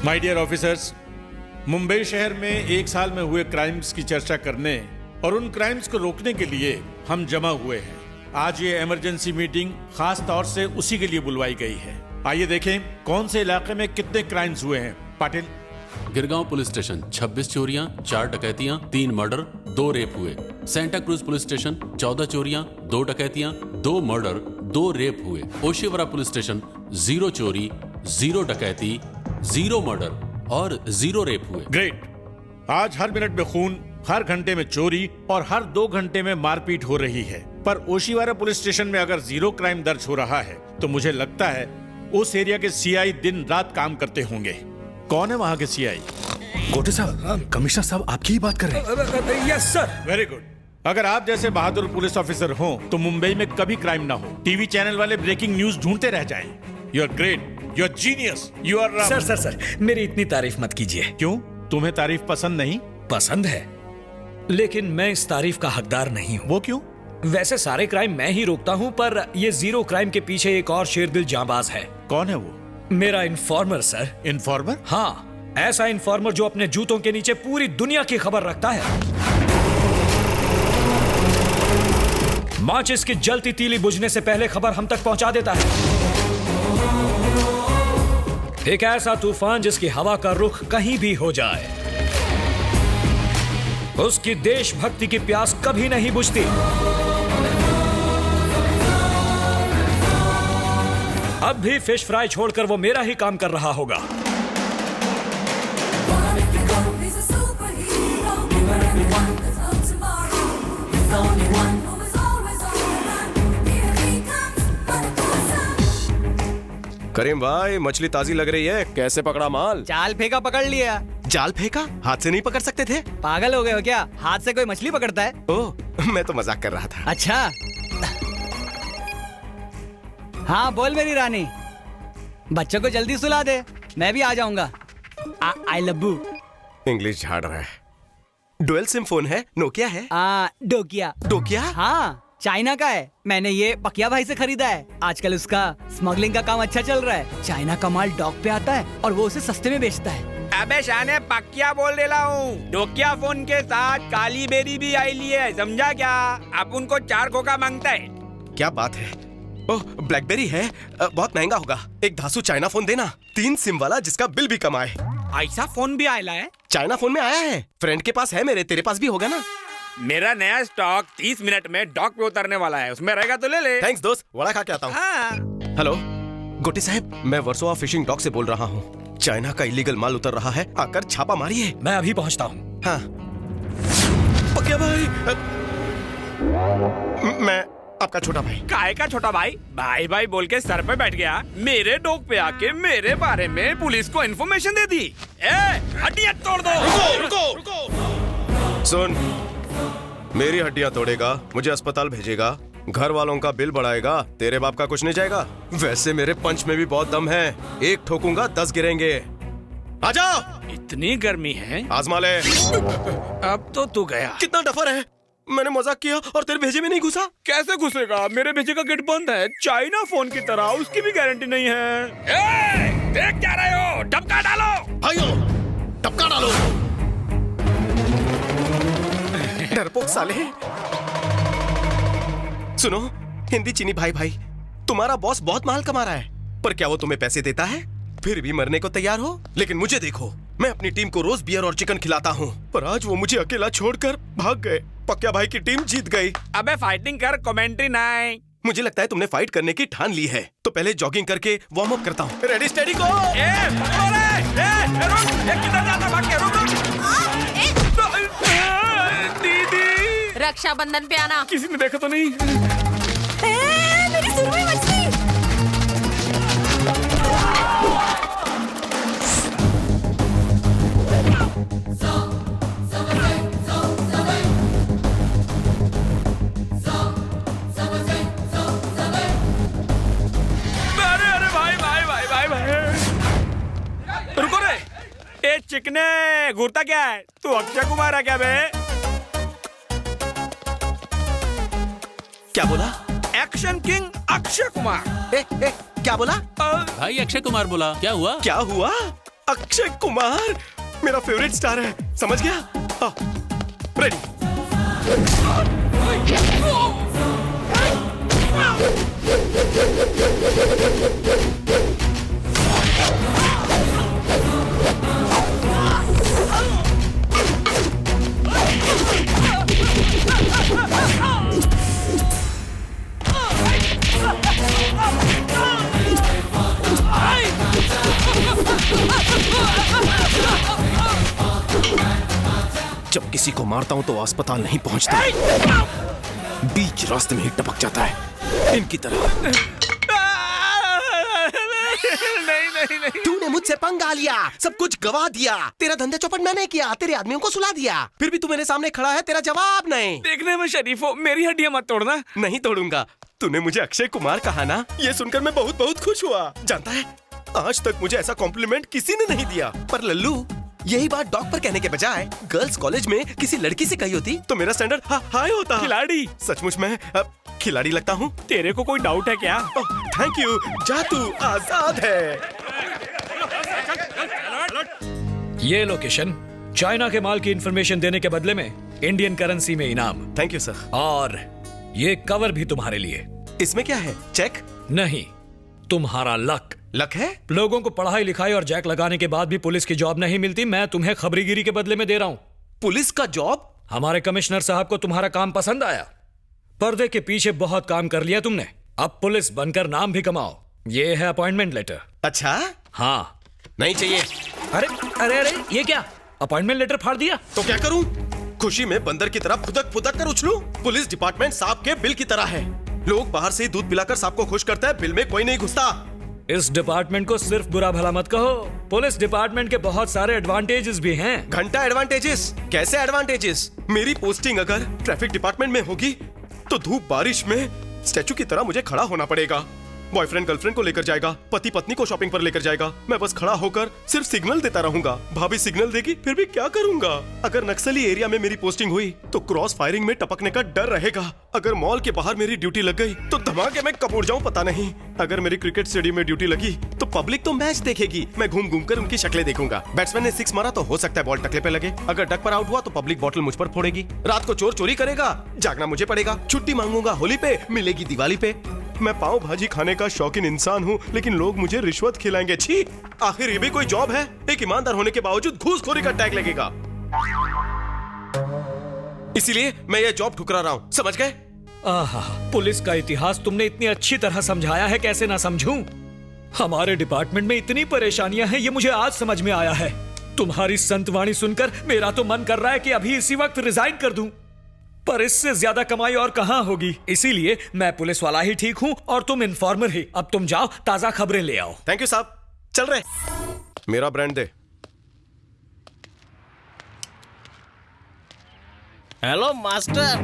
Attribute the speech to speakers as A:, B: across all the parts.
A: My dear officers, Mumbai शहर में एक साल में हुए क्राइम्स की चर्चा करने और उन क्राइम्स को रोकने के लिए हम जमा हुए हैं। आज ये इमरजेंसी मीटिंग खास तौर से उसी के लिए बुलवाई गई है। आइए देखें कौन से इलाके में कितने क्राइम्स हुए हैं। पाटिल।
B: गिरगांव पुलिस स्टेशन 26 चोरियां, 4 डकैतियां, 3 मर्डर, 2 रेप हुए। सेंटा क्रूज पुलिस स्टेशन 14 चोरियां, 2 डकैतियां, 2 मर्डर, 2 रेप हुए। ओशिवरा पुलिस स्टेशन 0 चोरी, 0 डकैती, 0 मर्डर और 0 रेप हुए।
A: ग्रेट। आज हर मिनट में खून, हर घंटे में चोरी और हर 2 घंटे में मारपीट हो रही है। पर ओशिवारा पुलिस स्टेशन में अगर 0 क्राइम दर्ज हो रहा है तो मुझे लगता है उस एरिया के सीआई दिन रात काम करते होंगे। कौन है वहाँ के सीआई?
C: गोटे साहब, कमिश्नर साहब आपकी ही बात कर रहे हैं।
D: Yes sir.
A: Very good. अगर आप जैसे बहादुर पुलिस ऑफिसर हो तो मुंबई में कभी क्राइम ना हो। टीवी चैनल वाले ब्रेकिंग न्यूज ढूंढते रह जाएं। You are great, you are genius, you are.
D: Sir मेरी इतनी तारीफ मत कीजिए।
A: क्यों? तुम्हें तारीफ पसंद नहीं?
D: पसंद है, लेकिन मैं इस तारीफ का हकदार नहीं हूँ।
A: वो क्यों?
D: वैसे सारे क्राइम मैं ही रोकता हूँ, पर ये 0 क्राइम के पीछे एक और शेरदिल जांबाज है।
A: कौन है वो?
D: मेरा इन्फॉर्मर सर।
A: इन्फॉर्मर?
D: हाँ, ऐसा इन्फॉर्मर जो अपने जूतों के नीचे पूरी दुनिया की खबर रखता है। माचिस की जलती तीली बुझने से पहले खबर हम तक पहुंचा देता है। एक ऐसा तूफान जिसकी हवा का रुख कहीं भी हो जाए, उसकी देशभक्ति की प्यास कभी नहीं बुझती। अब भी फिश फ्राई छोड़कर वो मेरा ही काम कर रहा होगा।
C: करीम भाई, मछली ताजी लग रही है। कैसे पकड़ा माल?
E: जाल फेंका पकड़ लिया।
C: जाल फेंका? हाथ से नहीं पकड़ सकते थे?
E: पागल हो गए हो क्या? हाथ से कोई मछली पकड़ता है?
C: ओह, मैं तो मजाक कर रहा था।
E: अच्छा। हाँ बोल मेरी रानी, बच्चों को जल्दी सुला दे, मैं भी आ जाऊंगा। आई लव यू।
C: इंग्लिश झाड़ रहा है। डुअल सिम फोन है, नोकिया है?
E: डोकिया।
C: डोकिया?
E: हाँ, चाइना का है। मैंने ये पकिया भाई से खरीदा है। आजकल उसका स्मगलिंग का काम अच्छा चल रहा है। चाइना का माल डॉक पे आता है और वो उसे सस्ते में बेचता है।
F: अबे शाने, पकिया बोल दे रहा हूँ। डोकिया फोन के साथ काली बेरी भी आई ली है, समझा क्या? अब उनको 4 खोखा मांगता है।
C: क्या बात है? ओह, ब्लैकबेरी है। बहुत महंगा होगा। एक धासु चाइना फोन देना, 3 सिम वाला जिसका बिल भी कम आए।
F: ऐसा फोन भी आया है?
C: चाइना फोन में आया है। फ्रेंड के पास है मेरे, तेरे पास भी होगा ना?
F: मेरा नया स्टॉक 30 मिनट में डॉक पे उतरने वाला है, उसमें रहेगा तो ले ले।
C: थैंक्स दोस्त, वड़ा खा के आता हूँ।
F: हाँ।
C: हेलो गोटी साहब, मैं वर्सोवा फिशिंग डॉक से बोल रहा हूँ। चाइना का इलीगल माल उतर रहा है, आकर छापा मारिए।
D: मैं अभी पहुंचता हूँ।
C: हाँ। पकिया भाई, मैं आपका छोटा भाई।
F: काय का छोटा भाई? भाई भाई बोल के सर पे बैठ गया, मेरे डॉक पे आके मेरे बारे में पुलिस को इन्फॉर्मेशन दे दी। हड्डियां तोड़ दो।
C: रुको। सुन, मेरी हड्डियां तोड़ेगा, मुझे अस्पताल भेजेगा, घर वालों का बिल बढ़ाएगा, तेरे बाप का कुछ नहीं जाएगा। वैसे मेरे पंच में भी बहुत दम है, एक ठोकूंगा 10 गिरेंगे। आजा।
F: इतनी गर्मी है,
C: आजमा ले।
F: अब तो तू गया।
C: कितना डफर है। मैंने मजाक किया और तेरे भेजे में नहीं घुसा।
F: कैसे घुसेगा? मेरे भेजे का गेट बंद है। चाइना फोन की तरह उसकी भी गारंटी नहीं है। देख क्या रहे हो? टपका डालो
C: भाइयों, टपका डालो। डरपोक साले। सुनो हिंदी चीनी भाई भाई, तुम्हारा बॉस बहुत माल कमा रहा है, पर क्या वो तुम्हें पैसे देता है? फिर भी मरने को तैयार हो? लेकिन मुझे देखो, मैं अपनी टीम को रोज बियर और चिकन खिलाता हूँ, पर आज वो मुझे अकेला छोड़कर भाग गए। पक्या भाई की टीम जीत गई।
F: अबे फाइटिंग कर, कमेंट्री नहीं।
C: मुझे लगता है तुमने फाइट करने की ठान ली है, तो पहले जॉगिंग करके वार्म अप करता हूँ। रेडी स्टेडी गो।
F: किधर जाता? भाग के रुक। दीदी,
G: रक्षाबंधन पे आना।
F: किसी ने देखा तो नहीं?
G: मेरी सुरमई मछली।
F: अरे भाई भाई भाई भाई भाई, रुको रे। ए चिकने, घूरता क्या है? तू अक्षय कुमार है क्या बे?
C: क्या बोला?
F: Action king Akshay Kumar.
C: क्या बोला?
B: भाई अक्षय कुमार बोला। क्या हुआ?
C: क्या हुआ? अक्षय कुमार मेरा फेवरेट स्टार है, समझ गया? रेडी। जब किसी को मारता हूं तो अस्पताल नहीं पहुंचता, बीच रास्ते में ही टपक जाता है, इनकी तरह।
F: नहीं।
C: तूने मुझसे पंगा लिया, सब कुछ गवा दिया, तेरा धंधा चौपट मैंने किया, तेरे आदमियों को सुला दिया, फिर भी तू मेरे सामने खड़ा है, तेरा जवाब नहीं।
F: देखने में शरीफ हो, मेरी हड्डियां मत तोड़ना।
C: नहीं तोड़ूंगा। तूने मुझे अक्षय कुमार कहा ना, ये सुनकर मैं बहुत बहुत खुश हुआ। जानता है, आज तक मुझे ऐसा कॉम्प्लीमेंट किसी ने नहीं दिया। पर लल्लू, यही बात डॉग पर कहने के बजाय गर्ल्स कॉलेज में किसी लड़की से कही होती तो मेरा स्टैंडर्ड हाई होता।
F: खिलाड़ी।
C: सचमुच मैं खिलाड़ी लगता हूँ।
F: तेरे को कोई डाउट है क्या?
C: Thank you. जा तू आजाद है।
D: ये लोकेशन चाइना के माल की इंफॉर्मेशन देने के बदले में इंडियन करेंसी में इनाम।
C: Thank you sir.
D: और ये कवर भी तुम्हारे लिए।
C: इसमें क्या है? चेक?
D: नहीं, तुम्हारा लक।
C: लक है?
D: लोगों को पढ़ाई लिखाई और जैक लगाने के बाद भी पुलिस की जॉब नहीं मिलती, मैं तुम्हें खबरीगिरी के बदले में दे रहा हूं।
C: पुलिस का जॉब?
D: हमारे कमिश्नर साहब को तुम्हारा काम पसंद आया। पर्दे के पीछे बहुत काम कर लिया तुमने, अब पुलिस बनकर नाम भी कमाओ। ये है अपॉइंटमेंट लेटर।
C: अच्छा?
D: हाँ।
C: नहीं चाहिए।
D: अरे अरे अरे, ये क्या, अपॉइंटमेंट लेटर फाड़ दिया?
C: तो क्या करूं? खुशी में बंदर की तरह फुदक फुदक कर उछलूं? पुलिस डिपार्टमेंट सांप के बिल की तरह है। लोग बाहर से दूध पिलाकर सांप को खुश करते हैं, बिल में कोई नहीं घुसता।
D: इस डिपार्टमेंट को सिर्फ बुरा भला मत कहो, पुलिस डिपार्टमेंट के बहुत सारे एडवांटेजेस भी हैं।
C: घंटा एडवांटेजेस? कैसे एडवांटेजेस? मेरी पोस्टिंग अगर ट्रैफिक डिपार्टमेंट में होगी तो धूप बारिश में स्टैचू की तरह मुझे खड़ा होना पड़ेगा। बॉयफ्रेंड गर्लफ्रेंड को लेकर जाएगा, पति पत्नी को शॉपिंग पर लेकर जाएगा, मैं बस खड़ा होकर सिर्फ सिग्नल देता रहूंगा। भाभी सिग्नल देगी, फिर भी क्या करूंगा? अगर नक्सली एरिया में मेरी पोस्टिंग हुई तो क्रॉस फायरिंग में टपकने का डर रहेगा। अगर मॉल के बाहर मेरी ड्यूटी लग गई तो धमाके में कब उड़ जाऊं पता नहीं। अगर मेरी क्रिकेट स्टेडियम में ड्यूटी लगी तो पब्लिक तो मैच देखेगी, मैं घूम घूम कर उनकी शक्लें देखूंगा। बैट्समैन ने सिक्स मारा तो हो सकता है बॉल टकले पे लगे, अगर डक पर आउट हुआ तो पब्लिक बॉटल मुझ पर फोड़ेगी। रात को चोर चोरी करेगा, जागना मुझे पड़ेगा। छुट्टी मांगूंगा होली पे, मिलेगी दिवाली पे। मैं पाव भाजी खाने का शौकीन इंसान हूँ, लेकिन लोग मुझे रिश्वत खिलाएंगे। छी, आखिर ये भी कोई जॉब है? एक ईमानदार होने के बावजूद घूसखोरी का टैग लगेगा। इसीलिए मैं ये जॉब ठुकरा रहा हूँ, समझ गए?
D: आहा, पुलिस का इतिहास तुमने इतनी अच्छी तरह समझाया है, कैसे ना समझूं? हमारे डिपार्टमेंट में इतनी परेशानियां हैं, ये मुझे आज समझ में आया है। तुम्हारी संतवाणी सुनकर मेरा तो मन कर रहा है कि अभी इसी वक्त रिजाइन कर दूं, पर इससे ज्यादा कमाई और कहां होगी। इसीलिए मैं पुलिस वाला ही ठीक हूं और तुम इन्फॉर्मर ही। अब तुम जाओ, ताजा खबरें ले आओ।
C: थैंक यू साहब, चल रहे। मेरा ब्रांड दे।
H: Hello master.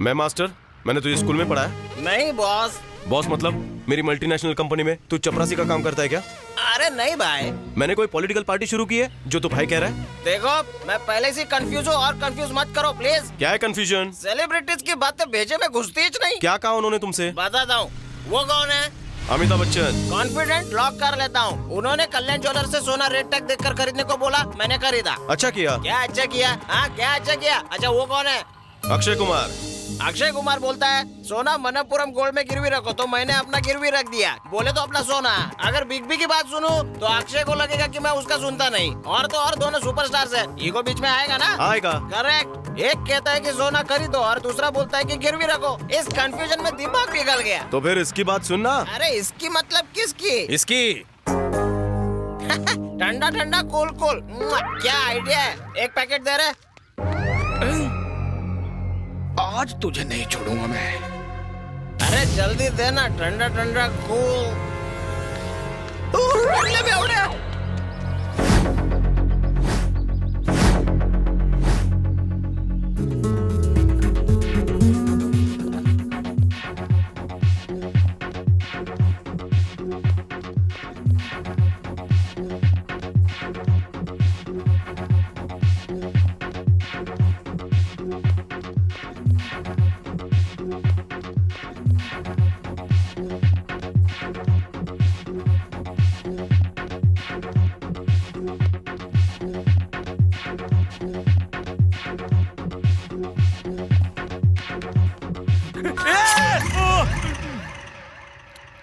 C: मैं मास्टर? मैंने तुझे स्कूल में पढ़ा है?
H: नहीं बॉस।
C: बॉस मतलब मेरी मल्टीनेशनल कंपनी में तू चपरासी का काम करता है क्या?
H: अरे नहीं भाई।
C: मैंने कोई पॉलिटिकल पार्टी शुरू की है जो तू भाई कह रहा है?
H: देखो, मैं पहले से कंफ्यूज हूँ और कंफ्यूज मत करो प्लीज।
C: क्या है कंफ्यूजन?
H: सेलिब्रिटीज की बातें भेजे में घुसती ही नहीं।
C: क्या कहा उन्होंने तुमसे?
H: बताता हूँ। वो कौन है?
C: अमिताभ बच्चन।
H: कॉन्फिडेंट लॉक कर लेता हूँ। उन्होंने कल्याण ज्वेलर से सोना रेट टैग देखकर खरीदने को बोला, मैंने खरीदा।
C: अच्छा किया।
H: क्या अच्छा किया? हाँ, क्या अच्छा किया? अच्छा वो कौन है?
C: अक्षय कुमार।
H: अक्षय कुमार बोलता है सोना मनप्पुरम गोल्ड में गिरवी रखो, तो मैंने अपना गिरवी रख दिया। बोले तो अपना सोना। अगर बिग बी की बात सुनूं तो अक्षय को लगेगा कि मैं उसका सुनता नहीं। और तो और दोनों सुपरस्टार्स हैं, ईगो बीच में आएगा ना?
C: आएगा।
H: करेक्ट। एक कहता है कि सोना खरीदो और दूसरा बोलता है कि गिरवी रखो। इस कंफ्यूजन में दिमाग पिघल गया।
C: तो फिर इसकी बात सुनना।
H: अरे इसकी मतलब किसकी?
C: इसकी।
H: ठंडा ठंडा कूल कूल। क्या आइडिया है? एक पैकेट दे रहे।
F: आज तुझे नहीं छोड़ूंगा मैं।
H: अरे जल्दी देना, ठंडा ठंडा कूल।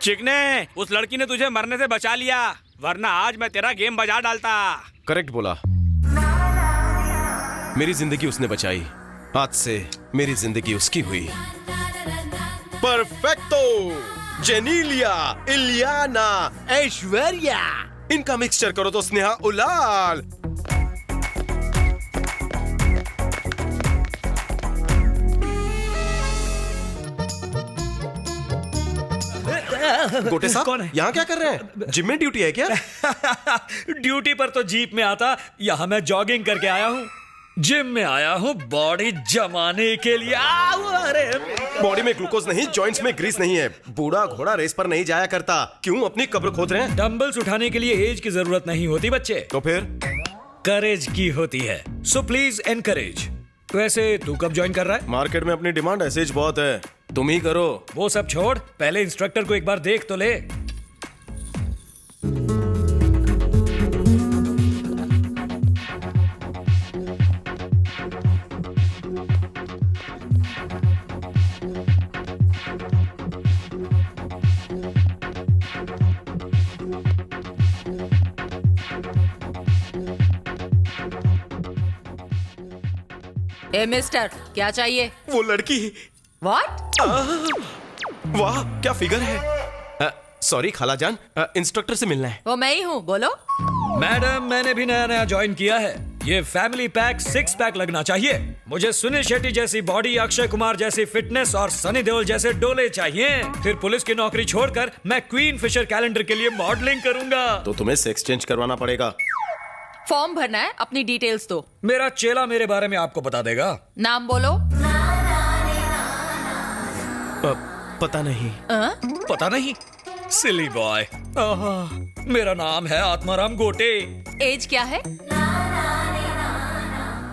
F: चिकने, उस लड़की ने तुझे मरने से बचा लिया, वरना आज मैं तेरा गेम बजा डालता।
C: करेक्ट बोला। मेरी जिंदगी उसने बचाई, आज से मेरी जिंदगी उसकी हुई। परफेक्टो! जेनीलिया, इलियाना, ऐश्वर्या, इनका मिक्सचर करो तो स्नेहा उलाल। गोटे साहब,
D: कौन है?
C: यहाँ क्या कर रहे हैं? जिम में ड्यूटी है क्या?
D: ड्यूटी पर तो जीप में आता, यहाँ मैं जॉगिंग करके आया हूँ। जिम में आया हूँ बॉडी जमाने के लिए। अरे
C: बॉडी में ग्लूकोज नहीं, जॉइंट्स में ग्रीस नहीं है। बूढ़ा घोड़ा रेस पर नहीं जाया करता। क्यों अपनी कब्र खोद रहे हैं?
D: डंबल्स उठाने के लिए एज की जरूरत नहीं होती बच्चे,
C: तो फिर
D: करेज की होती है। So please encourage. वैसे तू कब ज्वाइन कर रहा है?
C: मार्केट में अपनी डिमांड ऐसे बहुत है, तुम ही करो।
D: वो सब छोड़, पहले इंस्ट्रक्टर को एक बार देख तो ले।
G: ए मिस्टर, क्या चाहिए?
C: वो लड़की,
G: व्हाट?
C: वाह क्या फिगर है। सॉरी खालाजान, इंस्ट्रक्टर से मिलना है।
G: वो मैं ही हूँ, बोलो।
D: मैडम, मैंने भी नया नया ज्वाइन किया है। ये फैमिली पैक 6 पैक लगना चाहिए। मुझे सुनील शेट्टी जैसी बॉडी, अक्षय कुमार जैसी फिटनेस और सनी देओल जैसे डोले चाहिए। फिर पुलिस की नौकरी छोड़कर मैं क्वीन फिशर कैलेंडर के लिए मॉडलिंग करूंगा।
C: तो तुम्हें सेक्स चेंज करवाना पड़ेगा।
G: फॉर्म भरना है, अपनी डिटेल्स दो।
D: मेरा चेला मेरे बारे में आपको बता देगा।
G: नाम बोलो।
C: पता नहीं।
D: पता नहीं? सिली बॉय। मेरा नाम है आत्माराम गोटे।
G: एज क्या है?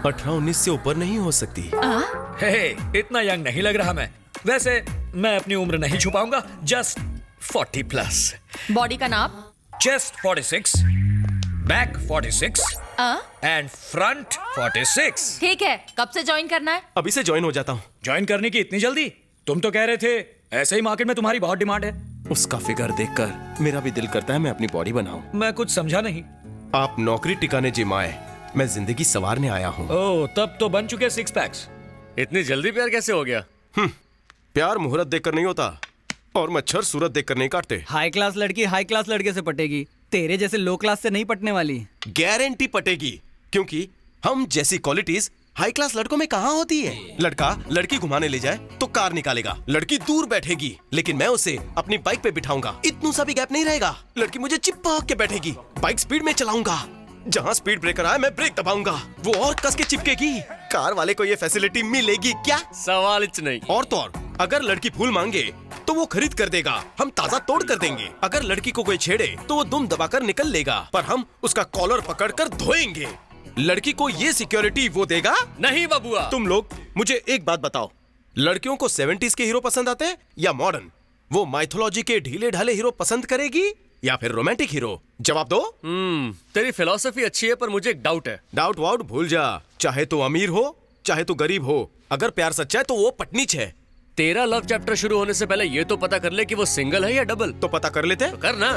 C: 18-19 से ऊपर नहीं हो सकती।
D: हे, इतना यंग नहीं लग रहा मैं। वैसे मैं अपनी उम्र नहीं छुपाऊंगा, जस्ट 40 प्लस।
G: बॉडी का नाप?
D: Chest 46, back 46 and front 46।
G: ठीक है, कब से ज्वाइन करना है?
C: अभी से ज्वाइन हो जाता हूँ।
D: ज्वाइन करने की इतनी जल्दी? तुम तो कह रहे थे ऐसे ही मार्केट में तुम्हारी बहुत डिमांड है।
C: उसका फिगर देखकर मेरा भी दिल करता है मैं अपनी बॉडी बनाऊं।
D: मैं कुछ समझा नहीं।
C: आप नौकरी टिकाने जिम आए, मैं जिंदगी संवारने आया हूँ।
D: ओह, तब तो बन चुके 6 पैक्स।
F: इतनी जल्दी प्यार कैसे हो गया?
C: प्यार मुहूर्त देखकर नहीं होता, और मच्छर सूरत देखकर नहीं काटते।
E: हाई क्लास लड़की हाई क्लास लड़के से पटेगी, तेरे जैसे लो क्लास से नहीं पटने वाली।
C: गारंटी पटेगी, क्योंकि हम जैसी क्वालिटीज हाई क्लास लड़कों में कहाँ होती है। लड़का लड़की घुमाने ले जाए तो कार निकालेगा, लड़की दूर बैठेगी, लेकिन मैं उसे अपनी बाइक पे बिठाऊंगा, इतना सा भी गैप नहीं रहेगा। लड़की मुझे चिपक के बैठेगी, बाइक स्पीड में चलाऊंगा, जहाँ स्पीड ब्रेकर आए मैं ब्रेक दबाऊंगा, वो और कस के चिपकेगी। कार वाले को ये फैसिलिटी मिलेगी क्या?
F: सवाल इच नहीं।
C: और तो और, अगर लड़की फूल मांगे तो वो खरीद कर देगा, हम ताजा तोड़ कर देंगे। अगर लड़की को कोई छेड़े तो वो दुम दबाकर निकल लेगा, पर हम उसका कॉलर पकड़कर धोएंगे। लड़की को ये सिक्योरिटी वो देगा
F: नहीं बबुआ।
C: तुम लोग मुझे एक बात बताओ, लड़कियों को 70s के हीरो पसंद आते हैं या मॉडर्न? वो माइथोलॉजी के ढीले ढाले हीरो पसंद करेगी या फिर रोमांटिक हीरो? जवाब दो।
F: तेरी फिलॉसफी अच्छी है, पर मुझे एक डाउट है।
C: डाउट वाउट भूल जा, चाहे तो अमीर हो चाहे तो गरीब हो, अगर प्यार सच्चा है तो वो पटनीच है।
F: तेरा लव चैप्टर शुरू होने से पहले ये तो पता कर ले कि वो सिंगल है या डबल।
C: तो पता कर लेते हैं।
F: तो कर ना।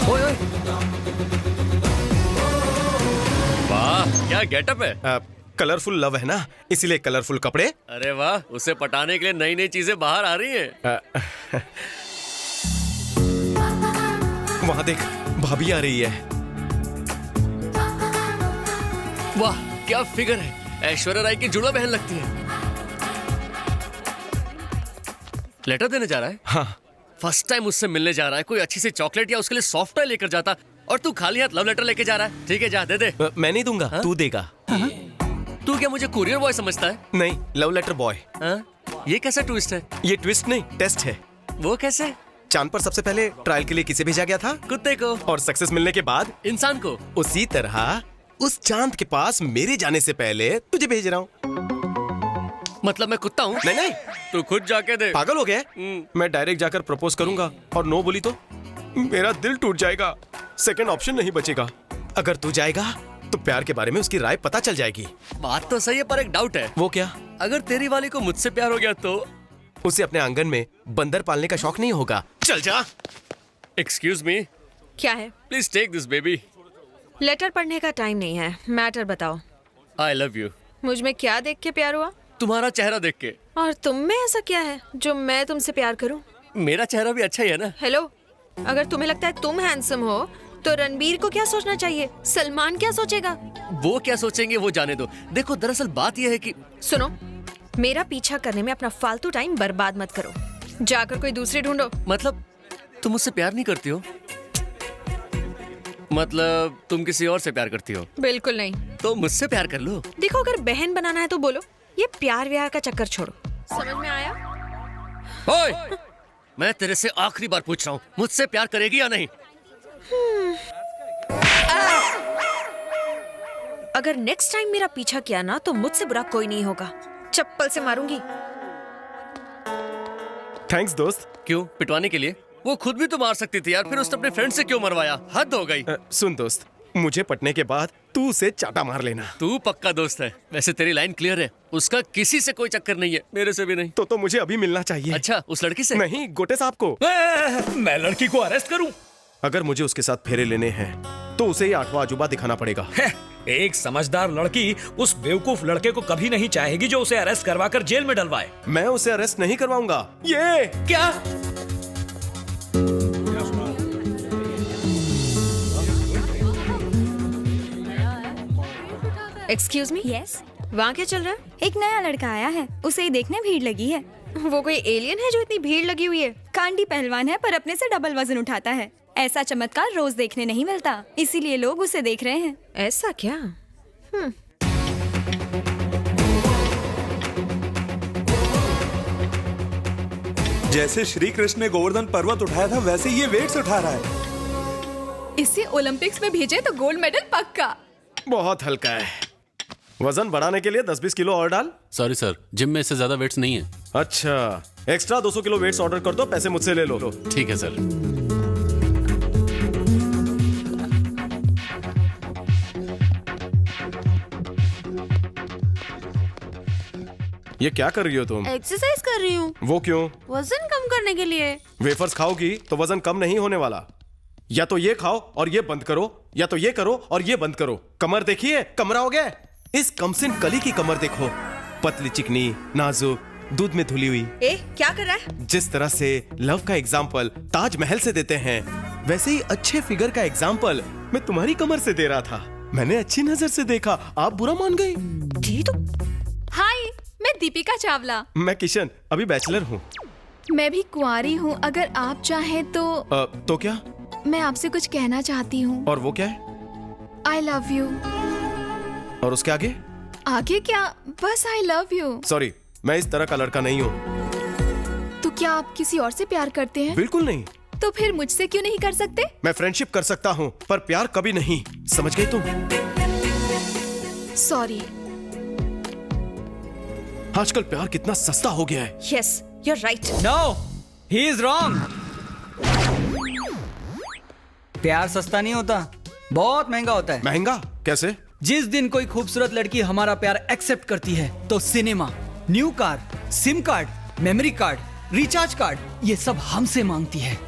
F: ओए ओए। वाह क्या गेटअप है।
C: कलरफुल लव है ना, इसीलिए कलरफुल कपड़े।
F: अरे वाह, उसे पटाने के लिए नई नई चीजें बाहर आ रही हैं।
C: वहाँ देख, भाभी आ रही है।
F: वाह क्या फिगर है, ऐश्वर्या राय की जुड़वा बहन लगती है। लेटर देने जा रहा है?
C: हाँ।
F: फर्स्ट टाइम मुझसे मिलने जा रहा है, कोई अच्छी सी चॉकलेट या उसके लिए सॉफ्ट टॉय लेकर जाता, और तू खाली हाथ लव लेटर लेके जा रहा है। ठीक है जा दे दे।
C: मैं नहीं दूंगा, तू देगा।
F: तू क्या मुझे कुरियर बॉय समझता है?
C: नहीं, लव लेटर बॉय।
F: ये कैसा ट्विस्ट है?
C: ये ट्विस्ट नहीं, टेस्ट है।
F: वो कैसे?
C: चांद पर सबसे पहले ट्रायल के लिए किसे भेजा गया था?
F: कुत्ते को।
C: और सक्सेस मिलने के बाद
F: इंसान को।
C: उसी तरह उस चांद के पास मेरे जाने से पहले तुझे भेज रहा हूँ।
F: मतलब मैं कुत्ता हूँ?
C: नहीं नहीं,
F: तू खुद जाके दे।
C: पागल हो गया? मैं डायरेक्ट जाकर प्रपोज करूंगा और नो बोली तो मेरा दिल टूट जाएगा, सेकंड ऑप्शन नहीं बचेगा। अगर तू जाएगा तो प्यार के बारे में उसकी राय पता चल जाएगी।
I: बात तो सही है पर एक डाउट है।
C: वो क्या?
I: अगर तेरी वाली को मुझसे प्यार हो गया तो?
C: उसे अपने आंगन में बंदर पालने का शौक नहीं होगा। चल जा।
I: एक्सक्यूज मी,
J: क्या है?
I: Please take this baby.
J: Letter पढ़ने का टाइम नहीं है, मैटर बताओ।
I: I love you.
J: मुझ में क्या देख के प्यार हुआ?
I: तुम्हारा चेहरा देख के।
J: और तुम में ऐसा क्या है जो मैं तुमसे प्यार करूं?
I: मेरा चेहरा भी अच्छा ही है ना।
J: हेलो, अगर तुम्हें लगता है तुम हैंडसम हो तो रणबीर को क्या सोचना चाहिए? सलमान क्या सोचेगा?
I: वो क्या सोचेंगे वो जाने दो। देखो दरअसल बात यह है कि
J: सुनो, मेरा पीछा करने में अपना फालतू टाइम बर्बाद मत करो। जाकर कोई दूसरी ढूंढो।
I: मतलब तुम मुझसे प्यार नहीं करती हो? मतलब तुम किसी और से प्यार करती हो?
J: बिल्कुल नहीं।
I: तो मुझसे प्यार कर लो।
J: देखो, अगर बहन बनाना है तो बोलो, ये प्यार व्यार का चक्कर छोड़ो। समझ में आया?
I: ओए, मैं तेरे से आखिरी बार पूछ रहा हूँ, मुझसे प्यार करेगी या नहीं?
J: अगर नेक्स्ट टाइम मेरा पीछा किया ना तो मुझसे बुरा कोई नहीं होगा। चप्पल से मारूंगी।
C: थैंक्स दोस्त।
I: क्यों, पिटवाने के लिए? वो खुद भी तो मार सकती थी यार, फिर उसने अपने फ्रेंड से क्यों मरवाया? हद हो गई।
C: सुन दोस्त, मुझे पटने के बाद तू उसे चाटा मार लेना।
I: तू पक्का दोस्त है। वैसे तेरी लाइन क्लियर है, उसका किसी से कोई चक्कर नहीं है, मेरे से भी नहीं।
C: तो मुझे अभी मिलना चाहिए।
I: अच्छा, उस लड़की से?
C: नहीं, गोटे साहब को।
D: मैं लड़की को अरेस्ट करूं?
C: अगर मुझे उसके साथ फेरे लेने हैं तो उसे ये 8वां अजूबा दिखाना पड़ेगा।
D: एक समझदार लड़की उस बेवकूफ लड़के को कभी नहीं चाहेगी जो उसे अरेस्ट करवाकर जेल में डलवाए।
C: मैं उसे अरेस्ट नहीं करवाऊंगा। ये
D: क्या?
J: Excuse me.
K: यस।
J: वहाँ क्या चल रहा है?
K: एक नया लड़का आया है, उसे ही देखने भीड़ लगी है।
J: वो कोई एलियन है जो इतनी भीड़ लगी हुई है?
K: कांडी पहलवान है पर अपने से डबल वजन उठाता है। ऐसा चमत्कार रोज देखने नहीं मिलता, इसीलिए लोग उसे देख रहे हैं।
J: ऐसा क्या?
L: जैसे श्री कृष्ण ने गोवर्धन पर्वत उठाया था वैसे ये वेट्स उठा रहा है।
K: इसे ओलंपिक्स में भेजे तो गोल्ड मेडल पक्का।
C: बहुत हल्का है। वजन बढ़ाने के लिए 10-20 किलो और डाल।
B: सॉरी सर, जिम में इससे ज्यादा वेट्स नहीं है।
C: अच्छा, एक्स्ट्रा 200 किलो वेट्स ऑर्डर कर दो, पैसे मुझसे ले लो।
B: ठीक है सर।
C: ये क्या कर रही हो तुम?
J: एक्सरसाइज कर रही हूँ।
C: वो क्यों?
J: वजन कम करने के लिए।
C: वेफर्स खाओगी तो वजन कम नहीं होने वाला। या तो ये खाओ और ये बंद करो, या तो ये करो और ये बंद करो। कमर देखिए, कमरा हो गया। इस कमसिन कली की कमर देखो, पतली चिकनी नाजुक, दूध में धुली हुई।
J: क्या कर रहा है?
C: जिस तरह से लव का एग्जाम्पल ताजमहल से देते हैं, वैसे ही अच्छे फिगर का एग्जाम्पल मैं तुम्हारी कमर से दे रहा था। मैंने अच्छी नजर से देखा, आप बुरा मान गई।
K: हाय, मैं दीपिका चावला।
C: मैं किशन, अभी बैचलर हूँ।
K: मैं भी कुंवारी हूँ, अगर आप चाहें तो।
C: तो क्या?
K: मैं आपसे कुछ कहना चाहती हूँ।
C: और वो क्या है?
K: आई लव यू।
C: और उसके आगे?
K: आगे क्या, बस आई लव यू।
C: सॉरी, मैं इस तरह का लड़का नहीं हूँ।
K: तो क्या आप किसी और से प्यार करते हैं?
C: बिल्कुल नहीं।
K: तो फिर मुझसे क्यों नहीं कर सकते?
C: मैं फ्रेंडशिप कर सकता हूँ पर प्यार कभी नहीं, समझ गई तुम?
K: सॉरी।
C: आजकल प्यार कितना सस्ता हो गया है।
J: Yes, you are right.
E: No, he is wrong. प्यार सस्ता नहीं होता, बहुत महंगा होता है।
C: महंगा कैसे?
E: जिस दिन कोई खूबसूरत लड़की हमारा प्यार एक्सेप्ट करती है तो cinema, new car, SIM card, memory card, recharge card, ये सब हमसे मांगती है।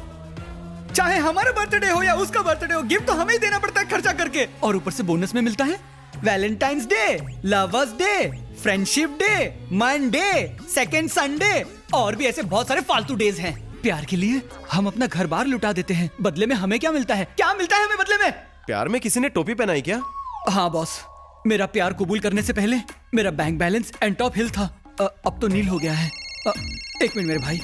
E: चाहे हमारा बर्थडे हो या उसका बर्थडे हो, गिफ्ट तो हमें ही देना पड़ता है खर्चा करके। और ऊपर से बोनस में मिलता है Valentine's day, lovers day, friendship day, मन डे, सेकेंड संडे, और भी ऐसे बहुत सारे फालतू डेज हैं। प्यार के लिए हम अपना घर बार लुटा देते हैं, बदले में हमें क्या मिलता है? क्या मिलता है हमें बदले में?
C: प्यार में किसी ने टोपी पहनाई क्या?
E: हाँ बॉस, मेरा प्यार कबूल करने से पहले मेरा बैंक बैलेंस एंड टॉप हिल था, अब तो नील हो गया है। एक मिनट मेरे भाई,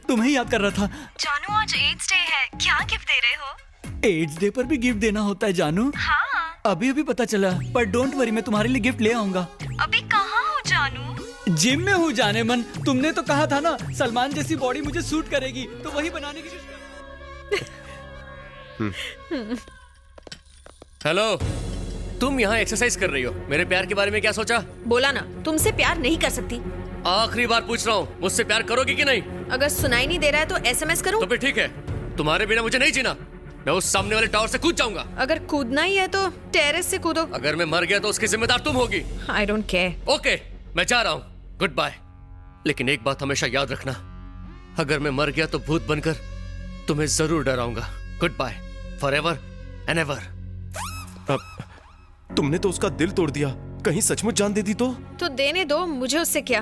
E: तुम्हें ही याद कर रहा था।
K: जानू, आज एड्स डे है, क्या गिफ्ट दे रहे हो?
E: एड्स डे पर भी गिफ्ट देना होता है जानू?
K: हाँ।
E: अभी पता चला, पर डोंट वरी, मैं तुम्हारे लिए गिफ्ट ले आऊंगा।
K: अभी कहाँ हो जानू?
E: जिम में हूँ जाने मन। तुमने तो कहा था ना सलमान जैसी बॉडी मुझे सूट करेगी, तो वही बनाने की कोशिश कर।
I: हेलो, तुम यहाँ एक्सरसाइज कर रही हो, मेरे प्यार के बारे में क्या सोचा?
J: बोला ना, तुमसे प्यार नहीं कर सकती।
I: आखिरी बार पूछ रहा हूँ, मुझसे प्यार करोगी कि नहीं?
J: अगर सुनाई नहीं दे रहा है तो SMS करूँ?
I: तो फिर ठीक है, तुम्हारे बिना मुझे नहीं जीना। मैं उस सामने वाले टावर से कूद जाऊंगा।
J: अगर कूदना ही है तो टेरेस से कूदो।
I: अगर मैं मर गया तो उसकी जिम्मेदार तुम होगी।
J: I don't care.
I: ओके, मैं जा रहा हूँ, गुड बाय। लेकिन एक बात हमेशा याद रखना, अगर मैं मर गया तो भूत बनकर तुम्हें जरूर डराऊंगा। Good bye, forever and ever.
C: तुमने तो उसका दिल तोड़ दिया, कहीं सचमुच जान दे दी तो
J: देने दो, मुझे उससे क्या।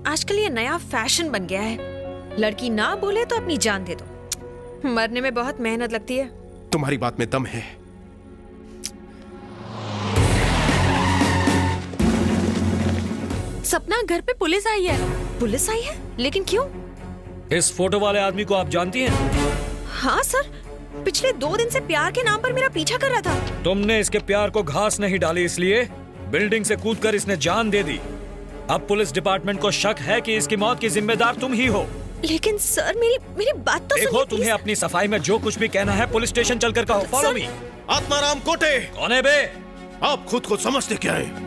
J: आजकल ये नया फैशन बन गया है, लड़की ना बोले तो अपनी जान दे दो। मरने में बहुत मेहनत लगती है।
C: तुम्हारी बात में दम है।
J: सपना, घर पे पुलिस आई है। पुलिस आई है? लेकिन क्यों?
D: इस फोटो वाले आदमी को आप जानती हैं?
J: हाँ सर, पिछले 2 दिन से प्यार के नाम पर मेरा पीछा कर रहा था।
D: तुमने इसके प्यार को घास नहीं डाली, इसलिए बिल्डिंग से कूदकर इसने जान दे दी। अब पुलिस डिपार्टमेंट को शक है कि इसकी मौत की जिम्मेदार तुम ही हो।
J: लेकिन सर, मेरी बात तो
D: देखो, तुम्हें अपनी सफाई में जो कुछ भी कहना है पुलिस स्टेशन चलकर कहो। Follow me.
C: आत्माराम कोटे।
D: कौन है बे?
C: आप खुद को समझते क्या है?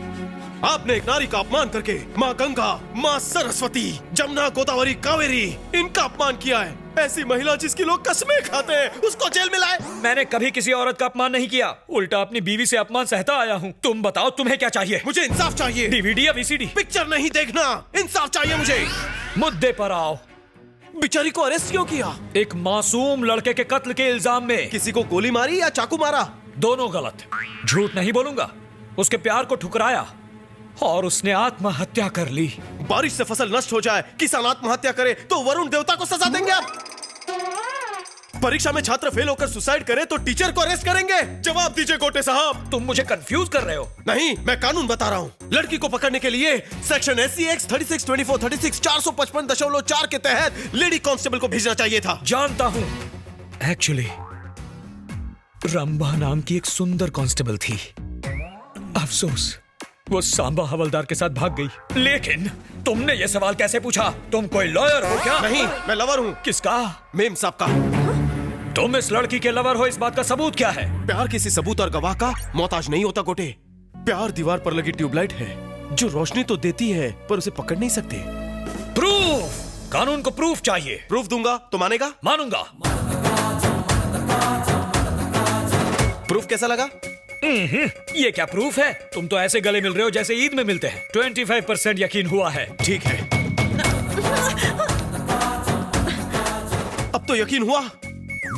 C: आपने एक नारी का अपमान करके माँ गंगा, माँ सरस्वती, जमुना, गोदावरी, कावेरी, इनका अपमान किया है। ऐसी महिला जिसकी लोग कसमें खाते हैं, उसको जेल में लाए।
D: मैंने कभी किसी औरत का अपमान नहीं किया, उल्टा अपनी बीवी से अपमान सहता आया हूँ। तुम बताओ, तुम्हें क्या चाहिए?
C: मुझे इंसाफ चाहिए।
D: डीवीडी या वीसीडी?
C: पिक्चर नहीं देखना, इंसाफ चाहिए मुझे।
D: मुद्दे पर आओ।
C: बेचारी को अरेस्ट क्यों किया?
D: एक मासूम लड़के के कत्ल के इल्जाम में।
C: किसी को गोली मारी या चाकू मारा?
D: दोनों गलत। झूठ नहीं बोलूंगा, उसके प्यार को ठुकराया और उसने आत्महत्या कर ली।
C: बारिश से फसल नष्ट हो जाए, किसान आत्महत्या करे तो वरुण देवता को सजा देंगे आप? परीक्षा में छात्र फेल होकर सुसाइड करे तो टीचर को अरेस्ट करेंगे? जवाब दीजिए कोटे साहब।
D: तुम मुझे कंफ्यूज कर रहे हो।
C: नहीं, मैं कानून बता रहा हूँ। लड़की को पकड़ने के लिए सेक्शन SC X 3624 36 455.4 के तहत लेडी कांस्टेबल को भेजना चाहिए था।
D: जानता हूँ, एक्चुअली रंभा नाम की एक सुंदर कांस्टेबल थी। अफसोस वो सांबा हवलदार के साथ भाग गई। लेकिन तुमने ये सवाल कैसे पूछा? तुम कोई लॉयर हो क्या?
C: नहीं, मैं लवर हूँ।
D: किसका?
C: मेम साहब का।
D: तुम इस लड़की के लवर हो, इस बात का सबूत क्या है?
C: प्यार किसी सबूत और गवाह का मोहताज नहीं होता कोटे। प्यार दीवार पर लगी ट्यूबलाइट है जो रोशनी तो देती है पर उसे पकड़ नहीं सकते।
D: प्रूफ! कानून को प्रूफ चाहिए।
C: प्रूफ दूंगा तो मानेगा?
D: मानूंगा।
C: प्रूफ कैसा लगा?
D: ये क्या प्रूफ है? तुम तो ऐसे गले मिल रहे हो जैसे ईद में मिलते हैं। 25% यकीन हुआ है।
C: ठीक है, अब तो यकीन हुआ।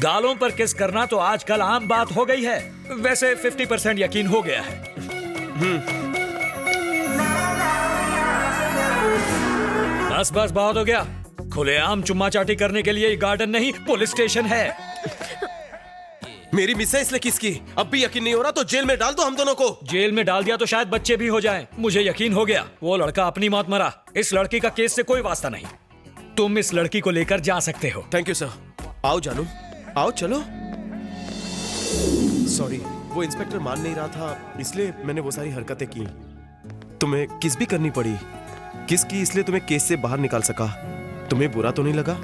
D: गालों पर किस करना तो आजकल आम बात हो गई है। वैसे 50% यकीन हो गया है। बस बस, बहुत हो गया। खुलेआम चुम्मा चाटी करने के लिए गार्डन नहीं, पुलिस स्टेशन है।
C: मेरी मिसेस ने किसकी? अब भी यकीन नहीं हो रहा तो जेल में डाल दो हम दोनों को।
D: जेल में डाल दिया तो शायद बच्चे भी हो जाएं। मुझे यकीन हो गया, वो लड़का अपनी मौत मरा। इस लड़की का केस से कोई वास्ता नहीं। तुम इस लड़की को लेकर जा सकते हो।
C: Thank you sir. आओ जानू, आओ चलो। सॉरी, वो इंस्पेक्टर मान नहीं रहा था, इसलिए मैंने वो सारी हरकतें की। तुम्हें किस भी करनी पड़ी। किस की, इसलिए तुम्हें केस से बाहर निकाल सका। तुम्हें बुरा तो नहीं लगा?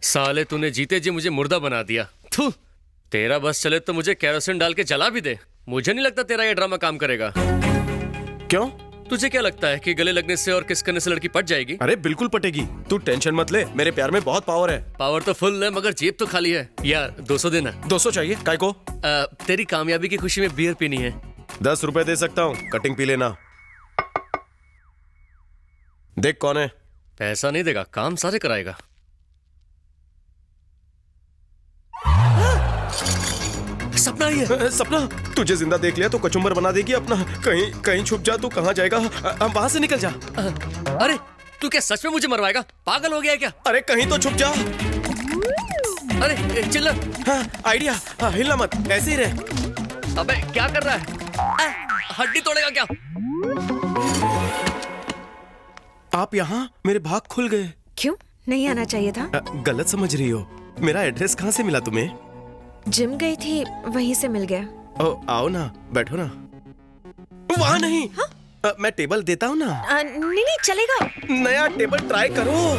I: साले, तूने जीते जी मुझे मुर्दा बना दिया। थू, तेरा बस चले तो मुझे कैरोसिन डाल के जला भी दे। मुझे नहीं लगता तेरा ये ड्रामा काम करेगा।
C: क्यों?
I: तुझे क्या लगता है कि गले लगने से और किस करने से लड़की पट जाएगी?
C: अरे बिल्कुल पटेगी, तू टेंशन मत ले। मेरे प्यार में बहुत पावर है।
I: पावर तो फुल है मगर जेब तो खाली है। यार 200 देना।
C: 200 चाहिए? काय को?
I: तेरी कामयाबी की खुशी में बियर पीनी है।
C: 10 रुपए दे सकता हूँ, कटिंग पी लेना। देख कौन है।
I: पैसा नहीं देगा, काम सारे कराएगा। सपना ही है।
C: सपना, तुझे जिंदा देख लिया तो कचुम्बर बना देगी अपना। कहीं कहीं छुप जा, तू कहाँ जाएगा? वहां से निकल जा।
I: अरे तू क्या सच में मुझे मरवाएगा? पागल हो गया है क्या?
C: अरे कहीं तो छुप जा।
I: अरे चिल्ला।
C: हाँ, आइडिया। हाँ, हिलना मत, ऐसे ही रहे।
I: अबे क्या कर रहा है? हड्डी तोड़ेगा क्या?
C: आप यहाँ? मेरे भाग खुल गए।
J: क्यों? नहीं आना चाहिए था?
C: गलत समझ रही हो। मेरा एड्रेस कहाँ से मिला तुम्हें?
J: जिम गई थी, वहीं से मिल गया।
C: ओ आओ ना, बैठो ना। वहाँ नहीं। मैं टेबल देता हूँ ना।
J: नहीं नहीं चलेगा।
C: नया टेबल ट्राई करो।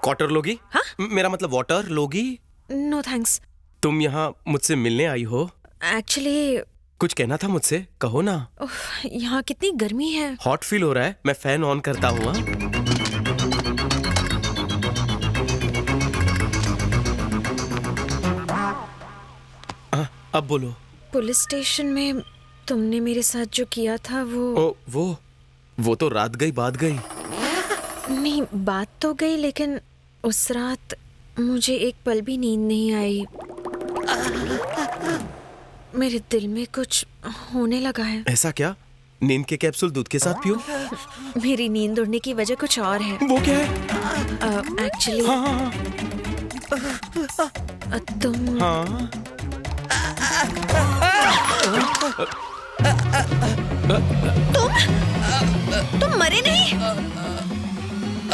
C: क्वार्टर लोगी?
J: हाँ?
C: मेरा मतलब वाटर लोगी?
J: No thanks.
C: तुम यहाँ मुझसे मिलने आई हो?
J: एक्चुअली
C: कुछ कहना था मुझसे, कहो ना।
J: यहाँ कितनी गर्मी है।
C: हॉट फील हो रहा है, मैं फैन ऑन करता हूँ। अब बोलो।
J: पुलिस स्टेशन में तुमने मेरे साथ जो किया था
C: वो तो रात गई बात गई।
J: नहीं, बात तो गई, लेकिन उस रात मुझे एक पल भी नींद नहीं आई। मेरे दिल में कुछ होने लगा है।
C: ऐसा क्या? नींद के कैप्सूल दूध के साथ पियो।
J: मेरी नींद उड़ने की वजह कुछ और है।
C: वो क्या है?
J: एक्चुअली तुम तुम मरे नहीं?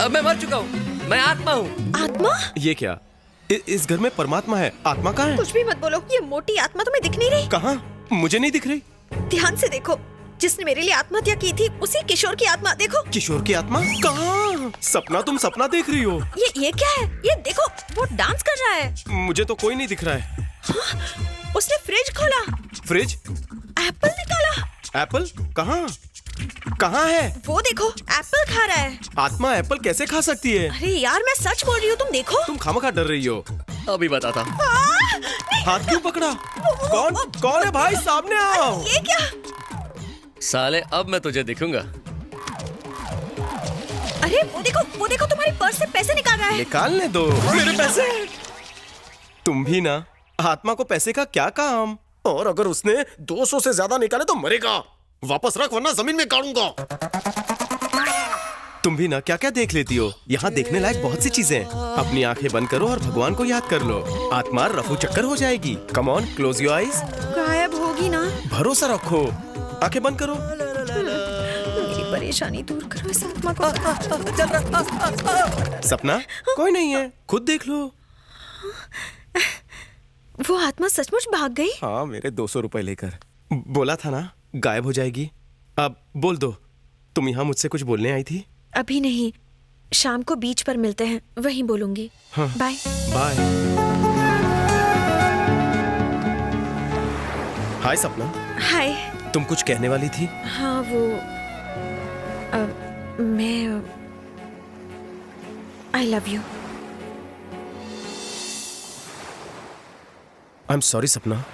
I: मैं मर चुका हूँ, मैं आत्मा हूँ।
J: आत्मा?
C: ये क्या? इस घर में परमात्मा है, आत्मा कहाँ है?
J: कुछ भी मत बोलो, ये मोटी आत्मा तुम्हें दिख नहीं रही?
C: कहाँ? मुझे नहीं दिख रही।
J: ध्यान से देखो, जिसने मेरे लिए आत्महत्या की थी उसी किशोर की आत्मा देखो।
C: किशोर की आत्मा? कहाँ? सपना? तुम सपना देख रही हो?
J: ये क्या है? ये देखो, वो डांस कर रहा है।
C: मुझे तो कोई नहीं दिख रहा है।
J: उसने फ्रिज खोला।
C: फ्रिज?
J: एप्पल निकाला।
C: एप्पल? कहाँ? कहाँ है?
J: वो देखो, एप्पल खा रहा है।
C: आत्मा एप्पल कैसे खा सकती है?
J: अरे यार, मैं सच बोल रही हूँ, तुम देखो।
C: तुम खामखा डर रही हो।
I: अभी बताता हूँ।
C: हाथ क्यों पकड़ा? कौन है भाई? सामने आओ।
J: ये क्या?
I: साले, अब मैं तुझे दिखूंगा।
J: अरे वो देखो तुम्हारी पर्स से पैसे निकाल रहा है।
C: निकालने दो मेरे पैसे। तुम भी ना, आत्मा को पैसे का क्या काम? और अगर उसने 200 से ज्यादा निकाले तो मरेगा। वापस रख वरना जमीन में गाड़ूंगा। तुम भी ना क्या क्या देख लेती हो? यहाँ देखने लायक बहुत सी चीजें हैं। अपनी आंखें बंद करो और भगवान को याद कर लो। आत्मा रफू चक्कर हो जाएगी। Come on, close your eyes.
J: गायब होगी ना?
C: भरोसा रखो, आंखें बंद करो।
J: मेरी परेशानी दूर करो इस आत्मा को।
C: सपना? कोई नहीं है, खुद देख लो।
J: वो आत्मा सचमुच भाग गई?
C: हाँ, मेरे 200 रुपए लेकर। बोला था ना गायब हो जाएगी। अब बोल दो, तुम यहाँ मुझसे कुछ बोलने आई थी?
J: अभी नहीं, शाम को बीच पर मिलते हैं, वहीं बोलूंगी।
C: हाँ।
J: Bye
C: bye. हाय सपना।
J: हाय।
C: तुम कुछ कहने वाली थी?
J: हाँ, मैं आई love you.
C: I am sorry सपना,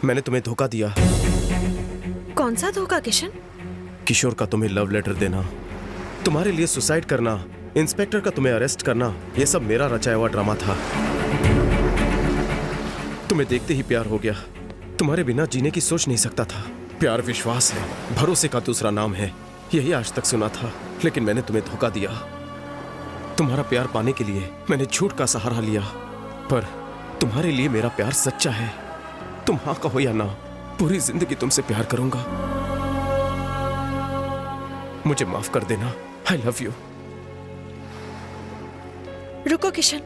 C: मैंने तुम्हें धोखा दिया।
J: कौन सा धोखा किशन?
C: किशोर का तुम्हें लव लेटर देना, तुम्हारे लिए सुसाइड करना, इंस्पेक्टर का तुम्हें अरेस्ट करना, ये सब मेरा रचाया हुआ ड्रामा था। तुम्हें देखते ही प्यार हो गया। तुम्हारे बिना जीने की सोच नहीं सकता था। प्यार विश्वास है, भरोसे का दूसरा नाम है, यही आज तक सुना था। लेकिन मैंने तुम्हें धोखा दिया। तुम्हारा प्यार पाने के लिए मैंने झूठ का सहारा लिया, पर तुम्हारे लिए मेरा प्यार सच्चा है। तुम हाँ कहो या ना, पूरी जिंदगी तुमसे प्यार करूंगा। मुझे माफ कर देना। आई लव यू।
J: रुको किशन,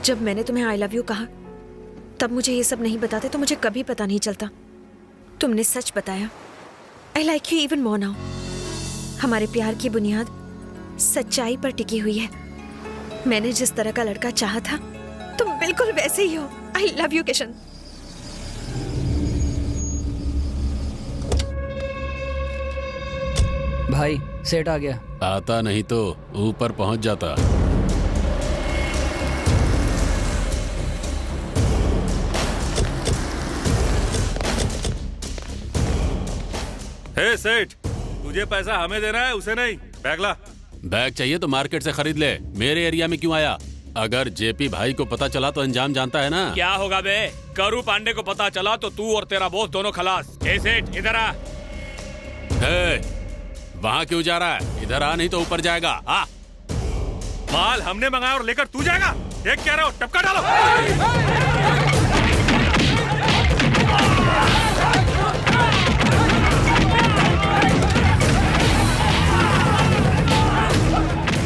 J: जब मैंने तुम्हें आई लव यू कहा तब मुझे ये सब नहीं बताते तो मुझे कभी पता नहीं चलता। तुमने सच बताया। I like you even more now. हमारे प्यार की बुनियाद सच्चाई पर टिकी हुई है। मैंने जिस तरह का लड़का चाहा था तुम बिल्कुल वैसे ही हो। आई लव यू किशन।
E: भाई सेट आ गया।
B: आता नहीं तो ऊपर पहुंच जाता।
A: हे सेठ, तुझे पैसा हमें देना है, उसे नहीं। बैग ला।
B: बैग चाहिए तो मार्केट से खरीद ले, मेरे एरिया में क्यों आया? अगर जेपी भाई को पता चला तो अंजाम जानता है ना।
F: क्या होगा बे? करू पांडे को पता चला तो तू और तेरा बॉस दोनों खलास। ए सेठ, इधर आ।
B: वहाँ क्यों जा रहा है? इधर आ, नहीं तो ऊपर जाएगा। आ।
A: माल हमने मंगाया और लेकर तू जाएगा? देख क्या रहे हो, टपका डालो।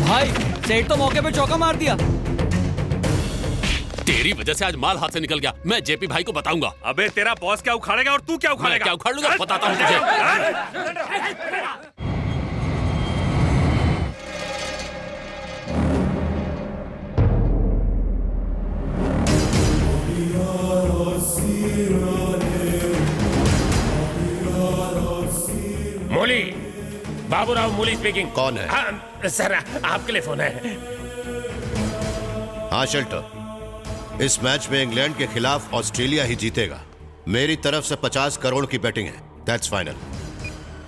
E: भाई सेठ तो मौके पे चौका मार दिया।
B: तेरी वजह से आज माल हाथ से निकल गया। मैं जेपी भाई को बताऊंगा।
F: अबे तेरा बॉस क्या उखाड़ेगा और तू क्या उखाड़ेगा?
B: मैं क्या उखाड़ लूंगा बताता हूँ तुझे।
M: मूली, बाबूराव मूली स्पीकिंग।
C: कौन है?
M: हाँ, सर आपके लिए फोन है।
N: हाँ शेल्टर, इस मैच में इंग्लैंड के खिलाफ ऑस्ट्रेलिया ही जीतेगा। मेरी तरफ से 50 करोड़ की बैटिंग है। That's final.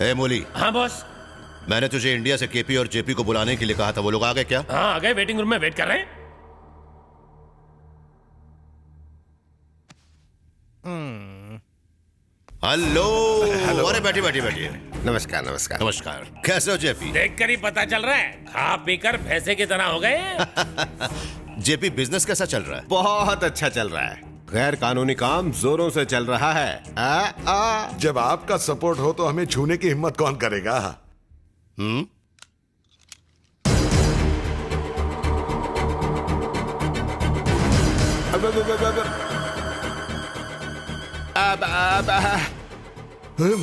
N: ए मूली।
M: हाँ बॉस।
N: मैंने तुझे इंडिया से केपी और जेपी को बुलाने के लिए कहा था, वो लोग आ गए क्या?
M: हाँ आ गए, वेटिंग रूम में वेट कर रहे हैं।
N: हेलो। अरे बैठिए बैठिए बैठिए।
C: नमस्कार नमस्कार।
N: नमस्कार। कैसे हो जेपी?
M: देखकर ही पता चल रहा है खा पीकर भैंसे की तरह हो गए।
N: जेपी बिजनेस कैसा चल रहा है?
C: बहुत अच्छा चल रहा है। गैर कानूनी काम जोरों से चल रहा है।
O: जब आपका सपोर्ट हो तो हमें छूने की हिम्मत कौन करेगा?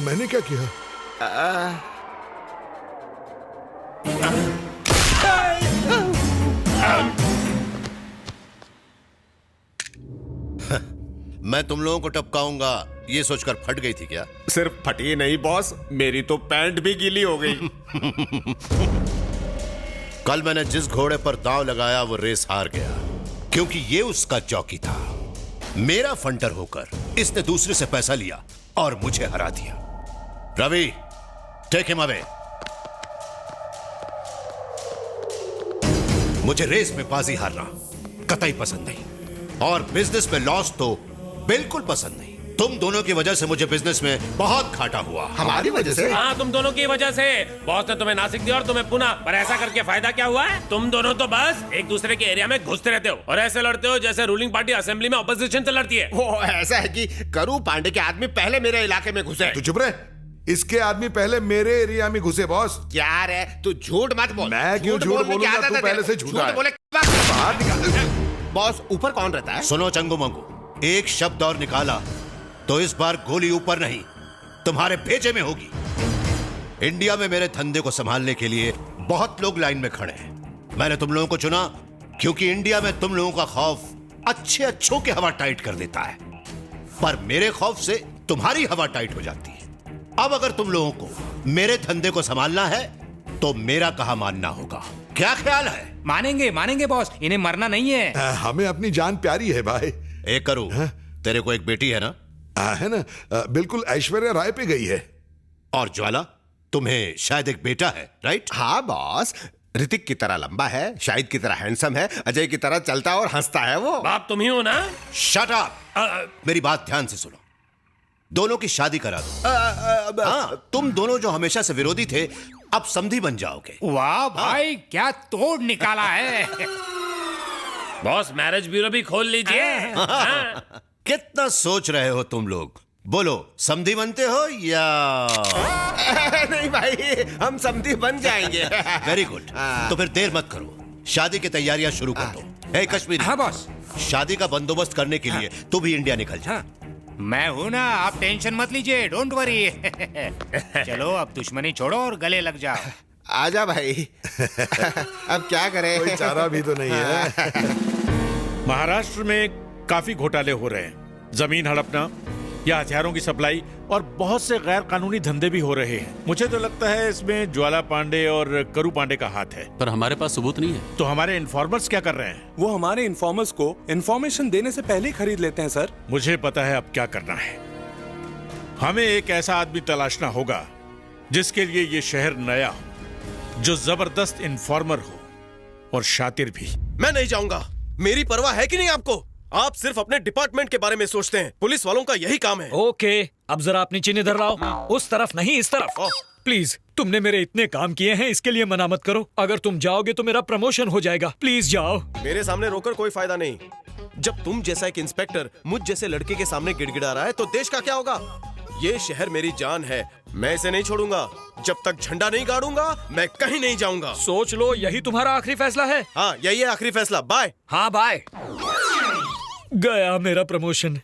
O: मैंने क्या किया?
N: मैं तुम लोगों को टपकाऊंगा ये सोचकर फट गई थी क्या?
C: सिर्फ फटी नहीं बॉस, मेरी तो पैंट भी गीली हो गई।
N: कल मैंने जिस घोड़े पर दांव लगाया वो रेस हार गया, क्योंकि ये उसका जॉकी था। मेरा फंटर होकर इसने दूसरे से पैसा लिया और मुझे हरा दिया। Ravi, take him away. मुझे रेस में बाजी हारना कतई पसंद नहीं, और बिजनेस में लॉस तो बिल्कुल पसंद नहीं। तुम दोनों की वजह से मुझे बिजनेस में बहुत घाटा हुआ।
C: हमारी वजह से?
M: हाँ तुम दोनों की वजह से। बॉस ने तुम्हें नासिक दिया और तुम्हें पुणे, पर ऐसा करके फायदा क्या हुआ है? तुम दोनों तो बस एक दूसरे के एरिया में घुसते रहते हो और ऐसे लड़ते हो जैसे रूलिंग पार्टी असेंबली में ऑपोजिशन से लड़ती है।
C: वो ऐसा है कि करू पांडे के आदमी पहले मेरे इलाके में घुसे।
O: तू चुप रहे। इसके आदमी पहले मेरे एरिया में घुसे बॉस।
C: क्या रे, तू झूठ मत बोल।
O: मैं क्यों झूठ बोलूंगा? तू पहले से झूठा है।
C: बोले
O: बाहर निकाल।
C: बॉस ऊपर कौन रहता है?
N: सुनो चंगू मंगू, एक शब्द और निकाला तो इस बार गोली ऊपर नहीं तुम्हारे भेजे में होगी। इंडिया में मेरे धंधे को संभालने के लिए बहुत लोग लाइन में खड़े हैं। मैंने तुम लोगों को चुना क्योंकि इंडिया में तुम लोगों का खौफ अच्छे अच्छों की हवा टाइट कर देता है, पर मेरे खौफ से तुम्हारी हवा टाइट हो जाती है। अब अगर तुम लोगों को मेरे धंधे को संभालना है तो मेरा कहा मानना होगा। क्या ख्याल है?
P: मानेंगे मानेंगे बॉस, इन्हें मरना नहीं है।
O: हमें अपनी जान प्यारी है भाई।
N: एक करूं, तेरे को एक बेटी है ना?
O: है ना, बिल्कुल ऐश्वर्या राय पे गई है।
N: और ज्वाला, तुम्हें शायद एक बेटा है, राइट?
C: हाँ बॉस, ऋतिक की तरह लंबा है, शाहिद की तरह हैंडसम है, अजय की तरह चलता और हंसता है वो।
M: बाप तुम ही हो ना?
N: Shut up. मेरी बात ध्यान से सुनो। दोनों की शादी करा दो। हाँ, तुम दोनों जो हमेशा से विरोधी थे अब समधी बन जाओगे।
P: वाह भाई, क्या तोड़ निकाला है।
M: बॉस मैरिज ब्यूरो भी खोल लीजिए।
N: कितना सोच रहे हो तुम लोग? बोलो, समधी बनते हो या?
C: नहीं भाई, हम समधी बन जाएंगे।
N: Very good. तो फिर देर मत करो, शादी की तैयारियां शुरू कर दो। हे कश्मीरी।
P: हाँ बॉस।
N: शादी का बंदोबस्त करने के लिए तू भी इंडिया निकल जा।
P: मैं हूं ना, आप टेंशन मत लीजिए, डोंट वरी। चलो अब दुश्मनी छोड़ो और गले लग जाओ।
C: आजा भाई। अब क्या करें?
O: कोई चारा भी तो नहीं है।
A: महाराष्ट्र में काफी घोटाले हो रहे हैं। जमीन हड़पना या हथियारों की सप्लाई और बहुत से गैर कानूनी धंधे भी हो रहे हैं। मुझे तो लगता है इसमें ज्वाला पांडे और करू पांडे का हाथ है।
B: पर हमारे पास सबूत नहीं है।
A: तो हमारे इन्फॉर्मर्स क्या कर रहे हैं?
L: वो हमारे इन्फॉर्मर्स को इन्फॉर्मेशन देने से पहले ही खरीद लेते हैं सर।
A: मुझे पता है अब क्या करना है। हमें एक ऐसा आदमी तलाशना होगा जिसके लिए ये शहर नया हो, जो जबरदस्त इन्फॉर्मर हो और शातिर भी।
C: मैं नहीं जाऊंगा। मेरी परवाह है कि नहीं आपको? आप सिर्फ अपने डिपार्टमेंट के बारे में सोचते हैं। पुलिस वालों का यही काम है।
D: ओके, अब जरा अपनी चीनी इधर लाओ। उस तरफ नहीं, इस तरफ। प्लीज, तुमने मेरे इतने काम किए हैं, इसके लिए मना मत करो। अगर तुम जाओगे तो मेरा प्रमोशन हो जाएगा। प्लीज जाओ।
C: मेरे सामने रोकर कोई फायदा नहीं। जब तुम जैसा एक इंस्पेक्टर मुझ जैसे लड़के के सामने गिड़गिड़ा रहा है तो देश का क्या होगा? ये शहर मेरी जान है, मैं इसे नहीं छोड़ूंगा। जब तक झंडा नहीं गाड़ूंगा मैं कहीं नहीं जाऊंगा।
D: सोच लो, यही तुम्हारा आखिरी फैसला है?
C: हाँ, यही है आखिरी फैसला। बाय।
D: हाँ बाय। गया मेरा प्रमोशन।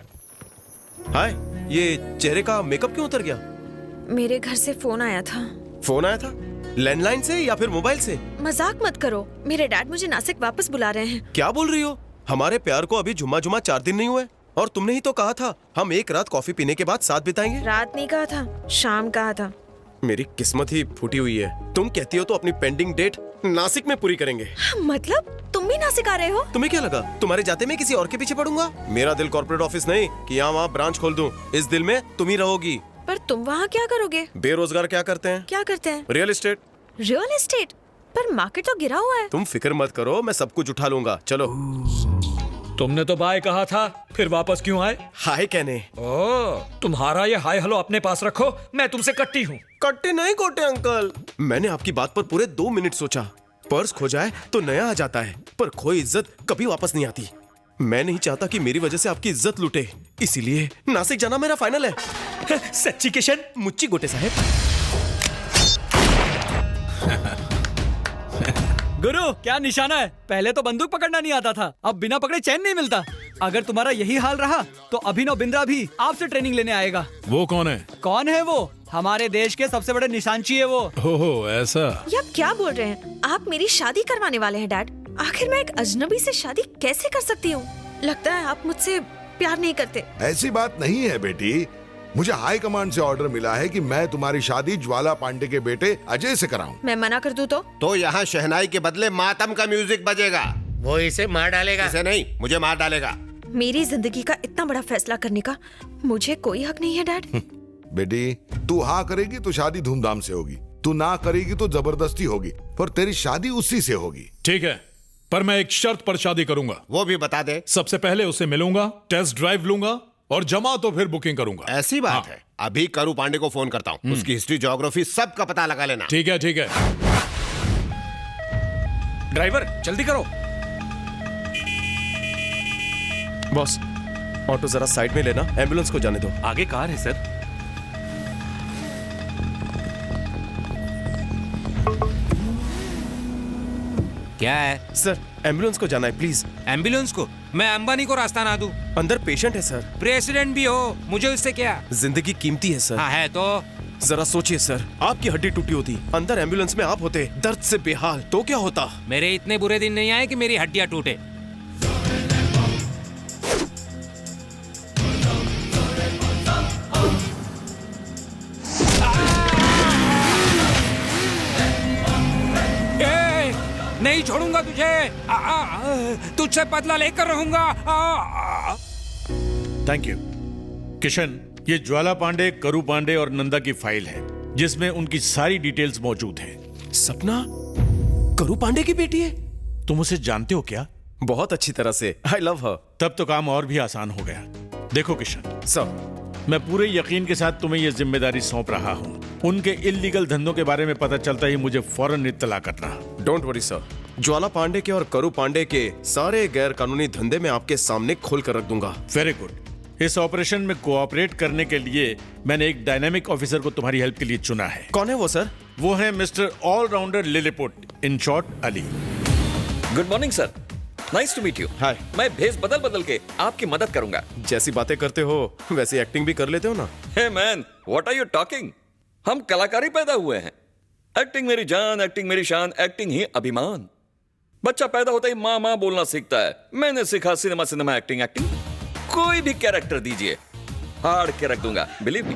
C: हाय, ये चेहरे का मेकअप क्यों उतर गया?
J: मेरे घर से फोन आया था।
C: फोन आया था? लैंडलाइन से या फिर मोबाइल से?
J: मजाक मत करो, मेरे डैड मुझे नासिक वापस बुला रहे हैं।
C: क्या बोल रही हो? हमारे प्यार को अभी जुम्मा 4 दिन नहीं हुए और तुमने ही तो कहा था हम एक रात कॉफी पीने के बाद साथ बिताएंगे।
J: रात नहीं कहा था, शाम कहा था।
C: मेरी किस्मत ही फूटी हुई है। तुम कहती हो तो अपनी पेंडिंग डेट नासिक में पूरी करेंगे।
J: मतलब तुम भी नासिक आ रहे हो?
C: तुम्हें क्या लगा तुम्हारे जाते मैं किसी और के पीछे पड़ूंगा? मेरा दिल कॉर्पोरेट ऑफिस नहीं कि यहाँ वहाँ ब्रांच खोल दूं। इस दिल में तुम ही रहोगी।
J: पर तुम वहाँ क्या करोगे?
C: बेरोजगार क्या करते हैं?
J: क्या करते हैं?
C: Real estate.
J: Real estate? पर मार्केट तो गिरा हुआ है।
C: तुम फिक्र मत करो, मैं सब कुछ उठा लूंगा। चलो।
D: तुमने तो बाय कहा था, फिर वापस क्यों आए?
C: हाय कहने।
D: ओ, तुम्हारा ये हाय हेलो अपने पास रखो, मैं तुमसे कट्टी हूँ।
C: कट्टे नहीं कोटे अंकल। मैंने आपकी बात पर पूरे 2 मिनट सोचा। पर्स खो जाए तो नया आ जाता है, पर खोई इज्जत कभी वापस नहीं आती। मैं नहीं चाहता कि मेरी वजह से आपकी इज्जत लूटे, इसीलिए नासिक जाना मेरा फाइनल है।
D: सच्ची किशन?
C: मुच्ची गोटे साहब।
E: गुरु, क्या निशाना है? पहले तो बंदूक पकड़ना नहीं आता था, अब बिना पकड़े चैन नहीं मिलता। अगर तुम्हारा यही हाल रहा तो अभिनव बिंद्रा भी आपसे ट्रेनिंग लेने आएगा।
A: वो कौन है?
E: कौन है वो? हमारे देश के सबसे बड़े निशानची है वो।
A: हो ऐसा?
J: ये आप क्या बोल रहे हैं? आप मेरी शादी करवाने वाले हैं डैड? आखिर मैं एक अजनबी से शादी कैसे कर सकती हूँ? लगता है आप मुझसे प्यार नहीं करते।
O: ऐसी बात नहीं है बेटी, मुझे हाई कमांड से ऑर्डर मिला है कि मैं तुम्हारी शादी ज्वाला पांडे के बेटे अजय से कराऊं।
J: मैं मना कर दूं तो
N: यहाँ शहनाई के बदले मातम का म्यूजिक बजेगा।
P: वो इसे मार डालेगा।
N: इसे नहीं, मुझे मार डालेगा।
J: मेरी जिंदगी का इतना बड़ा फैसला करने का मुझे कोई हक नहीं है डैड।
O: बेटी, तू हाँ करेगी तो शादी धूमधाम से होगी, तू ना करेगी तो जबरदस्ती होगी, पर तेरी शादी उसी से होगी।
A: ठीक है, पर मैं एक शर्त पर शादी करूंगा।
N: वो भी बता दे।
A: सबसे पहले उसे मिलूंगा, टेस्ट ड्राइव लूंगा और जमा तो फिर बुकिंग करूंगा।
N: ऐसी बात है? अभी करू पांडे को फोन करता हूँ, उसकी हिस्ट्री ज्योग्राफी सब का पता लगा लेना।
A: ठीक है ठीक है।
F: ड्राइवर जल्दी करो।
C: बॉस, ऑटो जरा साइड में लेना, एम्बुलेंस को जाने दो।
F: आगे कार है सर।
P: क्या है
C: सर? एम्बुलेंस को जाना है प्लीज।
P: एम्बुलेंस को? मैं अंबानी को रास्ता ना दूं?
C: अंदर पेशेंट है सर।
P: प्रेसिडेंट भी हो, मुझे उससे क्या?
C: जिंदगी कीमती है सर।
P: हाँ है तो।
C: जरा सोचिए सर, आपकी हड्डी टूटी होती, अंदर एम्बुलेंस में आप होते दर्द से बेहाल, तो क्या होता?
P: मेरे इतने बुरे दिन नहीं आए कि मेरी हड्डियां टूटे। नहीं छोड़ूंगा तुझे, तुझसे बदला लेकर रहूंगा।
A: Thank you Kishan. ये ज्वाला पांडे, करू पांडे और नंदा की फाइल है जिसमें उनकी सारी डिटेल्स मौजूद हैं।
C: सपना करू पांडे की बेटी है?
A: तुम उसे जानते हो क्या?
C: बहुत अच्छी तरह से। आई लव हर।
A: तब तो काम और भी आसान हो गया। देखो किशन
C: सर,
A: मैं पूरे यकीन के साथ तुम्हें यह जिम्मेदारी सौंप रहा हूँ। उनके इल्लीगल धंधों के बारे में पता चलता ही मुझे फौरन इत्तला करना।
C: डोंट वरी सर, ज्वाला पांडे के और करू पांडे के सारे गैर कानूनी धंधे में आपके सामने खोल कर रख दूंगा।
A: Very good. इस ऑपरेशन में कोऑपरेट करने के लिए मैंने एक डायनामिक ऑफिसर को तुम्हारी हेल्प के लिए चुना है।
C: कौन है वो सर?
A: वो है mister all rounder Lilliput, in short Ali.
Q: Good morning sir, nice to meet you.
C: Hi.
Q: मैं भेस बदल बदल के आपकी मदद करूंगा।
C: जैसी बातें करते हो वैसी एक्टिंग भी कर लेते हो ना।
Q: Hey man, what are you talking? हम कलाकारी पैदा हुए हैं। एक्टिंग मेरी जान, एक्टिंग मेरी शान, एक्टिंग ही अभिमान। बच्चा पैदा होता ही माँ माँ बोलना सीखता है। मैंने सीखा सिनेमा एक्टिंग। कोई भी कैरेक्टर दीजिए, हाड़ के रख दूंगा, बिलीव मी।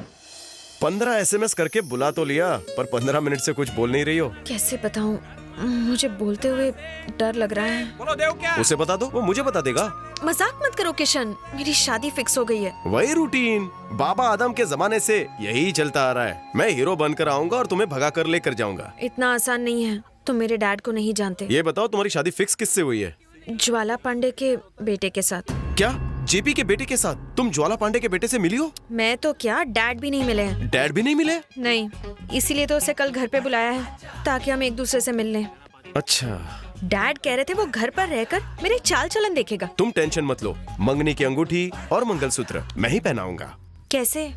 C: 15 SMS करके बुला तो लिया, पर 15 मिनट से कुछ बोल नहीं रही हो।
J: कैसे बताऊं, मुझे बोलते हुए डर लग रहा है।
P: बोलो देव क्या?
C: उसे बता दो, वो मुझे बता देगा।
J: मजाक मत करो किशन, मेरी शादी फिक्स हो गई है।
C: वही रूटीन बाबा आदम के जमाने से यही चलता आ रहा है। मैं हीरो बनकर आऊंगा और तुम्हें भगा कर लेकर जाऊंगा।
J: इतना आसान नहीं है, तुम मेरे डैड को नहीं जानते।
C: ये बताओ तुम्हारी शादी फिक्स किससे हुई है?
J: ज्वाला पांडे के बेटे के साथ।
C: क्या? जेपी के बेटे के साथ? तुम ज्वाला पांडे के बेटे से मिली हो?
J: मैं तो क्या, डैड भी नहीं मिले हैं।
C: डैड भी नहीं मिले?
J: नहीं, इसीलिए तो उसे कल घर पे बुलाया है, ताकि हम एक दूसरे से मिल लें।
C: अच्छा।
J: डैड कह रहे थे वो घर पर रहकर मेरे चाल चलन देखेगा।
C: तुम टेंशन मत लो, मंगनी की अंगूठी और मंगलसूत्र मैं ही पहनाऊंगा।
J: कैसे?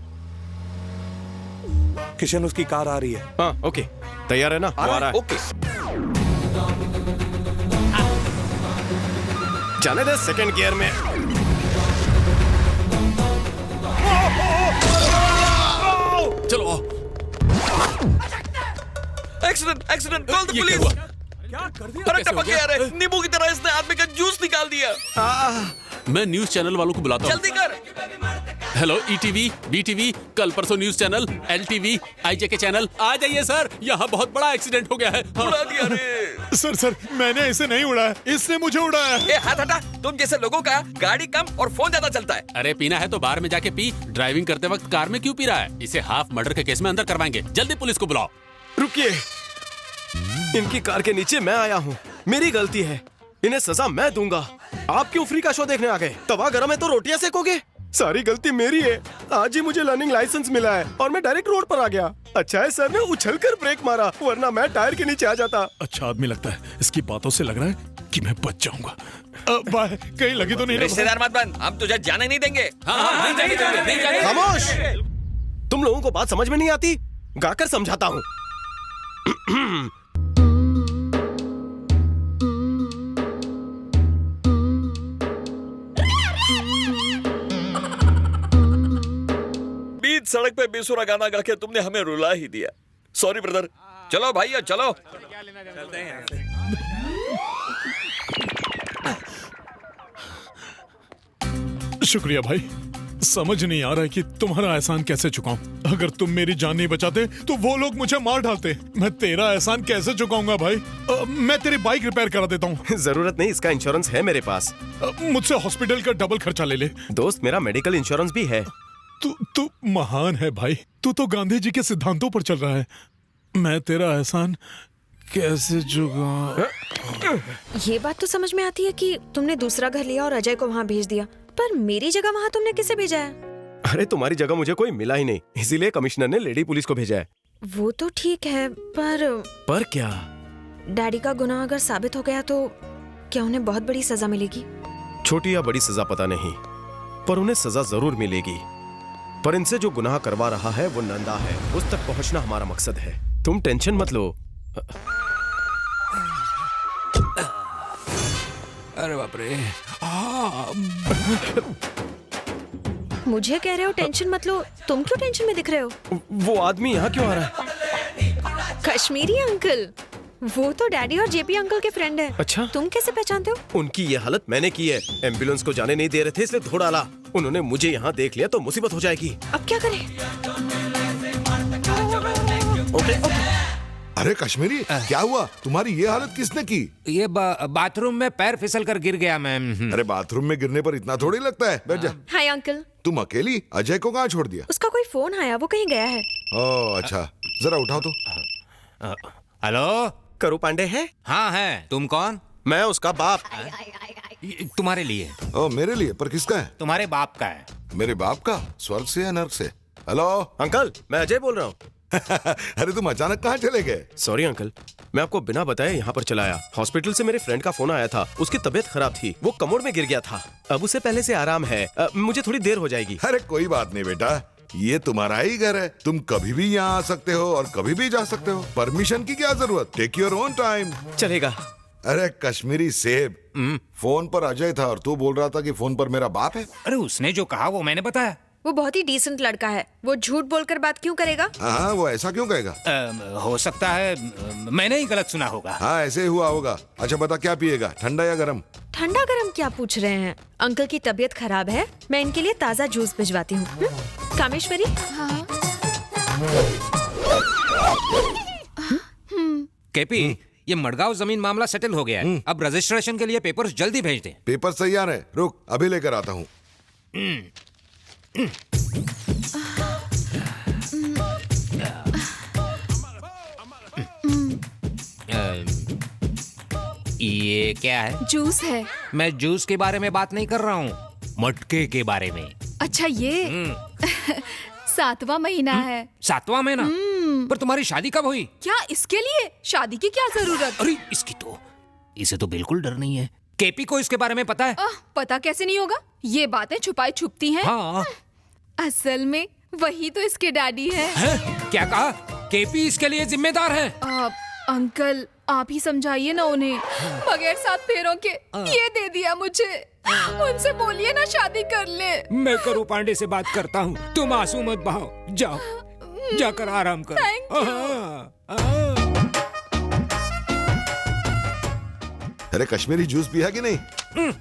L: किशन, उसकी कार आ रही है।
C: हाँ ओके, तैयार है ना?
Q: आ रहा है।
C: ओके। जाने दे सेकंड गियर में।
B: चलो
Q: accident accident call the police.
B: क्या कर दिया?
Q: अरे टपक गया रे, नींबू की तरह इसने आदमी का जूस निकाल दिया।
B: मैं न्यूज चैनल वालों को बुलाता हूँ।
Q: जल्दी कर।
B: हेलो ईटीवी, बीटीवी, कल परसों news channel, LTV, IJ channel, आ जाइए सर, यहाँ बहुत बड़ा एक्सीडेंट हो गया है।
Q: उड़ा दिया रे।
A: सर मैंने इसे नहीं उड़ाया, इसने मुझे उड़ाया।
Q: ए हाथ हटा, तुम जैसे लोगों का गाड़ी कम और फोन ज्यादा चलता है।
B: अरे पीना है तो बाहर में जाके पी, ड्राइविंग करते वक्त कार में क्यों पी रहा है? इसे हाफ मर्डर के केस में अंदर करवाएंगे। जल्दी पुलिस को बुलाओ।
C: रुकिए, इनकी कार के नीचे मैं आया हूँ, मेरी गलती है, इन्हें सजा मैं दूंगा। आप क्यों फ्री का शो देखने आ गए? तवा गरम है तो रोटियां सेकोगे? सारी गलती मेरी है। आज ही मुझे लर्निंग लाइसेंस मिला है और मैं डायरेक्ट रोड पर आ गया। अच्छा है सर ने उछलकर ब्रेक मारा, वरना मैं टायर के नीचे आ जाता।
A: अच्छा आदमी लगता है, इसकी बातों से लग रहा है कि मैं बच जाऊंगा। बाय, कहीं लगी तो नहीं?
Q: रिश्तेदार मत बन, हम तुझे जाने नहीं देंगे।
C: खामोश! तुम लोगों को बात समझ में नहीं आती? गाकर समझाता हूँ।
Q: बीच सड़क पे बेसुरा गाना गा के तुमने हमें रुला ही दिया। Sorry brother. चलो भाई चलो।
A: शुक्रिया भाई, समझ नहीं आ रहा है कि तुम्हारा एहसान कैसे चुकाऊं। अगर तुम मेरी जान नहीं बचाते तो वो लोग मुझे मार डालते। मैं तेरा एहसान कैसे चुकाऊंगा भाई? मैं तेरी बाइक रिपेयर करा देता हूँ।
C: जरूरत नहीं, इसका इंश्योरेंस है मेरे पास।
A: मुझसे हॉस्पिटल का डबल खर्चा ले ले।
C: दोस्त, मेरा मेडिकल इंश्योरेंस भी है।
A: तू महान है भाई, तू तो गांधी जी के सिद्धांतों पर चल रहा है। मैं तेरा एहसान कैसे चुकाऊं?
J: ये बात तो समझ में आती है कि तुमने दूसरा घर लिया और अजय को वहाँ भेज दिया, पर मेरी जगह वहाँ तुमने किसे भेजा है?
C: अरे तुम्हारी जगह मुझे कोई मिला ही नहीं, इसीलिए कमिश्नर ने लेडी पुलिस को भेजा है।
J: वो तो ठीक है, पर
C: क्या?
J: डैडी का गुनाह अगर साबित हो गया तो क्या उन्हें बहुत बड़ी सजा मिलेगी?
C: छोटी या बड़ी सजा पता नहीं, पर उन्हें सजा जरूर मिलेगी। पर इनसे जो गुनाह करवा रहा है वो नंदा है, उस तक पहुंचना हमारा मकसद है। तुम टेंशन मत लो।
F: अरे बाप रे।
J: मुझे कह रहे हो टेंशन मत लो, तुम क्यों टेंशन में दिख रहे हो?
C: वो आदमी यहाँ क्यों आ रहा है?
J: कश्मीरी अंकल, वो तो डैडी और जेपी अंकल के फ्रेंड हैं।
C: अच्छा,
J: तुम कैसे पहचानते हो?
C: उनकी ये हालत मैंने की है। एम्बुलेंस को जाने नहीं दे रहे थे इसलिए धो डाला। उन्होंने मुझे यहाँ देख लिया तो मुसीबत हो जाएगी।
J: अब क्या करें?
C: ओके।
O: अरे कश्मीरी, क्या हुआ? तुम्हारी ये हालत किसने की?
P: ये बाथरूम में पैर फिसल कर गिर गया मैम।
O: अरे बाथरूम में गिरने पर इतना थोड़ी लगता है। बैठ जा।
J: Hi uncle.
O: तुम अकेली? अजय को कहाँ छोड़ दिया?
J: उसका कोई फोन आया, वो कहीं गया है।
O: ओह अच्छा, जरा उठाओ तो।
P: हेलो,
C: करू पांडे है?
P: हाँ है। तुम कौन?
C: मैं उसका बाप।
P: तुम्हारे लिए।
O: ओ मेरे लिए? पर किसका है?
P: तुम्हारे बाप का है।
O: मेरे बाप का? स्वर्ग से या नर्क से? हेलो
C: अंकल, मैं अजय बोल रहा हूँ।
O: अरे तुम अचानक कहाँ चले गए?
C: सॉरी अंकल, मैं आपको बिना बताए यहाँ पर चला आया। हॉस्पिटल से मेरे फ्रेंड का फोन आया था, उसकी तबीयत खराब थी, वो कमोड में गिर गया था। अब उसे पहले से आराम है। मुझे थोड़ी देर हो जाएगी।
O: अरे कोई बात नहीं बेटा, ये तुम्हारा ही घर है, तुम कभी भी यहाँ आ सकते हो और कभी भी जा सकते हो। परमिशन की क्या जरूरत? Take your own time.
C: चलेगा।
O: अरे कश्मीरी सेब, फोन पर अजय था और तू बोल रहा था कि फोन पर मेरा बाप है।
P: अरे उसने जो कहा वो मैंने बताया।
J: वो बहुत ही डिसेंट लड़का है, वो झूठ बोलकर बात क्यों करेगा?
O: हाँ, वो ऐसा क्यों कहेगा?
P: हो सकता है मैंने ही गलत सुना होगा।
O: हाँ ऐसे ही हुआ होगा। अच्छा बता, क्या पिएगा, ठंडा या गरम?
J: ठंडा गरम क्या पूछ रहे हैं? अंकल की तबीयत खराब है, मैं इनके लिए ताज़ा जूस भिजवाती हूँ। कामेश्वरी। हाँ।
P: केपी, ये मडगांव जमीन मामला सेटल हो गया है। अब रजिस्ट्रेशन के लिए पेपर्स जल्दी भेज दें।
O: पेपर तैयार है, रुक अभी लेकर आता हूँ।
P: ये क्या है?
K: जूस है।
P: मैं जूस के बारे में बात नहीं कर रहा हूँ, मटके के बारे में।
K: अच्छा ये 7वां महीना है।
P: 7वां महीना? पर तुम्हारी शादी कब हुई?
K: क्या इसके लिए शादी की क्या जरूरत?
P: अरे इसे तो बिल्कुल डर नहीं है। केपी को इसके बारे में पता है?
K: पता कैसे नहीं होगा, ये बातें छुपाई छुपती हैं।
P: हाँ।
K: असल में वही तो इसके डैडी है।
P: क्या कहा? केपी इसके लिए जिम्मेदार है?
K: अंकल आप ही समझाइए ना उन्हें। बगैर 7 फेरों के ये दे दिया मुझे। उनसे बोलिए ना शादी कर ले।
P: मैं करू पांडे से बात करता हूँ, तुम आंसू मत बहाओ, जाओ जाकर आराम करो।
K: Thank you.
O: अरे कश्मीरी जूस पिया कि नहीं?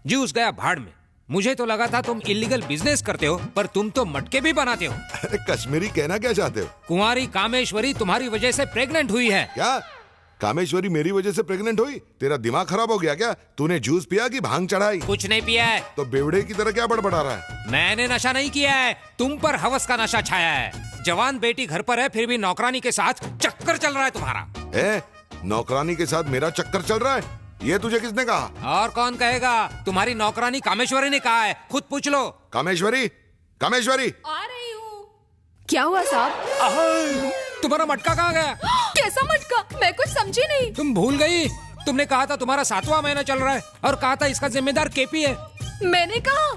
P: जूस गया भाड़ में। मुझे तो लगा था तुम इलीगल बिजनेस करते हो, पर तुम तो मटके भी बनाते हो।
O: अरे कश्मीरी कहना क्या चाहते हो?
P: कुंवारी कामेश्वरी तुम्हारी वजह से प्रेग्नेंट हुई है।
O: क्या कामेश्वरी मेरी वजह से प्रेग्नेंट हुई? तेरा दिमाग खराब हो गया क्या? तूने जूस पिया कि भांग चढ़ाई?
P: कुछ नहीं पिया है।
O: तो बेवड़े की तरह क्या बड़बड़ा रहा है?
P: मैंने नशा नहीं किया है, तुम पर हवस का नशा छाया है। जवान बेटी घर पर है, फिर भी नौकरानी के साथ चक्कर चल रहा है तुम्हारा।
O: नौकरानी के साथ मेरा चक्कर चल रहा है? ये तुझे किसने कहा?
P: और कौन कहेगा? तुम्हारी नौकरानी कामेश्वरी ने कहा है, खुद पूछ लो।
O: कामेश्वरी, कामेश्वरी।
K: आ रही हूँ। क्या हुआ साहब?
P: तुम्हारा मटका कहाँ गया?
K: कैसा मटका? मैं कुछ समझी नहीं।
P: तुम भूल गई? तुमने कहा था तुम्हारा 7वां महीना चल रहा है और कहा था इसका जिम्मेदार केपी है।
K: मैंने कहा?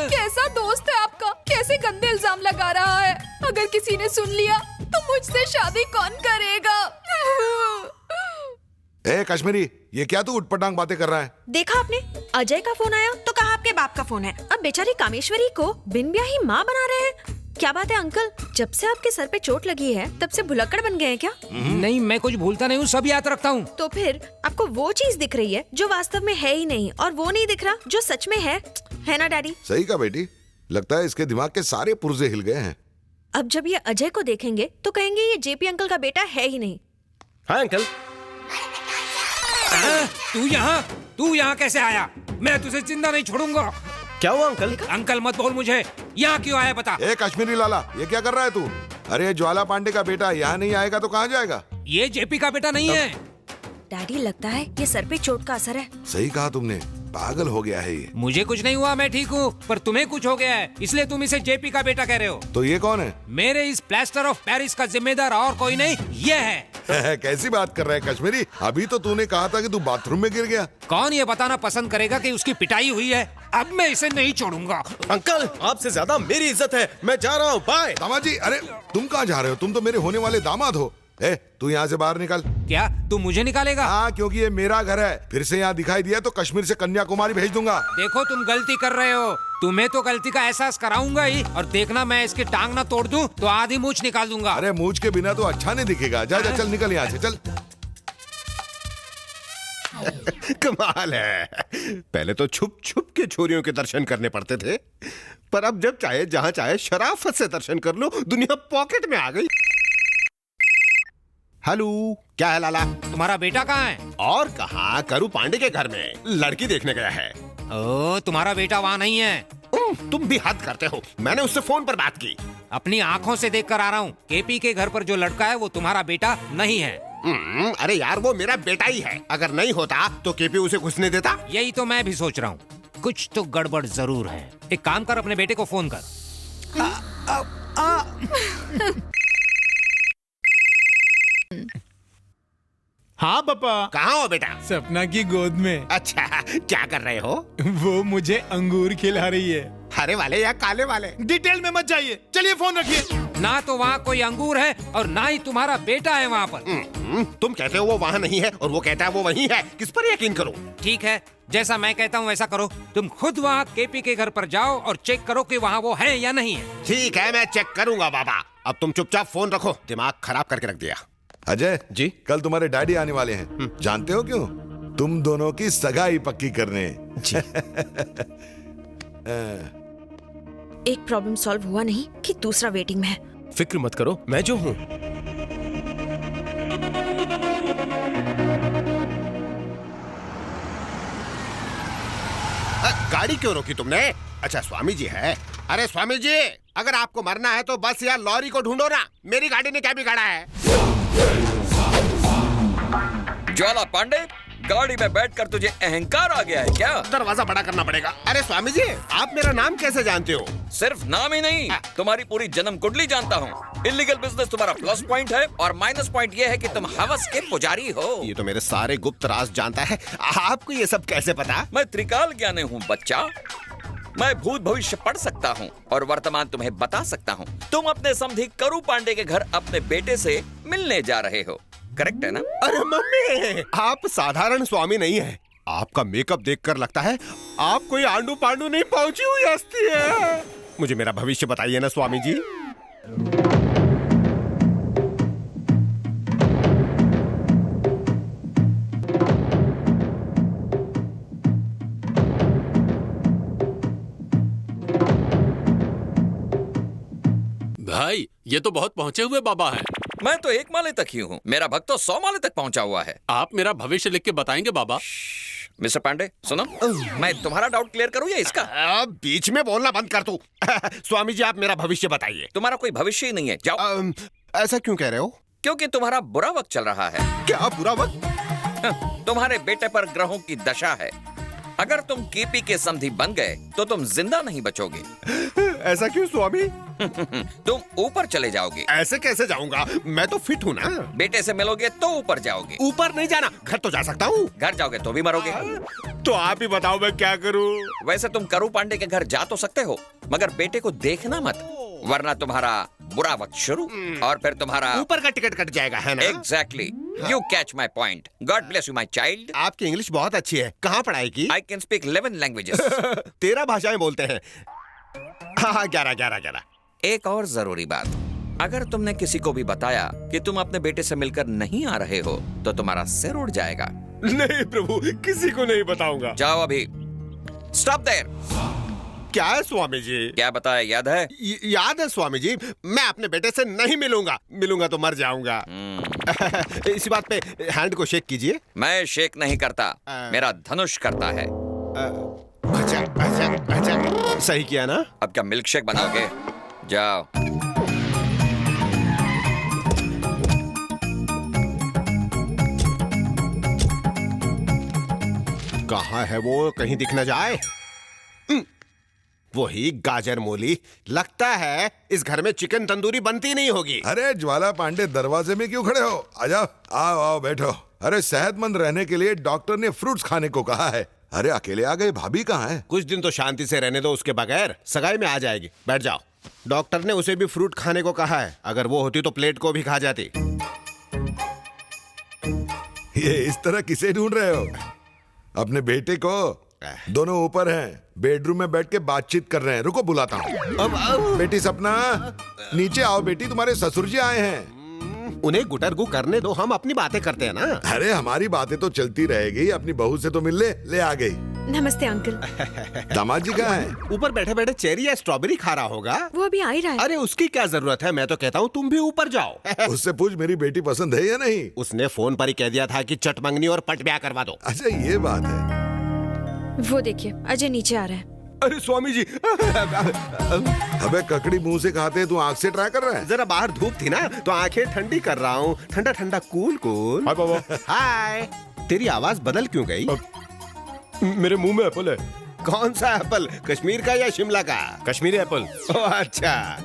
K: कैसा दोस्त है आपका? कैसे गंदे इल्जाम लगा रहा है? अगर किसी ने सुन लिया तो मुझसे शादी कौन करेगा?
O: कश्मीरी, ये क्या तू उटपटांग बातें कर रहा है?
J: देखा आपने, अजय का फोन आया तो कहा आपके बाप का फोन है। अब बेचारी कामेश्वरी को बिन ब्याही माँ बना रहे हैं। क्या बात है अंकल, जब से आपके सर पे चोट लगी है तब से भुलक्कड़ बन गए हैं क्या?
P: नहीं, मैं कुछ भूलता नहीं हूँ, सब याद रखता हूँ।
J: तो फिर आपको वो चीज दिख रही है जो वास्तव में है ही नहीं, और वो नहीं दिख रहा जो सच में है ना डैडी?
O: सही कहा बेटी, लगता है इसके दिमाग के सारे पुर्जे हिल गए हैं।
J: अब जब ये अजय को देखेंगे तो कहेंगे ये जेपी अंकल का बेटा है ही नहीं।
C: हाँ अंकल।
P: तू यहाँ कैसे आया? मैं तुझे जिंदा नहीं छोड़ूंगा।
C: क्या हुआ अंकल?
P: अंकल मत बोल मुझे, यहाँ क्यों आया बता।
O: कश्मीरी लाला, ये क्या कर रहा है तू? अरे ज्वाला पांडे का बेटा यहाँ नहीं आएगा तो कहाँ जाएगा?
P: ये जेपी का बेटा नहीं है।
J: डैडी लगता है ये सर पे चोट का असर है।
O: सही कहा तुमने, पागल हो गया है ये।
P: मुझे कुछ नहीं हुआ, मैं ठीक हूँ, पर तुम्हें कुछ हो गया है, इसलिए तुम इसे जेपी का बेटा कह रहे हो।
O: तो ये कौन है?
P: मेरे इस प्लास्टर ऑफ पेरिस का जिम्मेदार और कोई नहीं, ये है।
O: कैसी बात कर रहा है कश्मीरी? अभी तो तूने कहा था कि तू बाथरूम में गिर गया।
P: कौन ये बताना पसंद करेगा कि उसकी पिटाई हुई है? अब मैं इसे नहीं छोड़ूंगा।
C: अंकल, आपसे ज्यादा मेरी इज्जत है, मैं जा रहा हूँ, बाय।
O: दामाजी, अरे तुम कहाँ जा रहे हो? तुम तो मेरे होने वाले दामाद हो। तू यहाँ से बाहर निकल।
P: क्या तू मुझे निकालेगा?
O: हाँ, क्योंकि ये मेरा घर है। फिर से यहाँ दिखाई दिया तो कश्मीर से कन्याकुमारी भेज दूंगा।
P: देखो तुम गलती कर रहे हो, तुम्हें तो गलती का एहसास कराऊंगा ही, और देखना मैं इसकी टांग ना तोड़ दूं तो आधी मूंछ निकाल दूंगा।
O: अरे मूंछ के बिना तो अच्छा नहीं दिखेगा। जा जा, चल निकल यहाँ से, चल।
C: कमाल है, पहले तो छुप छुप के छोरियों के दर्शन करने पड़ते थे, पर अब जब चाहे जहाँ चाहे शराफत से दर्शन कर लो, दुनिया पॉकेट में आ गई। हेलो, क्या है लाला?
P: तुम्हारा बेटा कहाँ है?
C: और कहाँ, करू पांडे के घर में लड़की देखने गया है।
P: ओ, तुम्हारा बेटा वहाँ नहीं है।
C: तुम भी हद करते हो, मैंने उससे फोन पर बात की।
P: अपनी आंखों से देख कर आ रहा हूँ, केपी के घर पर जो लड़का है वो तुम्हारा बेटा नहीं है।
C: अरे यार, वो मेरा बेटा ही है। अगर नहीं होता तो केपी उसे घुसने देता?
P: यही तो मैं भी सोच रहा हूँ, कुछ तो गड़बड़ जरूर है। एक काम कर, अपने बेटे को फोन कर।
R: हाँ पापा।
C: कहाँ हो बेटा?
R: सपना की गोद में।
C: अच्छा, क्या कर रहे हो?
R: वो मुझे अंगूर खिला रही है।
C: हरे वाले या काले वाले?
R: डिटेल में मत जाइए, चलिए फोन रखिए।
P: ना तो वहाँ कोई अंगूर है और ना ही तुम्हारा बेटा है वहाँ पर।
C: तुम कहते हो वो वहाँ नहीं है और वो कहता है वो वहीं है, किस पर यकीन करूं?
P: ठीक है, जैसा मैं कहता हूँ वैसा करो। तुम खुद वहाँ केपी के घर पर जाओ और चेक करो कि वहाँ वो है या नहीं है।
C: ठीक है, मैं चेक करूंगा बाबा। अब तुम चुपचाप फोन रखो, दिमाग खराब करके रख दिया।
O: अजय
C: जी,
O: कल तुम्हारे डैडी आने वाले हैं। जानते हो क्यों? तुम दोनों की सगाई पक्की करने।
J: एक प्रॉब्लम सॉल्व हुआ नहीं कि दूसरा वेटिंग में है।
C: फिक्र मत करो, मैं जो हूँ। गाड़ी क्यों रोकी तुमने? अच्छा, स्वामी जी है। अरे स्वामी जी, अगर आपको मरना है तो बस या लॉरी को ढूंढो ना, मेरी गाड़ी ने क्या बिगाड़ा है?
Q: ज्वाला पांडे, गाड़ी में बैठकर तुझे अहंकार आ गया है क्या?
C: दरवाजा बड़ा करना पड़ेगा। अरे स्वामी जी, आप मेरा नाम कैसे जानते हो?
Q: सिर्फ नाम ही नहीं, तुम्हारी पूरी जन्म कुंडली जानता हूँ। इलीगल बिजनेस तुम्हारा प्लस पॉइंट है और माइनस पॉइंट ये है कि तुम हवस के पुजारी हो।
C: ये तो मेरे सारे गुप्त राज जानता है। आपको ये सब कैसे पता?
Q: मैं त्रिकाल ज्ञानी हूँ बच्चा। मैं भूत भविष्य पढ़ सकता हूँ और वर्तमान तुम्हें बता सकता हूँ। तुम अपने समधी करू पांडे के घर अपने बेटे से मिलने जा रहे हो, करेक्ट है ना?
C: अरे मम्मी, आप साधारण स्वामी नहीं है, आपका मेकअप देखकर लगता है आप कोई आंडू पांडू नहीं पहुंची हुई हस्ती है। मुझे मेरा भविष्य बताइए ना स्वामी जी।
B: भाई ये तो बहुत पहुंचे हुए बाबा हैं।
Q: मैं तो 1 माले तक ही हूँ, मेरा भक्त तो 100 माले तक पहुँचा हुआ है।
B: आप मेरा भविष्य लिख के बताएंगे बाबा?
Q: मिस्टर पांडे सुनो, मैं तुम्हारा डाउट क्लियर करूँ या इसका?
C: बीच में बोलना बंद कर तू। स्वामी जी आप मेरा भविष्य बताइए।
Q: तुम्हारा कोई भविष्य ही नहीं है, जाओ।
C: ऐसा क्यों कह रहे हो?
Q: क्योंकि तुम्हारा बुरा वक्त चल रहा है।
C: क्या बुरा वक्त?
Q: तुम्हारे बेटे पर ग्रहों की दशा है। अगर तुम केपी के समधी बन गए तो तुम जिंदा नहीं बचोगे।
C: ऐसा क्यों स्वामी?
Q: तुम ऊपर चले जाओगे।
C: ऐसे कैसे जाऊंगा? मैं तो फिट हूँ ना।
Q: बेटे से मिलोगे तो ऊपर जाओगे।
C: ऊपर नहीं जाना, घर तो जा सकता हूँ।
Q: घर जाओगे तो भी मरोगे।
C: तो आप ही बताओ मैं क्या करूँ?
Q: वैसे तुम करू पांडे के घर जा तो सकते हो, मगर बेटे को देखना मत, वरना तुम्हारा बुरा वक्त शुरू और फिर तुम्हारा
C: ऊपर का टिकट कट जाएगा, है ना?
Q: Exactly, you catch my point. God bless you my child.
C: आपकी इंग्लिश बहुत अच्छी है, कहाँ पढ़ाई की?
Q: I can speak 11 languages.
C: 13 भाषाएं बोलते हैं। हाँ 11।
Q: एक और जरूरी बात, अगर तुमने किसी को भी बताया कि तुम अपने बेटे से मिलकर नहीं आ रहे हो तो तुम्हारा सिर उड़ जाएगा।
C: नहीं प्रभु, किसी को नहीं बताऊंगा।
Q: जाओ अभी। Stop there.
C: क्या है स्वामी जी?
Q: क्या बताया, याद है?
C: याद है स्वामी जी, मैं अपने बेटे से नहीं मिलूंगा तो मर जाऊंगा। इसी बात पे हैंड को शेक कीजिए।
Q: मैं शेक नहीं करता, मेरा धनुष करता है।
C: अच्छा, सही किया ना?
Q: अब क्या मिल्क शेक बनाओगे? जाओ।
C: कहाँ है वो, कहीं दिख न जाए। वही गाजर मूली। लगता है इस घर में चिकन तंदूरी बनती नहीं होगी।
O: अरे ज्वाला पांडे, दरवाजे में क्यों खड़े हो? आ जाओ, आओ बैठो। अरे सेहतमंद रहने के लिए डॉक्टर ने फ्रूट्स खाने को कहा है। अरे अकेले आ गए, भाभी कहाँ है?
C: कुछ दिन तो शांति से रहने दो, उसके बगैर सगाई में आ जाएगी। बैठ जाओ। डॉक्टर ने उसे भी फ्रूट खाने को कहा है, अगर वो होती तो प्लेट को भी खा जाती।
O: ये इस तरह किसे ढूंढ रहे हो? अपने बेटे को। दोनों ऊपर हैं, बेडरूम में बैठ के बातचीत कर रहे हैं। रुको बुलाता हूँ। बेटी सपना, नीचे आओ बेटी, तुम्हारे ससुर जी आए हैं।
C: उन्हें गुटरगु करने दो, हम अपनी बातें करते हैं ना।
O: अरे हमारी बातें तो चलती रहेगी, अपनी बहू से तो मिल ले आ गई।
J: नमस्ते अंकल।
O: दामाद जी कहाँ हैं?
C: ऊपर बैठे बैठे चेरी या स्ट्रॉबेरी खा रहा होगा।
J: वो अभी आ ही रहा है।
C: अरे उसकी क्या जरूरत है, मैं तो कहता हूँ तुम भी ऊपर जाओ।
O: उससे पूछ मेरी बेटी पसंद है या नहीं।
C: उसने फोन पर ही कह दिया था कि चट मंगनी और पट ब्याह करवा दो।
O: अच्छा ये बात है।
J: वो देखिए अजय नीचे आ रहा है।
C: अरे स्वामी जी।
O: अबे ककड़ी मुंह से खाते हैं, तू आँख से ट्राई कर रहा है?
C: जरा बाहर धूप थी ना तो आंखें ठंडी कर रहा हूँ। ठंडा ठंडा कूल। हाय बाबा। हाय। तेरी आवाज बदल क्यों गई? मेरे मुंह में एप्पल है। कौन सा एप्पल, कश्मीर का या शिमला का? कश्मीरी एप्पल। अच्छा,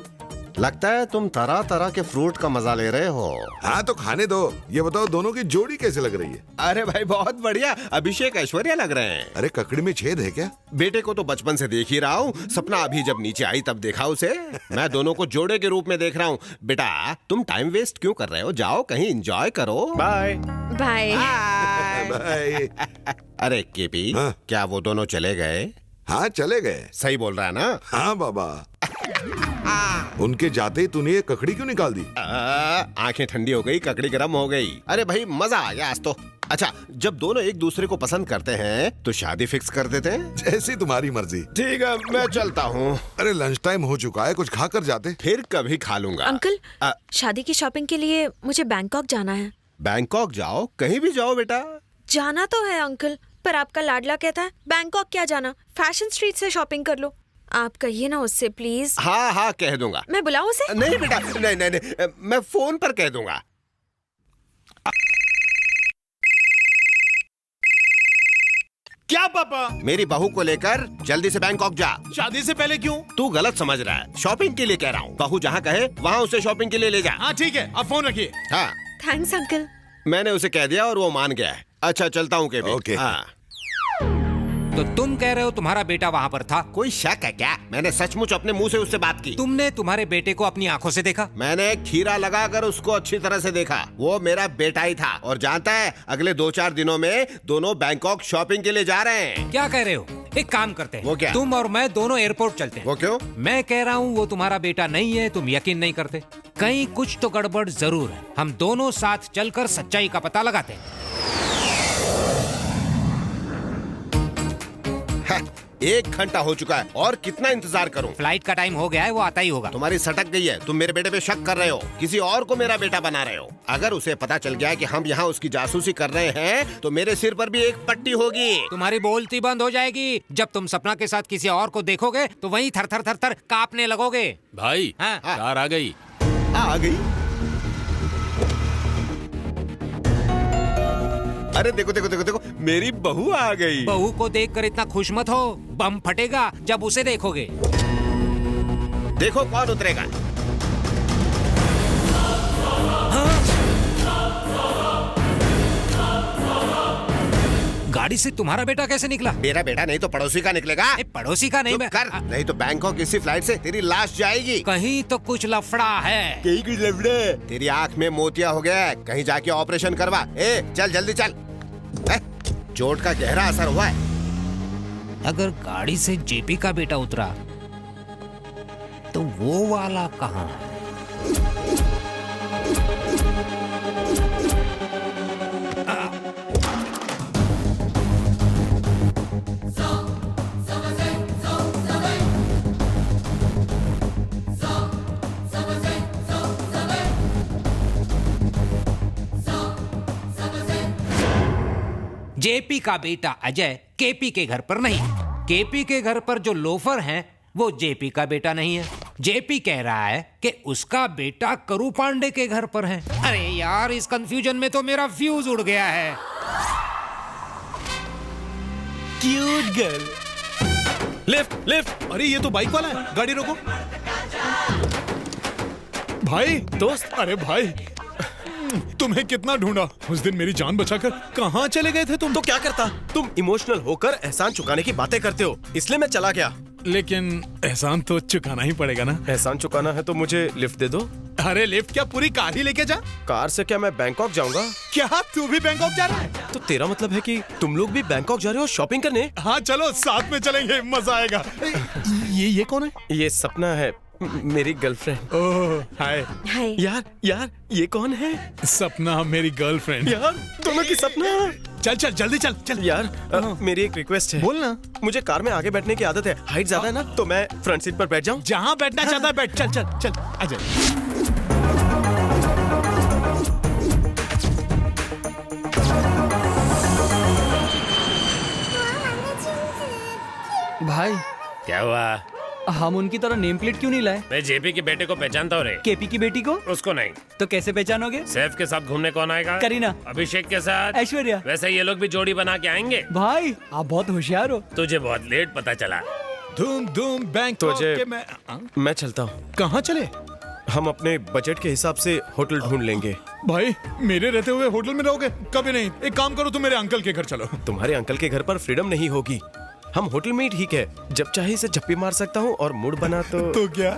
C: लगता है तुम तरह तरह के फ्रूट का मजा ले रहे हो।
O: हाँ तो खाने दो। ये बताओ दोनों की जोड़ी कैसे लग रही है?
C: अरे भाई बहुत बढ़िया, अभिषेक ऐश्वर्या लग रहे हैं।
O: अरे ककड़ी में छेद है क्या?
C: बेटे को तो बचपन से देख ही रहा हूँ, सपना अभी जब नीचे आई तब देखा उसे। मैं दोनों को जोड़े के रूप में देख रहा हूँ। बेटा तुम टाइम वेस्ट क्यों कर रहे हो, जाओ कहीं एंजॉय करो। Bye
J: bye
O: bye.
C: अरे केपी, क्या वो दोनों चले गए?
O: हाँ चले गए।
C: सही बोल रहा है ना?
O: हाँ बाबा। उनके जाते ही तूने ये ककड़ी क्यों निकाल दी?
C: आंखें ठंडी हो गई, ककड़ी गर्म हो गई। अरे भाई मजा आ गया आज तो। अच्छा, जब दोनों एक दूसरे को पसंद करते हैं तो शादी फिक्स कर देते हैं।
O: जैसी तुम्हारी मर्जी।
C: ठीक है मैं चलता हूँ।
O: अरे लंच टाइम हो चुका है, कुछ खा कर जाते।
C: फिर कभी खा लूंगा।
J: अंकल शादी की शॉपिंग के लिए मुझे बैंकॉक जाना है।
C: बैंकॉक जाओ, कहीं भी जाओ बेटा।
J: जाना तो है अंकल, पर आपका लाडला कहता है बैंकॉक क्या जाना, फैशन स्ट्रीट से शॉपिंग कर लो। आप कहिए ना उससे प्लीज।
C: हाँ हाँ कह दूंगा।
J: मैं बुलाऊं उसे?
C: नहीं बेटा, नहीं, मैं फोन पर कह दूंगा।
R: क्या पापा?
C: मेरी बहू को लेकर जल्दी से बैंकॉक जा।
R: शादी से पहले क्यों?
C: तू गलत समझ रहा है, शॉपिंग के लिए कह रहा हूँ। बहू जहाँ कहे वहाँ उसे शॉपिंग के लिए ले जा।
R: हाँ ठीक है, आप फोन रखिए।
C: हाँ
J: थैंक्स अंकल।
C: मैंने उसे कह दिया और वो मान गया है। अच्छा चलता हूँ केबी।
O: ओके।
C: हाँ।
P: तो तुम कह रहे हो तुम्हारा बेटा वहाँ पर था?
H: कोई शक है क्या? मैंने सचमुच अपने मुंह से उससे बात की।
P: तुमने तुम्हारे बेटे को अपनी आंखों से देखा?
H: मैंने खीरा लगाकर उसको अच्छी तरह से देखा। वो मेरा बेटा ही था। और जानता है, अगले 2-4 दिनों में दोनों बैंकॉक शॉपिंग के लिए जा रहे हैं।
P: क्या कह रहे हो? एक काम करते हैं।
H: वो क्या?
P: तुम और मैं दोनों एयरपोर्ट चलते हैं।
H: वो क्यों?
P: मैं कह रहा हूँ वो तुम्हारा बेटा नहीं है, तुम यकीन नहीं करते। कहीं कुछ तो गड़बड़ जरूर है। हम दोनों साथ चलकर सच्चाई का पता लगाते हैं।
H: 1 घंटा हो चुका है और कितना इंतजार करूं?
P: फ्लाइट का टाइम हो गया है, वो आता ही होगा।
H: तुम्हारी सटक गई है। तुम मेरे बेटे पे शक कर रहे हो, किसी और को मेरा बेटा बना रहे हो। अगर उसे पता चल गया कि हम यहाँ उसकी जासूसी कर रहे हैं तो मेरे सिर पर भी एक पट्टी होगी।
P: तुम्हारी बोलती बंद हो जाएगी। जब तुम सपना के साथ किसी और को देखोगे तो वहीं थर थर थर थर कांपने लगोगे।
B: भाई
P: हाँ?
B: कार आ गई।
H: आ गई? अरे देखो देखो देखो देखो, मेरी बहू आ गई।
P: बहू को देखकर इतना खुश मत हो, बम फटेगा जब उसे देखोगे।
H: देखो कौन उतरेगा।
P: गाड़ी से तुम्हारा बेटा कैसे निकला?
H: मेरा बेटा नहीं तो पड़ोसी का निकलेगा।
P: पड़ोसी का नहीं।
H: कर, नहीं तो बैंकॉक इसी फ्लाइट से तेरी लाश जाएगी।
P: कहीं तो कुछ लफड़ा है।
H: कहीं कुछ लफड़ा? तेरी आंख में मोतिया हो गया है, कहीं जाके ऑपरेशन करवा। चल जल्दी चल। चोट का गहरा असर हुआ है।
P: अगर गाड़ी से जेपी का बेटा उतरा तो वो वाला कहाँ है? जेपी का बेटा अजय केपी के घर पर नहीं। केपी के घर पर जो लोफर हैं वो जेपी का बेटा नहीं है। जेपी कह रहा है कि उसका बेटा करू पांडे के घर पर है। अरे यार, इस कंफ्यूजन में तो मेरा फ्यूज उड़ गया है।
R: Cute girl. Lift lift. अरे ये तो बाइक वाला है, गाड़ी रोको। भाई दोस्त, अरे भाई तुम्हें कितना ढूंढा। उस दिन मेरी जान बचाकर कहाँ चले गए थे तुम?
C: तो क्या करता? तुम इमोशनल होकर एहसान चुकाने की बातें करते हो, इसलिए मैं चला गया।
R: लेकिन एहसान तो चुकाना ही पड़ेगा ना।
C: एहसान चुकाना है तो मुझे लिफ्ट दे दो।
R: अरे लिफ्ट क्या, पूरी कार ही लेके जा।
C: कार से क्या मैं बैंकॉक जाऊंगा?
R: क्या तू भी बैंकॉक जा रहा है?
C: तो तेरा मतलब है कि तुम लोग भी बैंकॉक जा रहे हो शॉपिंग करने?
R: हाँ चलो साथ में चलेंगे, मजा आएगा। ये कौन है?
C: ये सपना है, मेरी गर्लफ्रेंड।
R: ओह हाय।
J: हाय।
C: यार यार ये कौन है?
R: सपना मेरी गर्लफ्रेंड।
C: यार दोनों की सपना।
R: चल चल जल्दी चल चल।
C: यार मेरी एक रिक्वेस्ट है।
R: बोलना।
C: मुझे कार में आगे बैठने की आदत है, हाइट ज्यादा है ना, तो मैं फ्रंट सीट पर बैठ जाऊं?
R: जहाँ बैठना चाहता है बैठ। चल चल चल आजा।
E: भाई
M: क्या हुआ?
E: हम उनकी तरह नेम प्लेट क्यों नहीं लाए?
M: मैं जेपी के बेटे को पहचानता हूँ रे।
E: केपी की बेटी को?
M: उसको नहीं।
E: तो कैसे पहचानोगे?
M: सैफ के साथ घूमने कौन आएगा?
E: करीना।
M: अभिषेक के साथ
E: ऐश्वर्या।
M: वैसे ये लोग भी जोड़ी बना के आएंगे।
E: भाई आप बहुत होशियार हो।
M: तुझे बहुत लेट पता चला।
R: धूम धूम बैंकॉक के
C: मैं चलता हूँ।
R: कहाँ चले?
C: हम अपने बजट के हिसाब से होटल ढूंढ लेंगे।
R: भाई मेरे रहते हुए होटल में रहोगे? कभी नहीं। एक काम करो, तुम मेरे अंकल के घर चलो।
C: तुम्हारे अंकल के घर पर फ्रीडम नहीं होगी। हम होटल में ही ठीक है, जब चाहे इसे झप्पी मार सकता हूँ और मूड बना तो
R: क्या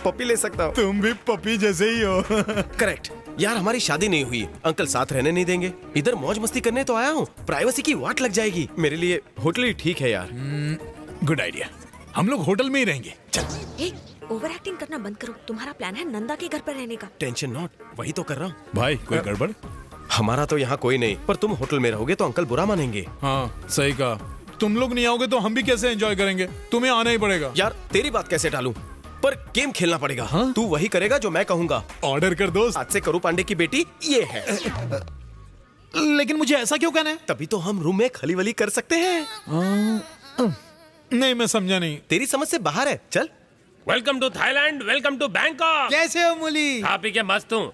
C: पपी ले सकता हूँ।
R: तुम भी पपी जैसे ही हो।
C: करेक्ट। यार हमारी शादी नहीं हुई, अंकल साथ रहने नहीं देंगे। इधर मौज मस्ती करने तो आया हूँ, प्राइवेसी की वाट लग जाएगी। मेरे लिए होटल ही ठीक है यार।
R: गुड आइडिया, हम लोग होटल में ही रहेंगे। चल।
J: ओवर एक्टिंग करना बंद करो। तुम्हारा प्लान है नंदा के घर पर रहने का।
C: टेंशन नॉट, वही तो कर रहा हूँ।
R: भाई कोई गड़बड़?
C: हमारा तो यहाँ कोई नहीं, पर तुम होटल में रहोगे तो अंकल बुरा मानेंगे।
R: हाँ सही कहा। तुम लोग नहीं आओगे तो हम भी कैसे एंजॉय करेंगे? तुम्हें आना ही पड़ेगा।
C: यार तेरी बात कैसे टालूं? पर गेम खेलना पड़ेगा। हाँ? तू वही करेगा जो मैं कहूंगा।
R: ऑर्डर कर दोस्त।
C: आज से करू पांडे की बेटी ये है।
R: लेकिन मुझे ऐसा क्यों कहना है?
C: तभी तो हम रूम में खली वली कर सकते हैं।
R: नहीं मैं समझा नहीं।
C: तेरी समझ से बाहर है। चल।
M: Welcome to Thailand, welcome to Bangkok.
E: कैसे हो मूली?
M: खा पी के मस्त हूँ।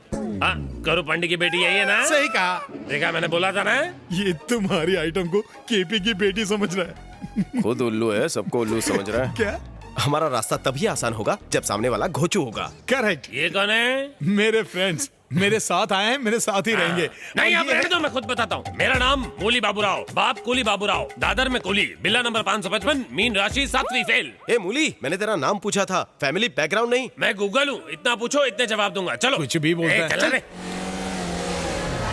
M: करू पांडे की बेटी यही है ना?
R: सही कहा।
M: देखा मैंने बोला था ना।
R: ये तुम्हारी आइटम को केपी की बेटी समझ रहा है।
C: खुद उल्लू है, सबको उल्लू समझ रहा है।
R: क्या?
C: हमारा रास्ता तभी आसान होगा जब सामने वाला घोचू होगा।
R: करेक्ट।
M: ये कौन है?
R: मेरे फ्रेंड्स मेरे साथ आए हैं, मेरे साथ ही रहेंगे।
M: नहीं,
R: और
M: आप
R: ये
M: रहने दो, मैं खुद बताता हूँ। मेरा नाम मूली बाबूराव, बाप कूली बाबूराव, दादर में कूली, बिल्ला नंबर 555, मीन राशि 7वीं फेल।
C: ए मूली, मैंने तेरा नाम पूछा था, फैमिली बैकग्राउंड नहीं।
M: मैं गूगल हूँ, इतना पूछो इतने जवाब दूंगा। चलो
R: कुछ भी बोलता है।
M: चल रे।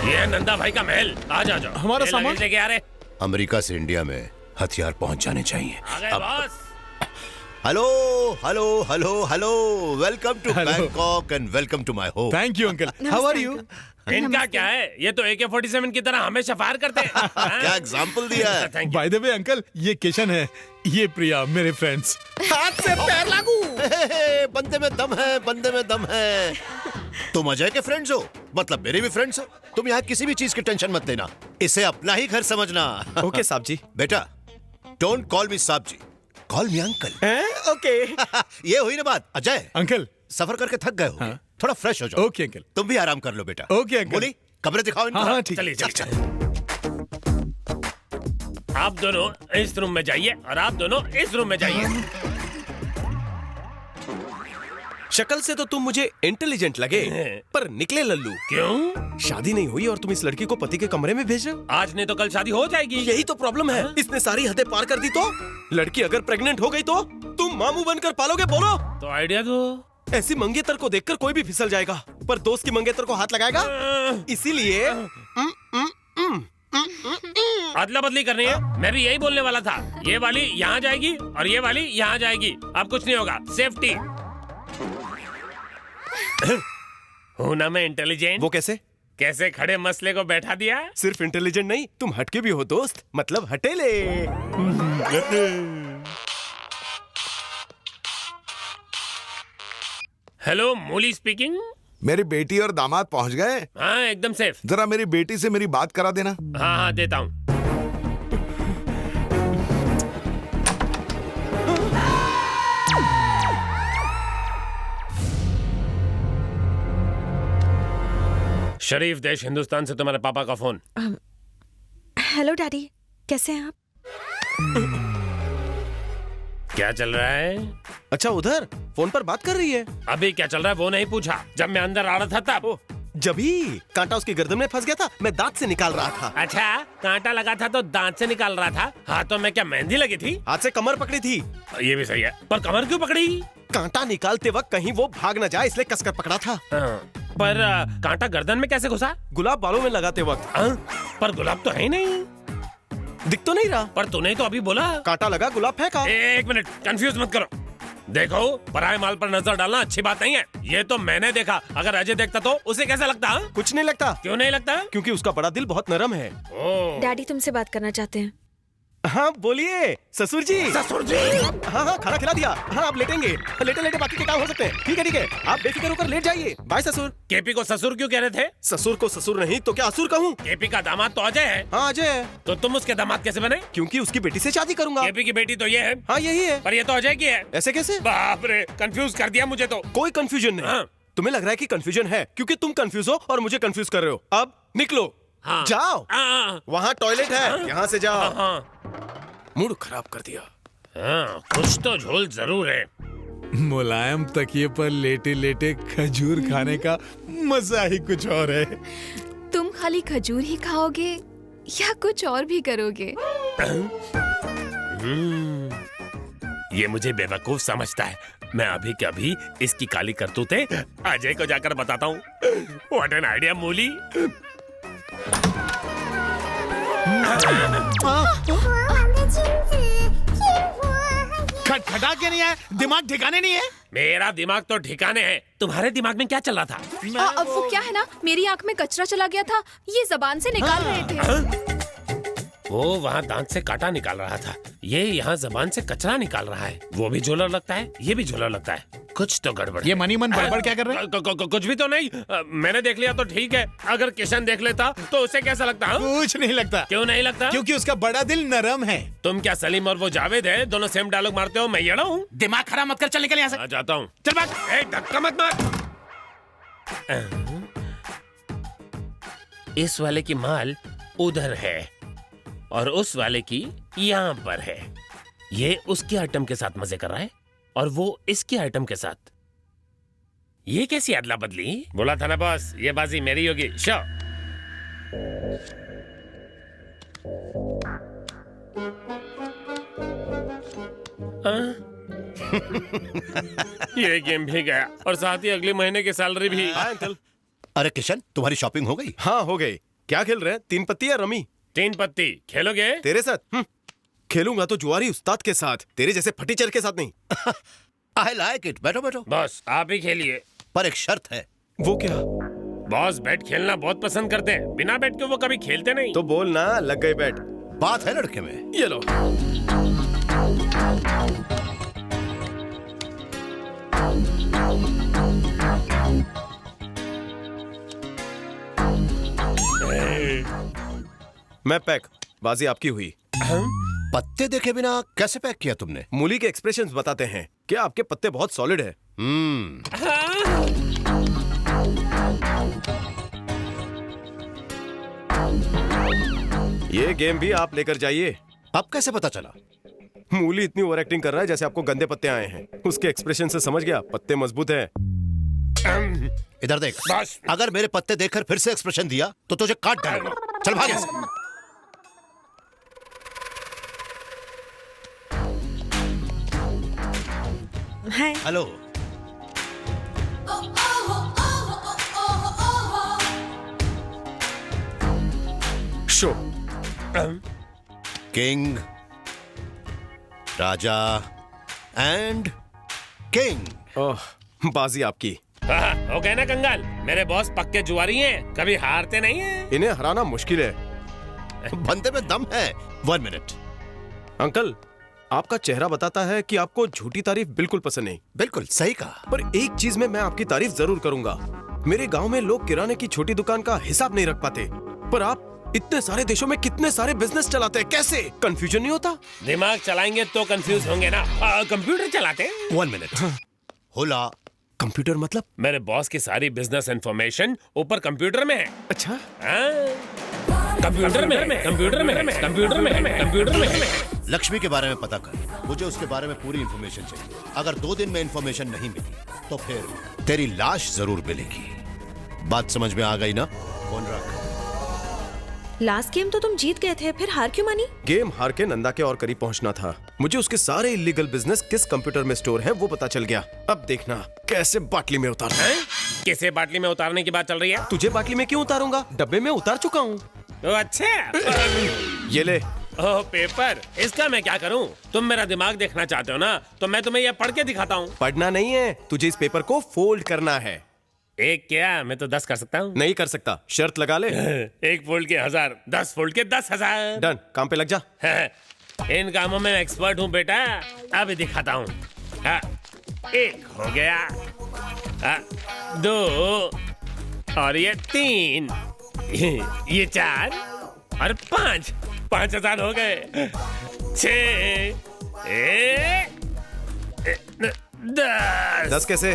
M: ये है नंदा भाई का महल। आ जाओ।
R: हमारा सामान
M: लेके आ रहे।
N: अमेरिका से इंडिया में हथियार पहुंच जाने चाहिए।
M: आ गए boss.
N: Hello hello hello hello, welcome to Bangkok and welcome to my home.
R: Thank you uncle, how are you?
M: इनका क्या है, ये तो AK-47 की तरह हमेशा फायर करते हैं।
N: क्या एग्जाम्पल दिया है।
R: बाय द वे अंकल, ये किशन है, ये प्रिया, मेरे फ्रेंड्स।
C: हाथ से पैर लागू।
N: बंदे में दम है, बंदे में दम है। तुम अजय के फ्रेंड्स हो, मतलब मेरे भी फ्रेंड्स हो। तुम यहाँ किसी भी चीज की टेंशन मत लेना, इसे अपना ही घर समझना।
C: ओके साहब जी।
N: बेटा, डोंट कॉल मी साहब जी, कॉल मी अंकल।
C: ओके।
N: ये हुई ना बात। अजय
R: अंकल,
N: सफर करके थक गए हो, थोड़ा फ्रेश हो जाओ।
R: Okay uncle.
N: तुम भी आराम कर लो बेटा।
R: Okay uncle.
N: बोली कमरे दिखाओ इनको।
R: हाँ ठीक।
M: चलिए चलिए। आप दोनों इस रूम में जाइए और आप दोनों इस रूम में जाइए।
C: शक्ल से तो तुम मुझे इंटेलिजेंट लगे, पर निकले लल्लू।
M: क्यों?
C: शादी नहीं हुई और तुम इस लड़की को पति के कमरे में भेज रहे हो?
M: आज नहीं तो कल शादी हो जाएगी।
C: यही तो प्रॉब्लम है। इसने सारी हदें पार कर दी तो लड़की अगर प्रेग्नेंट हो गई तो तुम मामू बनकर पालोगे। बोलो
M: तो आइडिया दो।
C: ऐसी मंगेतर को देखकर कोई भी फिसल जाएगा, पर दोस्त की मंगेतर को हाथ लगाएगा। इसीलिए
M: अदला बदली करनी है। मैं भी यही बोलने वाला था। ये वाली यहाँ जाएगी और ये वाली यहाँ जाएगी। अब कुछ नहीं होगा, सेफ्टी। हूं ना मैं इंटेलिजेंट।
C: वो कैसे?
M: कैसे खड़े मसले को बैठा दिया।
C: सिर्फ इंटेलिजेंट नहीं, तुम हटके भी हो दोस्त, मतलब हटेले।
M: हेलो, मूली स्पीकिंग।
O: मेरी बेटी और दामाद पहुंच गए?
M: हाँ एकदम सेफ।
O: जरा मेरी बेटी से मेरी बात करा देना।
M: हाँ हाँ देता हूँ। शरीफ देश हिंदुस्तान से तुम्हारे पापा का फोन।
J: हेलो डैडी, कैसे हैं आप?
M: क्या चल रहा है?
C: अच्छा, उधर फोन पर बात कर रही है।
M: अभी क्या चल रहा है वो नहीं पूछा, जब मैं अंदर आ रहा था तब।
C: जभी कांटा उसकी गर्दन में फंस गया था, मैं दांत से निकाल रहा था।
M: अच्छा, कांटा लगा था तो दांत से निकाल रहा था। हाथों में क्या मेहंदी लगी थी?
C: हाथ से कमर पकड़ी थी।
M: ये भी सही है, पर कमर क्यों पकड़ी?
C: कांटा निकालते वक्त कहीं वो भाग न जाए, इसलिए कसकर पकड़ा था।
M: पर कांटा गर्दन में कैसे घुसा?
C: गुलाब बालों में लगाते वक्त।
M: पर गुलाब तो है ही नहीं।
C: दिख तो नहीं रहा।
M: पर तूने तो अभी बोला
C: कांटा लगा, गुलाब फेंका।
M: एक मिनट, कंफ्यूज मत करो। देखो, पराये माल पर नजर डालना अच्छी बात नहीं है। ये तो मैंने देखा, अगर अजय देखता तो उसे कैसा लगता?
C: कुछ नहीं लगता।
M: क्यों नहीं लगता?
C: क्योंकि उसका बड़ा दिल बहुत नरम है।
J: डैडी तुमसे बात करना चाहते हैं।
C: हाँ बोलिए ससुर जी।
M: ससुर जी।
C: हाँ हाँ, खाना खिला दिया। हाँ, आप लेटेंगे, लेटे लेटे बाकी के काम हो सकते हैं। ठीक है ठीक है, आप बेफिक्र होकर लेट जाइए। बाय ससुर।
M: केपी को ससुर क्यों कह रहे थे?
C: ससुर को ससुर नहीं तो क्या असुर कहूँ?
M: केपी का दामाद तो अजय है।
C: हाँ अजय है।
M: तो तुम उसके दामाद कैसे बने?
C: क्योंकि उसकी बेटी से शादी करूंगा।
M: केपी की बेटी तो ये है।
C: हाँ यही है।
M: पर ये तो अजय की है।
C: ऐसे कैसे?
M: बाप रे, कंफ्यूज कर दिया मुझे तो।
C: कोई कंफ्यूजन नहीं। तुम्हें लग रहा है कि कंफ्यूजन है क्योंकि तुम कंफ्यूज हो और मुझे कंफ्यूज कर रहे हो। अब निकलो। जाओ, वहाँ टॉयलेट है, यहाँ से जाओ। मूड खराब कर दिया।
M: कुछ तो झोल जरूर है।
R: मुलायम तकिए पर लेटे लेटे खजूर खाने का मजा ही कुछ और है।
K: तुम खाली खजूर ही खाओगे या कुछ और भी करोगे?
M: ये मुझे बेवकूफ समझता है। मैं अभी के अभी इसकी काली करतूतें अजय को जाकर बताता हूँ। व्हाट एन आइडिया मूली।
R: खटखटा के नहीं है, दिमाग ठिकाने नहीं है।
M: मेरा दिमाग तो ठिकाने है। तुम्हारे दिमाग में क्या चल रहा था?
K: अब वो क्या है ना, मेरी आंख में कचरा चला गया था, ये जबान से निकाल रहे थे।
M: वो वहाँ दांत से कांटा निकाल रहा था, ये यहाँ जबान से कचरा निकाल रहा है। वो भी झोला लगता है, ये भी झोला लगता है। कुछ तो गड़बड़।
R: ये मनी मन बड़बड़ क्या कर रहे हैं?
M: कुछ भी तो नहीं। मैंने देख लिया तो ठीक है, अगर किशन देख लेता तो उसे कैसा लगता?
R: कुछ नहीं लगता।
M: क्यों नहीं लगता?
R: क्योंकि उसका बड़ा दिल नरम है।
M: तुम क्या सलीम और वो जावेद है, दोनों सेम डायलॉग मारते हो? मैं येड़ा हूँ?
R: दिमाग खराब मत कर, चल निकल यहाँ से।
M: जाता हूँ।
R: चल भाग।
M: धक्का मत मार। इस वाले की माल उधर है और उस वाले की यहाँ पर है। ये उसके आइटम के साथ मजे कर रहा है और वो इसके आइटम के साथ। ये कैसी अदला बदली? बोला था ना बॉस, ये बाजी मेरी होगी। शो। ये गेम भी गया और साथ ही अगले महीने की सैलरी भी।
C: अंकल।
N: अरे किशन, तुम्हारी शॉपिंग हो गई?
C: हाँ हो गई। क्या खेल रहे हैं? 3 पत्ती या रमी?
M: 3 पत्ती। खेलोगे?
C: तेरे साथ? खेलूंगा तो जुआरी उस्ताद के साथ, तेरे जैसे फटीचर के साथ नहीं।
N: I like it. बैठो बैठो।
M: बॉस आप ही खेलिए।
N: पर एक शर्त है।
C: वो क्या?
M: बॉस बैट खेलना बहुत पसंद करते हैं, बिना बैट के वो कभी खेलते नहीं।
C: तो बोल ना, लग गई बैट।
N: बात है लड़के में।
C: ये लो। मैं पैक। बाजी आपकी हुई।
N: पत्ते देखे बिना कैसे पैक किया तुमने?
C: मूली के एक्सप्रेशंस बताते हैं। क्या आपके पत्ते बहुत सॉलिड है? ये गेम भी आप लेकर जाइए।
N: अब कैसे पता चला?
C: मूली इतनी ओवर एक्टिंग कर रहा है जैसे आपको गंदे पत्ते आए हैं। उसके एक्सप्रेशन से समझ गया पत्ते मजबूत है।
N: इधर देख। अगर मेरे पत्ते देखकर फिर से एक्सप्रेशन दिया तो तुझे काट डालूंगा। चल भाग यहाँ से। Hello.
C: Show.
N: King, Raja and king.
C: बाजी आपकी।
M: हो गए ना कंगाल? मेरे बॉस पक्के जुआरी हैं, कभी हारते नहीं हैं।
C: इन्हें हराना मुश्किल है।
N: बंदे में दम है। 1 मिनट।
C: अंकल, आपका चेहरा बताता है कि आपको झूठी तारीफ बिल्कुल पसंद नहीं।
N: बिल्कुल सही कहा।
C: पर एक चीज में मैं आपकी तारीफ जरूर करूंगा। मेरे गांव में लोग किराने की छोटी दुकान का हिसाब नहीं रख पाते, पर आप इतने सारे देशों में कितने सारे बिजनेस चलाते हैं। कैसे? कंफ्यूजन नहीं होता?
M: दिमाग चलाएंगे तो कंफ्यूज होंगे ना। कंप्यूटर चलाते हैं।
N: 1 मिनट। होला।
C: कंप्यूटर मतलब?
M: मेरे बॉस की सारी बिजनेस इंफॉर्मेशन ऊपर कंप्यूटर में है।
C: अच्छा।
M: कंप्यूटर में, कंप्यूटर में, कंप्यूटर में, कंप्यूटर में।
N: लक्ष्मी के बारे में पता कर। मुझे उसके बारे में पूरी इंफॉर्मेशन चाहिए। अगर 2 दिन में इंफॉर्मेशन नहीं मिली तो फिर तेरी लाश जरूर मिलेगी। बात समझ में आ गई ना? फोन रख।
J: लास्ट गेम तो तुम जीत गए थे, फिर हार क्यों मानी?
C: गेम हार के नंदा के और करीब पहुंचना था। मुझे उसके सारे इलीगल बिजनेस किस कंप्यूटर में स्टोर है वो पता चल गया। अब देखना कैसे बाटली में उतारना है।
M: किसे बाटली में उतारने की बात चल रही है?
C: तुझे बाटली में क्यों उतारूंगा? डब्बे में उतार चुका हूँ।
M: अच्छा।
C: ये ले।
M: ओह पेपर, इसका मैं क्या करूं? तुम मेरा दिमाग देखना चाहते हो ना, तो मैं तुम्हें यह पढ़ के दिखाता हूँ।
C: पढ़ना नहीं है, तुझे इस पेपर को फोल्ड करना है।
M: एक क्या, मैं तो 10 कर सकता हूँ।
C: नहीं कर सकता, शर्त लगा ले।
M: 1 फोल्ड के 1000, 10 फोल्ड के 10,000।
C: डन, काम पे लग जा।
M: इन कामों में एक्सपर्ट हूँ बेटा, अभी दिखाता हूँ। 1 हो गया, 2 और ये 3, ये 4 और 5, 5,000 हो गए। 6,
C: 10 कैसे?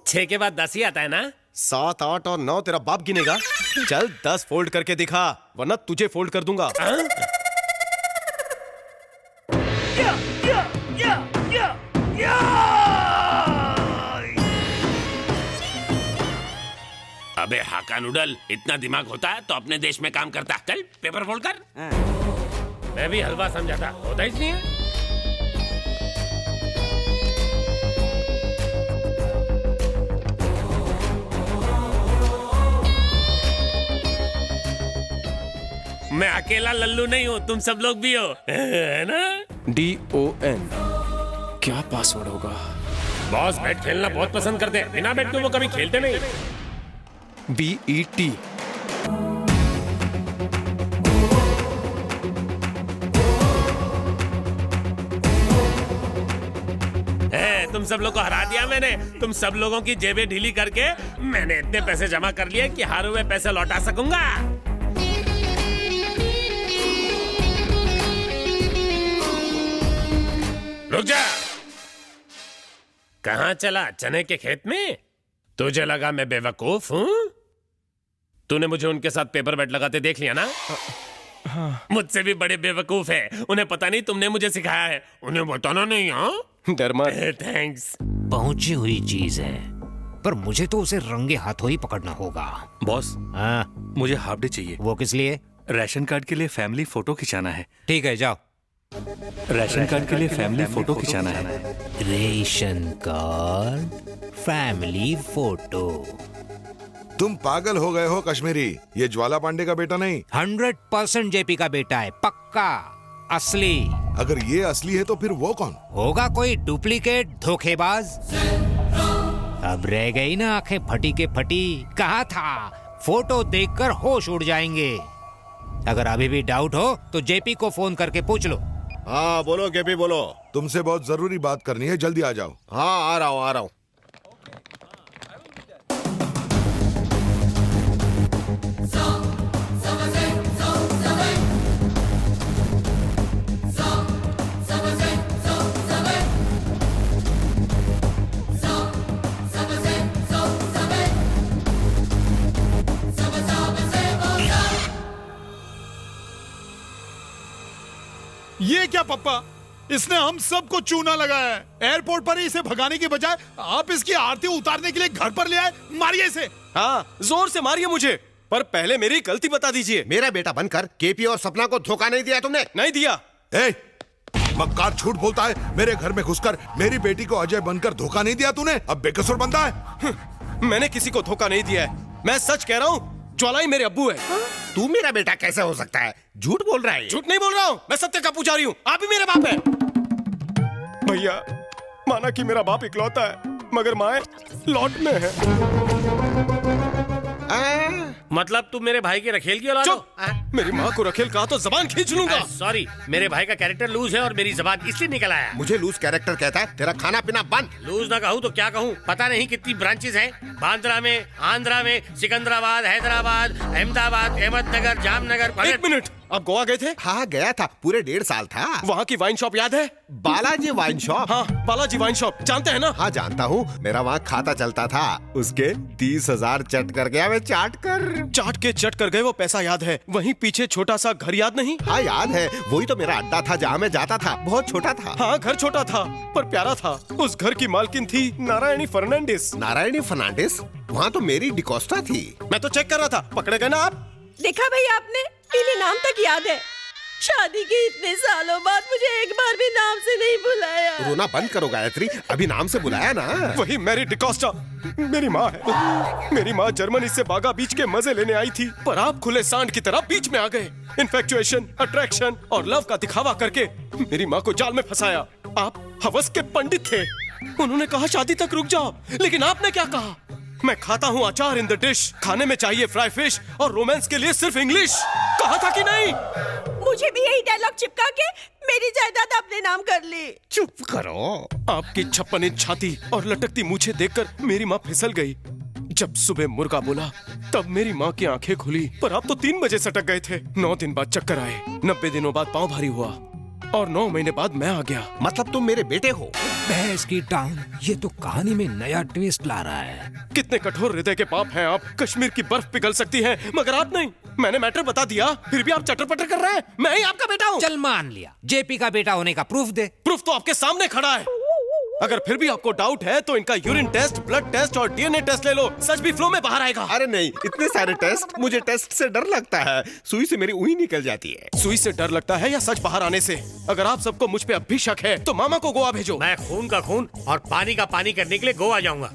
M: 6 के बाद 10 ही आता है ना?
C: 7, 8 और 9 तेरा बाप गिनेगा। चल 10 फोल्ड करके दिखा, वरना तुझे फोल्ड कर दूंगा।
M: अबे हाका नूडल, इतना दिमाग होता है तो अपने देश में काम करता। चल पेपर फोल्ड कर। मैं भी हलवा समझा था, होता ही नहीं है। मैं अकेला लल्लू नहीं हूँ, तुम सब लोग भी हो, है ना?
C: DON। क्या पासवर्ड होगा?
M: बॉस बैट खेलना बहुत पसंद करते हैं, बिना बैट के वो कभी खेलते नहीं।
C: BET।
M: तुम सब लोग को हरा दिया मैंने। तुम सब लोगों की जेबें ढीली करके मैंने इतने पैसे जमा कर लिए कि हारे हुए पैसे लौटा सकूंगा। रुक जा। कहाँ चला? चने के खेत में? तुझे लगा मैं बेवकूफ हूँ? तूने मुझे उनके साथ पेपर बैट लगाते देख लिया ना? मुझसे भी बड़े बेवकूफ है। उन्हें पता नहीं तुमने मुझे सिखाया है। उन्हें बताना नहीं। हाँ,
C: डर मत।
M: थैंक्स।
P: पहुंची हुई चीज है, पर मुझे तो उसे रंगे हाथों ही पकड़ना होगा।
S: बॉस,
P: हाँ,
S: मुझे हाफ डे चाहिए।
P: वो किस लिए?
S: राशन कार्ड के लिए फैमिली फोटो खिंचाना है।
P: ठीक है, जाओ।
S: राशन कार्ड के लिए फैमिली फोटो खिंचाना है।
P: Ration card, family photo.
O: तुम पागल हो गए हो कश्मीरी, ये ज्वाला पांडे का बेटा नहीं।
P: 100% जेपी का बेटा है, पक्का असली।
O: अगर ये असली है तो फिर वो कौन
P: होगा? कोई डुप्लीकेट धोखेबाज। अब रह गई ना आंखें फटी के फटी। कहा था फोटो देखकर होश उड़ जाएंगे। अगर अभी भी डाउट हो तो जेपी को फोन करके पूछ लो।
C: हाँ बोलो केपी, बोलो।
O: तुमसे बहुत जरूरी बात करनी है, जल्दी आ जाओ।
C: हाँ आ रहा हूँ।
R: ये क्या पप्पा, इसने हम सबको चूना लगाया है। एयरपोर्ट पर ही इसे भगाने की बजाय आप इसकी आरती उतारने के लिए घर पर ले आए। मारिए इसे।
C: हाँ जोर से मारिए मुझे, पर पहले मेरी गलती बता दीजिए। मेरा बेटा बनकर केपी और सपना को धोखा नहीं दिया तुमने? नहीं दिया।
O: मक्कार झूठ बोलता है। मेरे घर में घुसकर मेरी बेटी को अजय बनकर धोखा नहीं दिया तूने। अब बेकसूर बनता है।
C: मैंने किसी को धोखा नहीं दिया है। मैं सच कह रहा हूँ, ज्वाला ही मेरे अब्बू है। तू मेरा बेटा कैसे हो सकता है? झूठ बोल रहा है। झूठ नहीं बोल रहा हूँ, मैं सत्य का पुजारी हूँ। आप ही मेरे बाप है। भैया, माना कि मेरा बाप इकलौता है, मगर माँ लौट में है।
M: मतलब तुम मेरे भाई के रखेल की औलाद हो?
C: मेरी माँ को रखेल कहा तो जबान खींच लूंगा।
M: सॉरी, मेरे भाई का कैरेक्टर लूज है और मेरी जबान इसलिए निकल आया।
C: मुझे लूज कैरेक्टर कहता है? तेरा खाना पीना बंद।
M: लूज ना कहूँ तो क्या कहूँ? पता नहीं कितनी ब्रांचेस हैं। बांद्रा में, आंध्रा में, सिकंदराबाद, हैदराबाद, अहमदाबाद, अहमदनगर, जामनगर।
C: एक मिनट, आप गोवा गए थे? हाँ गया था, पूरे 1.5 साल था। वहाँ की वाइन शॉप याद है? Balaji wine shop. हाँ बालाजी वाइन शॉप, जानते हैं ना? हाँ जानता हूँ, मेरा वहाँ खाता चलता था। उसके 30,000 चट कर गया मैं। चाट के चट कर गए वो पैसा याद है। वहीं पीछे छोटा सा घर याद नहीं? हाँ याद है, वही तो मेरा अड्डा था जहाँ मैं जाता था। बहुत छोटा था। हाँ घर छोटा था पर प्यारा था। उस घर की मालकिन थी नारायणी फर्नांडिस। नारायणी फर्नांडिस? वहाँ तो मेरी डिकोस्टा थी। मैं तो चेक कर रहा था। पकड़े गए ना आप?
T: देखा भाई आपने, इन्हें नाम तक याद है। शादी के इतने सालों बाद मुझे एक बार भी नाम से नहीं बुलाया।
C: रोना बंद करो गायत्री, अभी नाम से बुलाया ना। वही मैरी डिकोस्टा मेरी माँ है। मेरी माँ जर्मनी से बागा बीच के मजे लेने आई थी, पर आप खुले सांड की तरह बीच में आ गए। इन्फेक्चुएशन, अट्रैक्शन और लव का दिखावा करके मेरी माँ को जाल में फंसाया। आप हवस के पंडित थे। उन्होंने कहा शादी तक रुक जाओ, लेकिन आपने क्या कहा? मैं खाता हूँ अचार इन द डिश, खाने में चाहिए फ्राई फिश और रोमांस के लिए सिर्फ इंग्लिश। कहा था कि नहीं?
T: मुझे भी यही डायलॉग चिपका के मेरी जायदाद अपने नाम कर ली।
C: चुप करो। आपकी 56 इंच छाती और लटकती मूछें देखकर मेरी माँ फिसल गई। जब सुबह मुर्गा बोला तब मेरी माँ की आंखें खुली, पर आप तो 3 बजे सटक गए थे। 9 दिन बाद चक्कर आए, 90 दिनों बाद पाँव भारी हुआ और 9 महीने बाद मैं आ गया। मतलब तुम मेरे बेटे हो?
P: भैंस की टांग, ये तो कहानी में नया ट्विस्ट ला रहा है।
C: कितने कठोर हृदय के पाप हैं आप। कश्मीर की बर्फ पिघल सकती है मगर आप नहीं। मैंने मैटर बता दिया, फिर भी आप चटर पटर कर रहे हैं। मैं ही आपका बेटा हूँ।
P: चल मान लिया, जेपी का बेटा होने का प्रूफ दे।
C: प्रूफ तो आपके सामने खड़ा है। अगर फिर भी आपको डाउट है तो इनका यूरिन टेस्ट, ब्लड टेस्ट और डीएनए टेस्ट ले लो। सच भी फ्लो में बाहर आएगा। अरे नहीं, इतने सारे टेस्ट, मुझे टेस्ट से डर लगता है। सुई से मेरी उंगली निकल जाती है। सुई से डर लगता है या सच बाहर आने से? अगर आप सबको मुझ पे अब भी शक है तो मामा को गोवा भेजो।
M: मैं खून का खून और पानी का पानी करने के लिए गोवा जाऊंगा।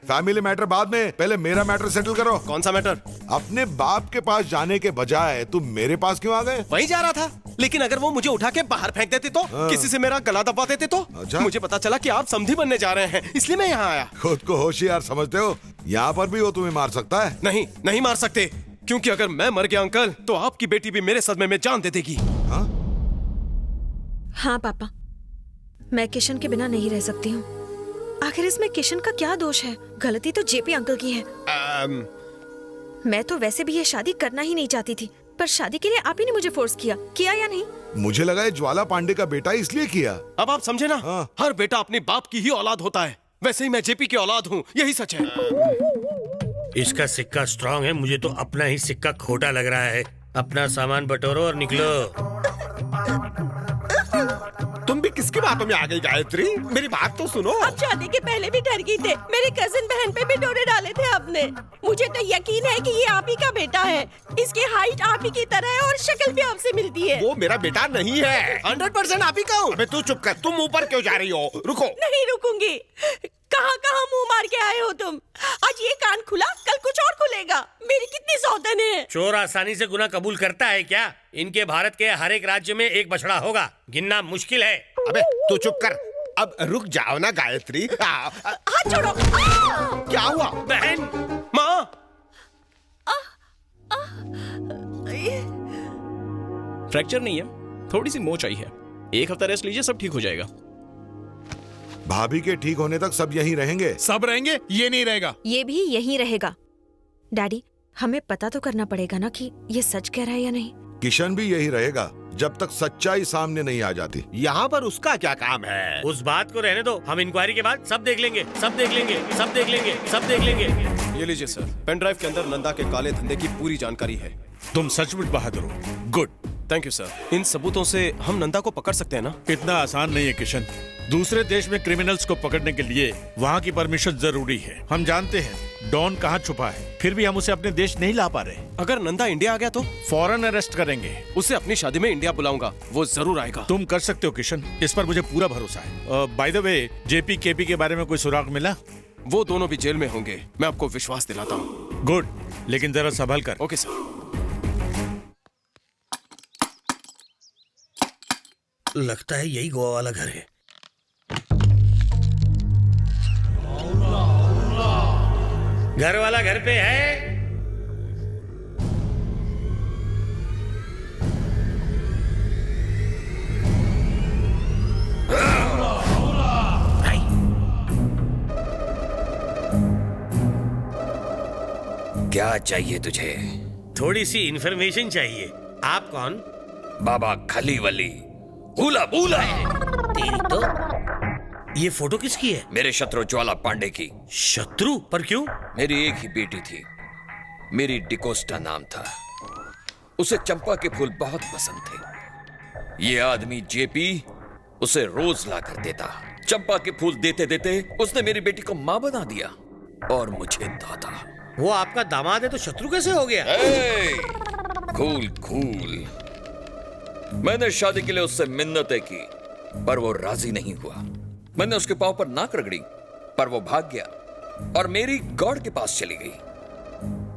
O: फैमिली मैटर बाद में, पहले मेरा मैटर सेटल करो।
C: कौन सा मैटर?
O: अपने बाप के पास जाने के बजाय तुम मेरे पास क्यों आ गए?
C: वही जा रहा था, लेकिन अगर वो मुझे उठा के बाहर फेंक देते तो, किसी से मेरा गला दबा देते तो।
O: अच्छा?
C: मुझे पता चला कि आप समधी बनने जा रहे हैं, इसलिए मैं यहाँ आया।
O: खुद को होशियार समझते हो? यहाँ पर भी वो तुम्हें मार सकता है।
C: नहीं, नहीं मार सकते, क्योंकि अगर मैं मर गया अंकल तो आपकी बेटी भी मेरे सदमे में जान दे देगी।
J: हाँ पापा, मैं किशन के बिना नहीं रह सकती हूँ। आखिर इसमें किशन का क्या दोष है? गलती तो जेपी अंकल की है। मैं तो वैसे भी ये शादी करना ही नहीं चाहती थी, पर शादी के लिए आप ही ने मुझे फोर्स किया या नहीं?
O: मुझे लगा ये ज्वाला पांडे का बेटा इसलिए किया।
C: अब आप समझे ना? हर बेटा अपने बाप की ही औलाद होता है। वैसे ही मैं जेपी की औलाद हूँ, यही सच है।
M: इसका सिक्का स्ट्रांग है, मुझे तो अपना ही सिक्का खोटा लग रहा है। अपना सामान बटोरो और निकलो।
C: तुम भी किसकी बात तो मैं आ गई गायत्री, मेरी बात तो सुनो।
T: आप शादी के पहले भी डर गई थे, मेरी कजिन बहन पे भी डोरे डाले थे आपने। मुझे तो यकीन है कि ये आप ही का बेटा है। इसकी हाइट आप ही की तरह है और शक्ल भी आपसे मिलती है।
C: वो मेरा बेटा नहीं है, 100% आप ही का हूँ। अबे तू चुप कर, तुम ऊपर क्यों जा रही हो? रुको।
T: नहीं रुकूंगी। कहाँ कहाँ मुंह मार के आए हो तुम? आज ये कान खुला, कल कुछ और खुलेगा। मेरी कितनी सौतन है।
M: चोर आसानी से गुनाह कबूल करता है क्या? इनके भारत के हर एक राज्य में एक बछड़ा होगा, गिनना मुश्किल है।
C: अबे तू चुप कर, अब रुक जाओ ना गायत्री।
T: हाथ छोड़ो।
C: क्या हुआ?
M: बहन,
C: माँ।
U: फ्रैक्चर नहीं है, थोड़ी सी मोच आई है। 1 हफ्ता रेस्ट लीजिए, सब ठीक हो जाएगा।
O: भाभी के ठीक होने तक सब यहीं रहेंगे?
R: सब रहेंगे, ये नहीं रहेगा।
J: ये भी यहीं रहेगा। डैडी, हमें पता तो करना पड़ेगा ना कि ये सच कह रहा है या नहीं।
O: किशन भी यही रहेगा जब तक सच्चाई सामने नहीं आ जाती।
C: यहाँ पर उसका क्या काम है?
M: उस बात को रहने दो, हम इंक्वायरी के बाद सब देख लेंगे, सब देख लेंगे, सब देख लेंगे, सब देख लेंगे।
U: ये लीजिए सर, पेन ड्राइव के अंदर नंदा के काले धंधे की पूरी जानकारी है।
A: तुम सचमुच बहादुर हो। गुड।
U: Thank you sir. इन सबूतों से हम नंदा को पकड़ सकते हैं ना?
A: इतना आसान नहीं है किशन। दूसरे देश में क्रिमिनल्स को पकड़ने के लिए वहाँ की परमिशन जरूरी है। हम जानते हैं डॉन कहाँ छुपा है, फिर भी हम उसे अपने देश नहीं ला पा रहे।
U: अगर नंदा इंडिया आ गया तो?
A: फौरन अरेस्ट करेंगे।
U: उसे अपनी शादी में इंडिया बुलाऊंगा, वो जरूर आएगा।
A: तुम कर सकते हो किशन, इस पर मुझे पूरा भरोसा है। By the way, JP KP के बारे में कोई सुराग मिला?
U: वो दोनों भी जेल में होंगे, मैं आपको विश्वास दिलाता हूँ।
A: गुड, लेकिन जरा संभल कर।
U: Okay sir.
V: लगता है यही गोवा वाला घर है।
M: घर वाला घर पे है?
W: क्या चाहिए तुझे?
M: थोड़ी सी इंफॉर्मेशन चाहिए। आप कौन?
W: बाबा खली वली भूला भूला।
V: तेरी तो ये फोटो किसकी है?
W: मेरे शत्रु ज्वाला पांडे की।
V: शत्रु? पर क्यों?
W: मेरी एक ही बेटी थी, मेरी डिकोस्टा नाम था। उसे चंपा के फूल बहुत पसंद थे। ये आदमी जेपी उसे रोज ला कर देता। चंपा के फूल देते देते उसने मेरी बेटी को मां बना दिया और मुझे दादा।
V: वो आपका दामाद है तो शत्रु कैसे हो गया?
W: Cool cool. मैंने शादी के लिए उससे मिन्नतें की पर वो राजी नहीं हुआ। मैंने उसके पांव पर नाक रगड़ी पर वो भाग गया और मेरी गॉड के पास चली गई।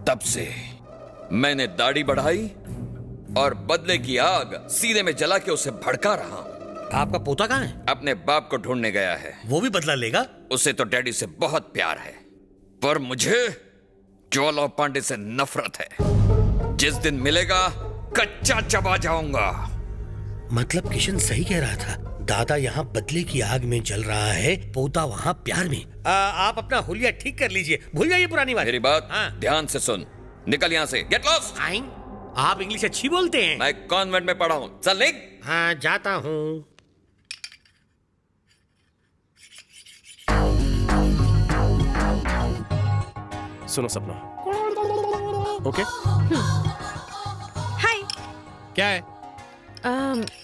W: तब से मैंने दाढ़ी बढ़ाई और बदले की आग सीने में जला के उसे भड़का रहा हूं।
V: आपका पोता कहाँ है?
W: अपने बाप को ढूंढने गया है।
V: वो भी बदला लेगा?
W: उसे तो डैडी से बहुत प्यार है पर मुझे ज्वाला पांडे से नफरत है। जिस दिन मिलेगा कच्चा चबा जाऊंगा।
V: मतलब किशन सही कह रहा था, दादा यहाँ बदले की आग में जल रहा है, पोता वहाँ प्यार में।
M: आप अपना हुलिया ठीक कर लीजिए, भूल जाइए पुरानी बात।
W: मेरी बात ध्यान से सुन। निकल यहाँ से, गेट लॉस्ट।
M: आप इंग्लिश अच्छी बोलते हैं।
W: मैं कॉन्वेंट में पढ़ा हूँ, चल निक।
M: हाँ जाता हूँ।
U: सुनो सपना। ओके?
J: हाय।
R: क्या है?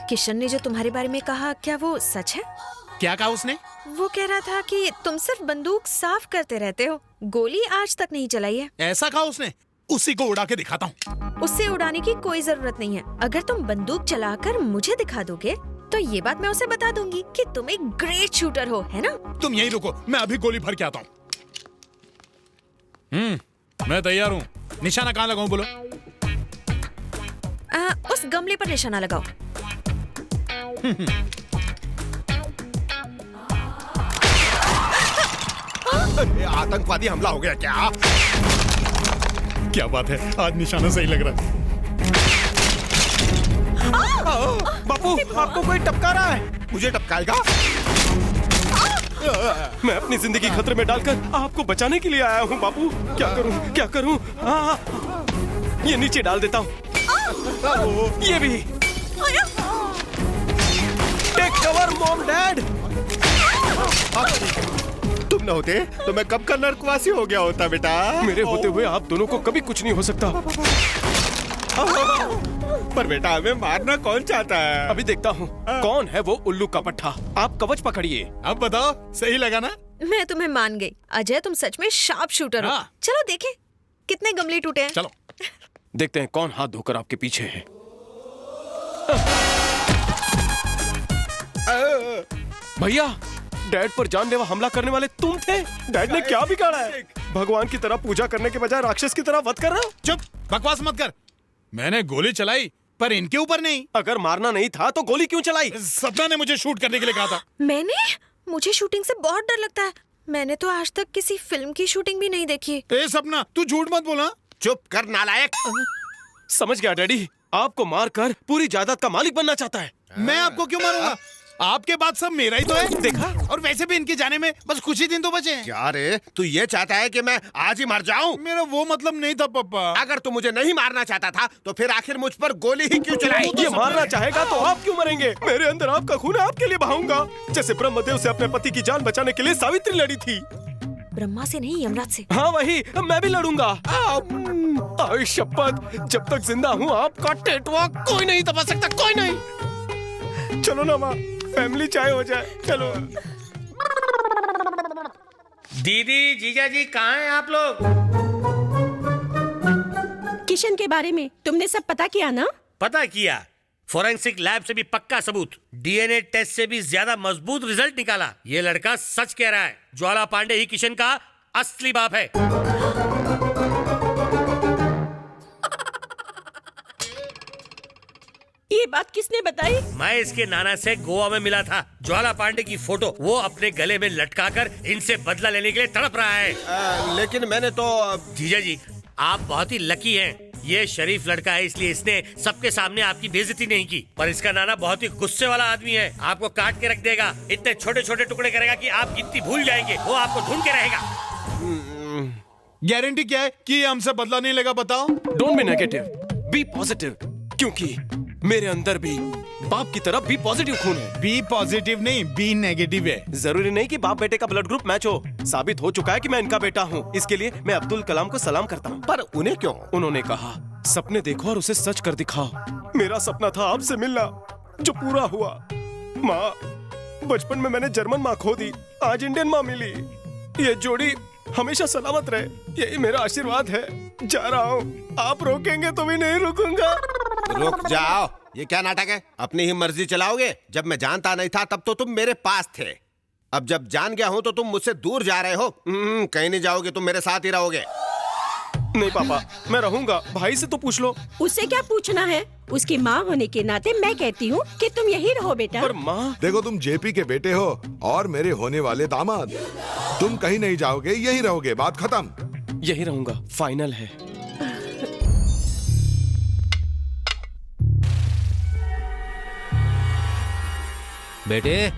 J: किशन ने जो तुम्हारे बारे में कहा, क्या वो सच है?
R: क्या कहा उसने?
J: वो कह रहा था कि तुम सिर्फ बंदूक साफ करते रहते हो, गोली आज तक नहीं चलाई है।
R: ऐसा कहा उसने? उसी को उड़ा के दिखाता हूँ।
J: उससे उड़ाने की कोई जरूरत नहीं है। अगर तुम बंदूक चलाकर मुझे दिखा दोगे तो ये बात मैं उसे बता दूंगी कि तुम एक ग्रेट शूटर हो, है ना?
R: तुम यहीं रुको, मैं अभी गोली भर के आता हूँ। मैं तैयार हूँ। निशाना कहाँ लगाऊं बोलो?
J: उस गमले पर निशाना लगाओ।
C: आतंकवादी हमला हो गया क्या?
R: क्या बात है, आज निशाना सही लग रहा है।
C: बापू, आपको कोई टपका रहा है। मुझे टपकाएगा?
U: मैं अपनी जिंदगी खतरे में डालकर आपको बचाने के लिए आया हूँ बापू। क्या करूँ, क्या करूँ? ये नीचे डाल देता हूँ। ये भी। Take cover mom dad.
C: तुम न होते तो मैं कब का नर्कवासी हो गया होता बेटा।
U: मेरे होते हुए आप दोनों को कभी कुछ नहीं हो सकता। पर बेटा हमें मारना कौन चाहता है? अभी देखता हूँ कौन है वो उल्लू का पट्टा। आप कवच पकड़िए।
R: अब बताओ सही लगा ना?
J: मैं तुम्हें मान गई अजय, तुम सच में शार्प शूटर हो। चलो देखें कितने गमले टूटे हैं।
U: चलो देखते हैं कौन हाथ धोकर आपके पीछे है। भैया, डैड पर जानलेवा हमला करने वाले तुम थे। डैड ने क्या बिगाड़ा है? भगवान की तरह पूजा करने के बजाय राक्षस की तरह वध कर रहा।
R: चुप, बकवास मत कर। मैंने गोली चलाई पर इनके ऊपर नहीं।
U: अगर मारना नहीं था तो गोली क्यों चलाई?
R: सपना ने मुझे शूट करने के लिए कहा था।
J: मुझे शूटिंग से बहुत डर लगता है। मैंने तो आज तक किसी फिल्म की शूटिंग भी नहीं देखी।
R: ए सपना, तू झूठ मत बोला।
U: चुप कर नालायक। समझ गया डैडी, आपको मारकर पूरी जायदाद का मालिक बनना चाहता है।
R: मैं आपको क्यों मारूंगा? आपके बाद सब मेरा ही तो है। देखा? और वैसे भी इनके जाने में बस कुछ ही दिन तो बचे हैं।
N: क्या रे, तू ये चाहता है कि मैं आज ही मर जाऊं?
R: मेरा वो मतलब नहीं था पापा।
N: अगर तू मुझे नहीं मारना चाहता था तो फिर आखिर मुझ पर गोली ही क्यों चलाई?
U: ये मारना चाहेगा तो आप क्यों मरेंगे? मेरे अंदर आपका खून है, आपके लिए बहाऊंगा। जैसे ब्रह्मदेव से अपने पति की जान बचाने के लिए सावित्री लड़ी थी।
J: ब्रह्मा से नहीं, यमराज से।
U: हाँ वही, मैं भी लड़ूंगा। आई शपथ, जब तक जिंदा हूँ आपका टेटुआ कोई नहीं दबा सकता, कोई नहीं। चलो ना माँ, फैमिली चाय हो जाए। चलो।
P: दीदी, जीजा जी कहाँ हैं आप लोग?
T: किशन के बारे में तुमने सब पता किया ना?
P: पता किया, फोरेंसिक लैब से भी पक्का सबूत, डीएनए टेस्ट से भी ज्यादा मजबूत रिजल्ट निकाला। ये लड़का सच कह रहा है, ज्वाला पांडे ही किशन का असली बाप है।
T: ये बात किसने बताई?
P: मैं इसके नाना से गोवा में मिला था। ज्वाला पांडे की फोटो वो अपने गले में लटकाकर इनसे बदला लेने के लिए तड़प रहा है।
N: लेकिन मैंने तो।
P: जीजा जी, आप बहुत ही लकी हैं। ये शरीफ लड़का है, इसलिए इसने सबके सामने आपकी बेइज्जती नहीं की। पर इसका नाना बहुत ही गुस्से वाला आदमी है, आपको काट के रख देगा। इतने छोटे छोटे टुकड़े करेगा कि आप गिनती भूल जाएंगे। वो आपको ढूंढ के रहेगा।
R: गारंटी क्या है कि ये हमसे बदला नहीं लेगा? बताओ।
U: Don't be negative, be positive, क्योंकि मेरे अंदर भी बाप की तरफ बी पॉजिटिव खून है।
R: बी पॉजिटिव नहीं, बी नेगेटिव है।
U: जरूरी नहीं कि बाप बेटे का ब्लड ग्रुप मैच हो। साबित हो चुका है कि मैं इनका बेटा हूँ। इसके लिए मैं अब्दुल कलाम को सलाम करता हूँ।
N: पर उन्हें क्यों?
U: उन्होंने कहा सपने देखो और उसे सच कर दिखाओ। मेरा सपना था आपसे मिलना, जो पूरा हुआ। माँ, बचपन में मैंने जर्मन माँ खो दी, आज इंडियन माँ मिली। ये जोड़ी हमेशा सलामत रहे, यही मेरा आशीर्वाद है। जा रहा हूँ, आप रोकेंगे तो भी नहीं रुकूंगा।
N: रुक जाओ, ये क्या नाटक है? अपनी ही मर्जी चलाओगे? जब मैं जानता नहीं था तब तो तुम मेरे पास थे। अब जब जान गया हूँ तो तुम मुझसे दूर जा रहे हो। कहीं नहीं जाओगे, तुम मेरे साथ ही रहोगे।
U: नहीं पापा, मैं रहूंगा। भाई से तो पूछ लो।
T: उससे क्या पूछना है? उसकी माँ होने के नाते मैं कहती हूँ कि तुम यही रहो बेटा।
U: पर माँ,
O: देखो तुम जेपी के बेटे हो और मेरे होने वाले दामाद। तुम कहीं नहीं जाओगे, यही रहोगे, बात खत्म।
U: यही रहूंगा, फाइनल है।
P: बेटे,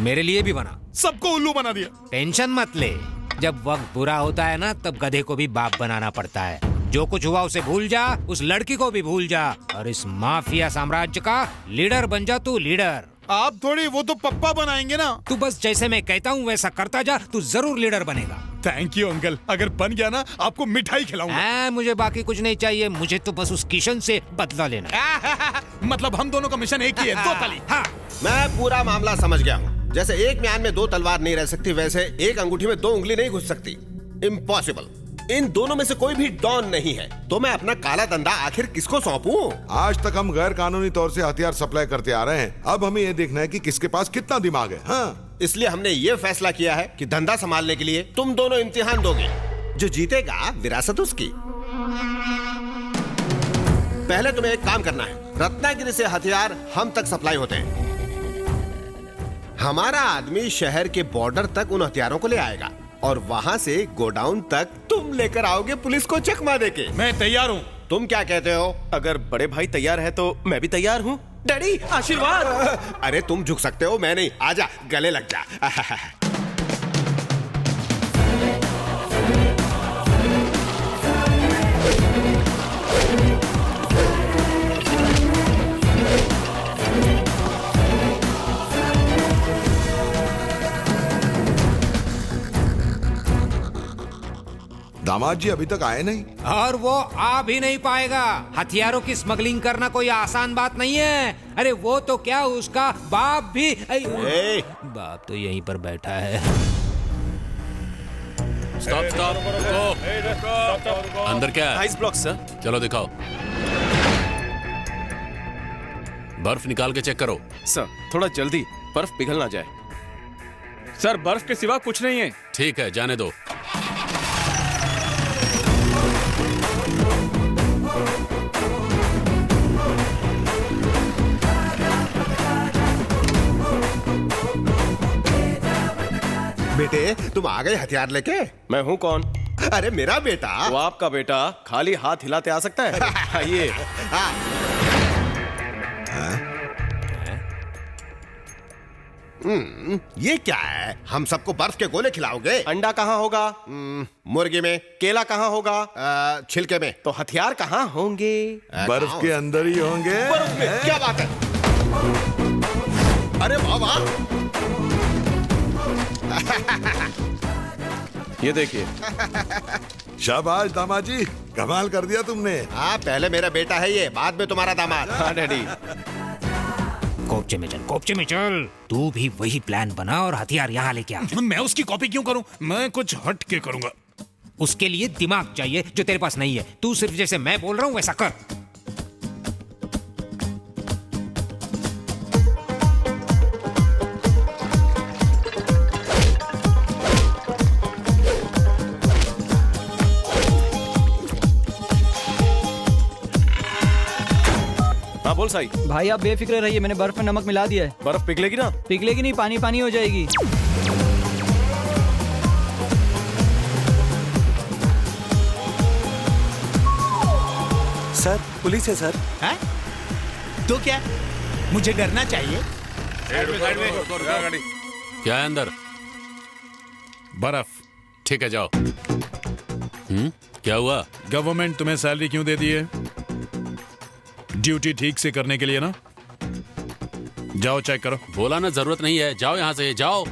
P: मेरे लिए भी बना।
R: सबको उल्लू बना दिया।
P: टेंशन मत ले, जब वक्त बुरा होता है ना, तब गधे को भी बाप बनाना पड़ता है। जो कुछ हुआ उसे भूल जा, उस लड़की को भी भूल जा और इस माफिया साम्राज्य का लीडर बन जा। तू लीडर।
R: आप थोड़ी, वो तो पप्पा बनाएंगे ना।
P: तू बस जैसे मैं कहता हूँ वैसा करता जा, तू जरूर लीडर बनेगा।
R: थैंक यू अंकल, अगर बन गया ना आपको मिठाई खिलाऊंगा।
P: मुझे बाकी कुछ नहीं चाहिए, मुझे तो बस उस किशन से बदला लेना।
R: मतलब हम दोनों का मिशन एक ही है, दो ताली।
P: हाँ।
N: मैं पूरा मामला समझ गया हूँ। जैसे एक म्यान में दो तलवार नहीं रह सकती, वैसे एक अंगूठी में दो उंगली नहीं घुस सकती। इम्पॉसिबल। इन दोनों में से कोई भी डॉन नहीं है, तो मैं अपना काला धंधा आखिर किसको सौंपूं?
O: आज तक हम गैर कानूनी तौर से हथियार सप्लाई करते आ रहे हैं, अब हमें ये देखना है कि किसके पास कितना दिमाग है। हाँ,
N: इसलिए हमने ये फैसला किया है कि धंधा संभालने के लिए तुम दोनों इम्तिहान दोगे। जो जीतेगा विरासत उसकी। पहले तुम्हें एक काम करना है, रत्नागिरी से हथियार हम तक सप्लाई होते हैं। हमारा आदमी शहर के बॉर्डर तक उन हथियारों को ले आएगा और वहां से गोडाउन तक तुम लेकर आओगे पुलिस को चकमा देके।
R: मैं तैयार हूँ।
N: तुम क्या कहते हो?
U: अगर बड़े भाई तैयार है तो मैं भी तैयार हूँ। डैडी आशीर्वाद।
N: अरे तुम झुक सकते हो, मैं नहीं। आजा, गले लग जा।
O: दामाद जी अभी तक आए नहीं।
P: और वो आ भी नहीं पाएगा। हथियारों की स्मगलिंग करना कोई आसान बात नहीं है। अरे वो तो क्या, उसका बाप भी बाप तो यहीं पर बैठा है।
B: स्टॉप स्टॉप, अंदर क्या है?
U: Ice block sir.
B: चलो दिखाओ। बर्फ निकाल के चेक करो।
U: सर थोड़ा जल्दी, बर्फ पिघल ना जाए।
F: सर बर्फ के सिवा कुछ नहीं है।
B: ठीक है, जाने दो।
D: बेटे तुम आ गए हथियार लेके?
U: मैं हूँ कौन?
D: अरे मेरा बेटा।
U: वो आपका बेटा खाली हाथ हिलाते आ सकता है? आइए।
D: ये क्या है? हम सबको बर्फ के गोले खिलाओगे?
U: अंडा कहाँ होगा?
D: मुर्गी में।
U: केला कहाँ होगा?
D: छिलके में।
U: तो हथियार कहाँ होंगे?
O: बर्फ के अंदर ही होंगे।
D: बर्फ में? क्या बात है? अरे वाह वाह।
U: ये देखिए।
O: शाबाश दामाद जी, कमाल कर दिया तुमने।
D: हाँ, पहले मेरा बेटा है ये, बाद में तुम्हारा दामाद।
U: हाँ डैडी।
P: कोपचे में चल। तू भी वही प्लान बना और हथियार यहाँ लेके आ।
R: मैं उसकी कॉपी क्यों करूं? मैं कुछ हट के करूंगा।
P: उसके लिए दिमाग चाहिए जो तेरे पास नहीं है। तू सिर्फ जैसे मैं बोल रहा हूँ वैसा कर।
U: हाँ बोल साई।
E: भाई आप बेफिक्र रहिए, मैंने बर्फ में नमक मिला दिया है।
U: बर्फ पिघलेगी ना?
E: पिघलेगी नहीं, पानी पानी हो जाएगी।
L: सर पुलिस है सर।
R: है? तो क्या मुझे डरना चाहिए?
B: क्या है अंदर?
A: बर्फ।
B: ठीक है, जाओ। क्या हुआ?
A: गवर्नमेंट तुम्हें सैलरी क्यों देती है? ड्यूटी ठीक से करने के लिए ना? जाओ चेक करो।
B: बोला ना जरूरत नहीं है, जाओ यहाँ से, जाओ।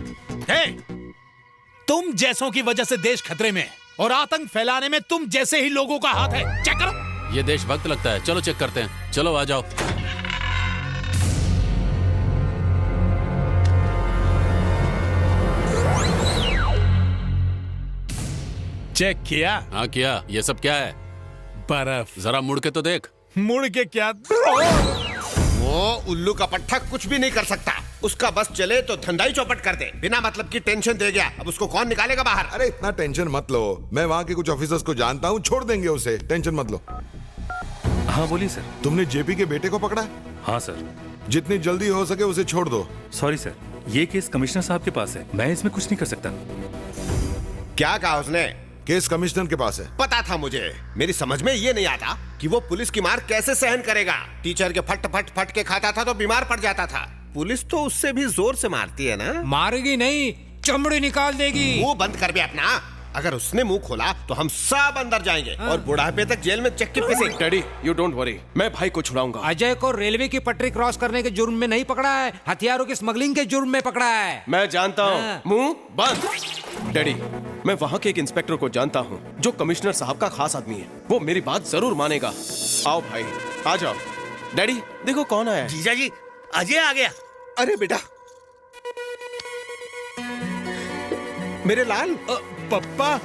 R: हे, तुम जैसों की वजह से देश खतरे में है और आतंक फैलाने में तुम जैसे ही लोगों का हाथ है। चेक करो।
B: ये देशभक्त लगता है। चलो चेक करते हैं। चलो आ जाओ।
A: चेक किया?
B: हाँ किया। ये सब क्या है?
A: बर्फ।
B: जरा मुड़ के तो देख।
A: मुड़ के क्या?
D: वो उल्लू का पट्टा कुछ भी नहीं कर सकता। उसका बस चले तो धंधाई चौपट कर दे। बिना मतलब की टेंशन दे गया। अब उसको कौन निकालेगा बाहर?
O: अरे इतना टेंशन मत लो, मैं वहाँ के कुछ ऑफिसर्स को जानता हूँ, छोड़ देंगे उसे। टेंशन मत लो।
S: हाँ बोलिए सर।
O: तुमने जेपी के बेटे को पकड़ा?
S: हाँ सर।
O: जितनी जल्दी हो सके उसे छोड़ दो।
S: सॉरी सर, ये केस कमिश्नर साहब के पास है, मैं इसमें कुछ नहीं कर सकता।
D: क्या कहा उसने?
O: केस कमिश्नर के पास है।
D: पता था मुझे। मेरी समझ में ये नहीं आता कि वो पुलिस की मार कैसे सहन करेगा। टीचर के फट के खाता था तो बीमार पड़ जाता था। पुलिस तो उससे भी जोर से मारती है ना?
P: मारेगी नहीं, चमड़ी निकाल देगी।
D: मुंह बंद कर भी अपना। अगर उसने मुंह खोला तो हम सब अंदर जाएंगे और बुढ़ापे तक जेल में चक्की पिसेंगे।
U: डैडी यू डोंट वरी, मैं भाई को छुड़ाऊंगा।
P: अजय को रेलवे की पटरी क्रॉस करने के जुर्म में नहीं पकड़ा है, हथियारों की स्मगलिंग के जुर्म में पकड़ा है।
U: मैं जानता हूँ। मुंह बंद। डैडी मैं वहाँ के एक इंस्पेक्टर को जानता हूँ जो कमिश्नर साहब का खास आदमी है। वो मेरी बात जरूर मानेगा। आओ भाई आ जाओ। डैडी देखो कौन आया है।
V: जीजा जी अजय आ गया।
D: अरे बेटा मेरे लाल।
R: पप्पा।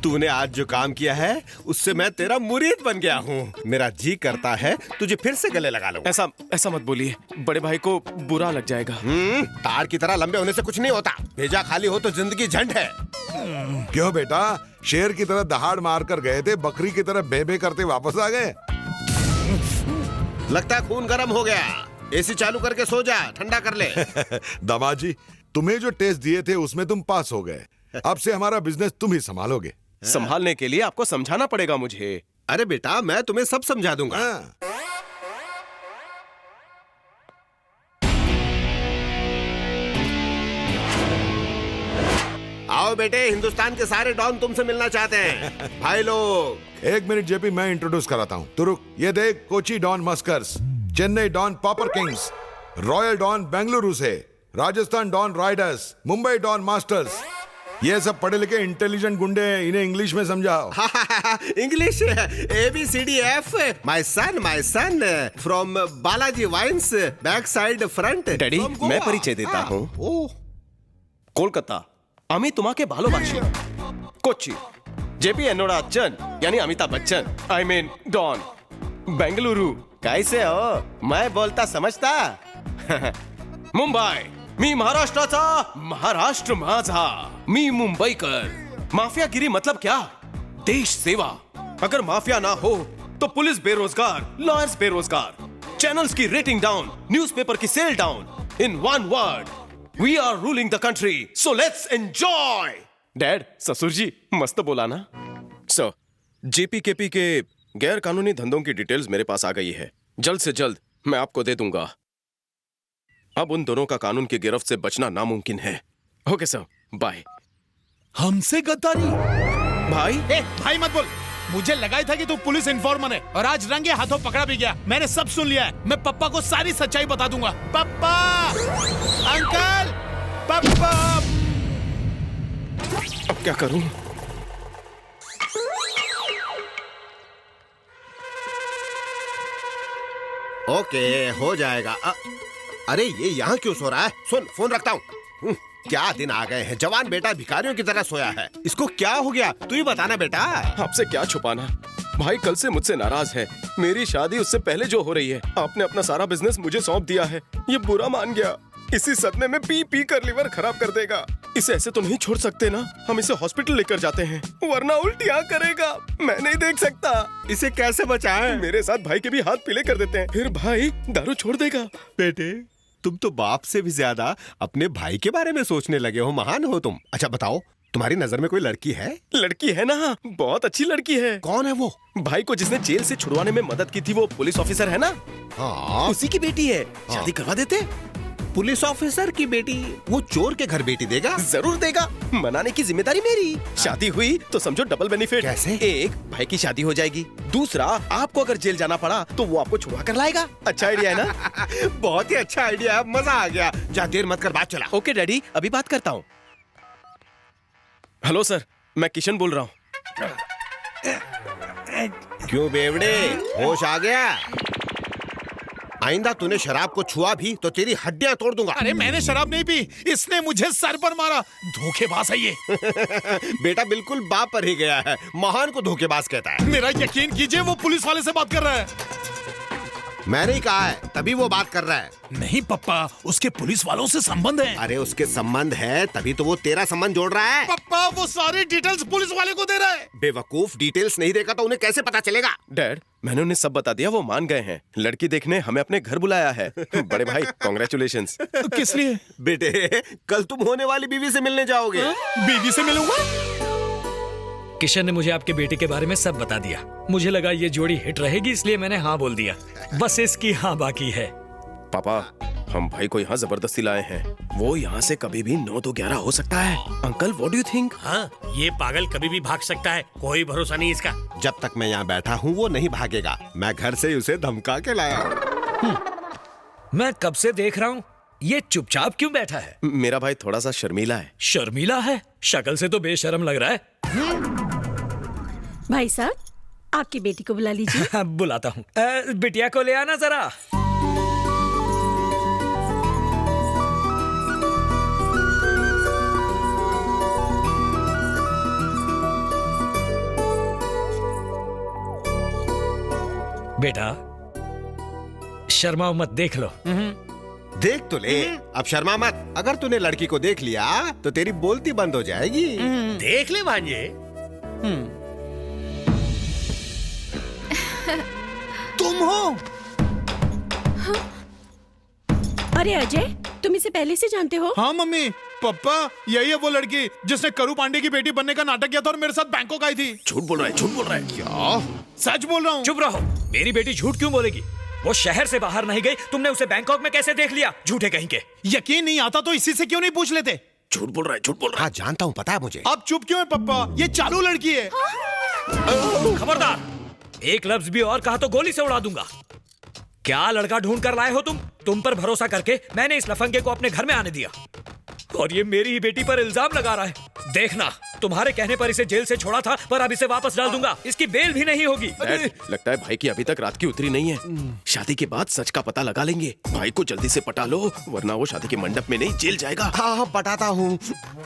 D: तूने आज जो काम किया है उससे मैं तेरा मुरीद बन गया हूँ। मेरा जी करता है तुझे फिर से गले लगा लूं।
U: ऐसा मत बोलिए, बड़े भाई को बुरा लग जाएगा।
D: तार की तरह लंबे होने से कुछ नहीं होता। भेजा खाली हो तो जिंदगी झंड है।
O: क्यों बेटा, शेर की तरह दहाड़ मार कर गए थे, बकरी की तरह बे बे करते वापस आ गए?
D: लगता है खून गर्म हो गया। एसी चालू करके सो जा, ठंडा कर ले।
O: दामाद जी, तुम्हें जो टेस्ट दिए थे उसमें तुम पास हो गए। अब से हमारा बिजनेस तुम ही संभालोगे।
U: संभालने के लिए आपको समझाना पड़ेगा मुझे।
D: अरे बेटा मैं तुम्हें सब समझा दूंगा। आओ बेटे, हिंदुस्तान के सारे डॉन तुमसे मिलना चाहते हैं। भाई लोग।
O: एक मिनट जेपी, मैं इंट्रोड्यूस कराता हूँ। तुरुक, ये देख, Kochi don muskers, Chennai don popper kings, royal don Bengaluru से, Rajasthan don riders, Mumbai don masters, ये सब पढ़े लिखे इंटेलिजेंट गुंडे हैं, इन्हें इंग्लिश में समझाओ।
D: English ABCDF my son from Balaji wines back side front.
U: Daddy मैं परिचय देता हूँ। कोलकाता अमितुमा के भालोबाशी, कोच्चि JP एनोरा अच्चन यानी अमिताभ बच्चन, आई मीन डॉन। बेंगलुरु कैसे हो? मैं बोलता समझता। मुंबई मी महाराष्ट्राचा, महाराष्ट्र माझा, मी मुंबईकर। माफियागिरी मतलब क्या? देश सेवा। अगर माफिया ना हो तो पुलिस बेरोजगार, लॉयर्स बेरोजगार, चैनल्स की रेटिंग डाउन, न्यूज़पेपर की sale down. In one word, we are ruling the country, so let's enjoy. Dad, ससुर जी मस्त बोला ना? सर, JPKP के गैर कानूनी धंधों की डिटेल्स मेरे पास आ गई है। जल्द से जल्द मैं आपको दे दूंगा। अब उन दोनों का कानून की गिरफ्त से बचना नामुमकिन है। Okay sir, bye.
R: हमसे गद्दारी?
U: भाई
R: भाई मत बोल। मुझे लगा ही था कि तू पुलिस इन्फॉर्मर है और आज रंगे हाथों पकड़ा भी गया। मैंने सब सुन लिया है। मैं पप्पा को सारी सच्चाई बता दूंगा। पप्पा, अंकल, पप्पा।
U: अब क्या करूं?
D: ओके, हो जाएगा। अरे ये यहाँ क्यों सो रहा है? सुन, फोन रखता हूँ। क्या दिन आ गए हैं। जवान बेटा भिखारियों की तरह सोया है। इसको क्या हो गया? तू ही बताना बेटा।
U: आपसे क्या छुपाना? भाई कल से मुझसे नाराज है। मेरी शादी उससे पहले जो हो रही है। आपने अपना सारा बिजनेस मुझे सौंप दिया है। ये बुरा मान गया। इसी सदमे में पी पी कर लिवर खराब कर देगा। इसे ऐसे तो नहीं छोड़ सकते ना। हम इसे हॉस्पिटल लेकर जाते हैं, वरना उल्टियाँ करेगा। मैं नहीं देख सकता।
D: इसे कैसे बचाएं?
U: मेरे साथ भाई के भी हाथ पीले कर देते हैं, फिर भाई दारू छोड़ देगा।
D: बेटे, तुम तो बाप से भी ज्यादा अपने भाई के बारे में सोचने लगे हो। महान हो तुम। अच्छा बताओ, तुम्हारी नजर में कोई लड़की है?
U: लड़की है ना, बहुत अच्छी लड़की है।
D: कौन है वो?
U: भाई को जिसने जेल से छुड़वाने में मदद की थी, वो पुलिस ऑफिसर है ना?
D: हाँ,
U: उसी की बेटी है। शादी करवा देते।
D: पुलिस ऑफिसर की बेटी? वो चोर के घर बेटी देगा?
U: जरूर देगा। मनाने की जिम्मेदारी मेरी। शादी हुई तो समझो डबल बेनिफिट।
D: कैसे?
U: एक, भाई की शादी हो जाएगी। दूसरा, आपको अगर जेल जाना पड़ा तो वो आपको छुड़वा कर लाएगा। अच्छा आइडिया है ना?
D: बहुत ही अच्छा आइडिया, मजा आ गया। जा, देर मत कर, बात चला।
U: ओके डैडी, अभी बात करता हूँ। हेलो सर, मैं किशन बोल रहा हूँ।
D: क्यों बेवड़े, होश आ गया? आइंदा तूने शराब को छुआ भी तो तेरी हड्डियां तोड़ दूंगा।
R: अरे मैंने शराब नहीं पी, इसने मुझे सर पर मारा। धोखेबाज है ये।
D: बेटा बिल्कुल बाप पर ही गया है। महान को धोखेबाज कहता है।
R: मेरा यकीन कीजिए, वो पुलिस वाले से बात कर रहा है।
D: मैंने ही कहा है, तभी वो बात कर रहा है।
R: नहीं पप्पा, उसके पुलिस वालों से संबंध है।
D: अरे उसके संबंध है, तभी तो वो तेरा संबंध जोड़ रहा है।
R: पप्पा, वो सारी डिटेल्स पुलिस वाले को दे रहा है।
D: बेवकूफ, डिटेल्स नहीं देगा तो उन्हें कैसे पता चलेगा?
U: डैड, मैंने उन्हें सब बता दिया, वो मान गए हैं। लड़की देखने हमें अपने घर बुलाया है। बड़े भाई, कांग्रेचुलेशंस।
R: किस लिए?
D: बेटे, कल तुम होने वाली बीवी से मिलने जाओगे।
R: बीवी से मिलूंगा?
G: किशन ने मुझे आपके बेटे के बारे में सब बता दिया। मुझे लगा ये जोड़ी हिट रहेगी, इसलिए मैंने हाँ बोल दिया। बस इसकी हाँ बाकी है।
U: पापा, हम भाई को यहाँ जबरदस्ती लाए हैं। वो यहाँ से कभी भी 9 तो 11 हो सकता है। Uncle, what do you think?
P: हाँ, ये पागल कभी भी भाग सकता है, कोई भरोसा नहीं इसका।
D: जब तक मैं यहाँ बैठा हूँ वो नहीं भागेगा। मैं घर से उसे धमका के लाया हूँ।
G: मैं कब से देख रहा हूँ, ये चुपचाप क्यों बैठा है?
U: मेरा भाई थोड़ा सा शर्मीला है।
G: शर्मीला है? शक्ल से तो बेशर्म लग रहा है।
T: भाई साहब, आपकी बेटी को बुला लीजिए।
G: बुलाता हूँ। बिटिया को ले आना जरा। बेटा, शर्मा मत, देख लो।
D: देख तो ले, अब शर्मा मत। अगर तूने लड़की को देख लिया तो तेरी बोलती बंद हो जाएगी।
P: देख ले भांजे।
R: तुम हो?
T: अरे अजय, तुम इसे पहले से जानते हो?
R: हाँ मम्मी, पप्पा, यही है वो लड़की जिसने करू पांडे की बेटी बनने का नाटक किया था और मेरे साथ बैंकॉक आई थी।
U: झूठ बोल रहा है, झूठ बोल रहा है।
D: क्या?
R: सच बोल रहा हूँ।
G: चुप रहो, मेरी बेटी झूठ क्यों बोलेगी? वो शहर से बाहर नहीं गई, तुमने उसे बैंकॉक में कैसे देख लिया? झूठे कहीं के।
R: यकीन नहीं आता तो इसी से क्यों नहीं पूछ लेते?
U: झूठ बोल रहा है, झूठ बोल रहा है।
D: हाँ जानता हूँ, पता है मुझे।
R: आप चुप क्यों है पप्पा? ये चालू लड़की है।
G: खबरदार, एक लफ्ज भी और कहा तो गोली से उड़ा दूंगा। क्या लड़का ढूंढ कर लाए हो तुम? तुम पर भरोसा करके मैंने इस लफंगे को अपने घर में आने दिया और ये मेरी ही बेटी पर इल्जाम लगा रहा है। देखना, तुम्हारे कहने पर इसे जेल से छोड़ा था, पर अब इसे वापस डाल दूंगा। इसकी बेल भी नहीं होगी।
U: डैड, लगता है भाई की अभी तक रात की उतरी नहीं है। शादी के बाद सच का पता लगा लेंगे। भाई को जल्दी से पटा लो, वरना वो शादी के मंडप में नहीं जेल जाएगा।
D: हाँ, पटाता हूँ।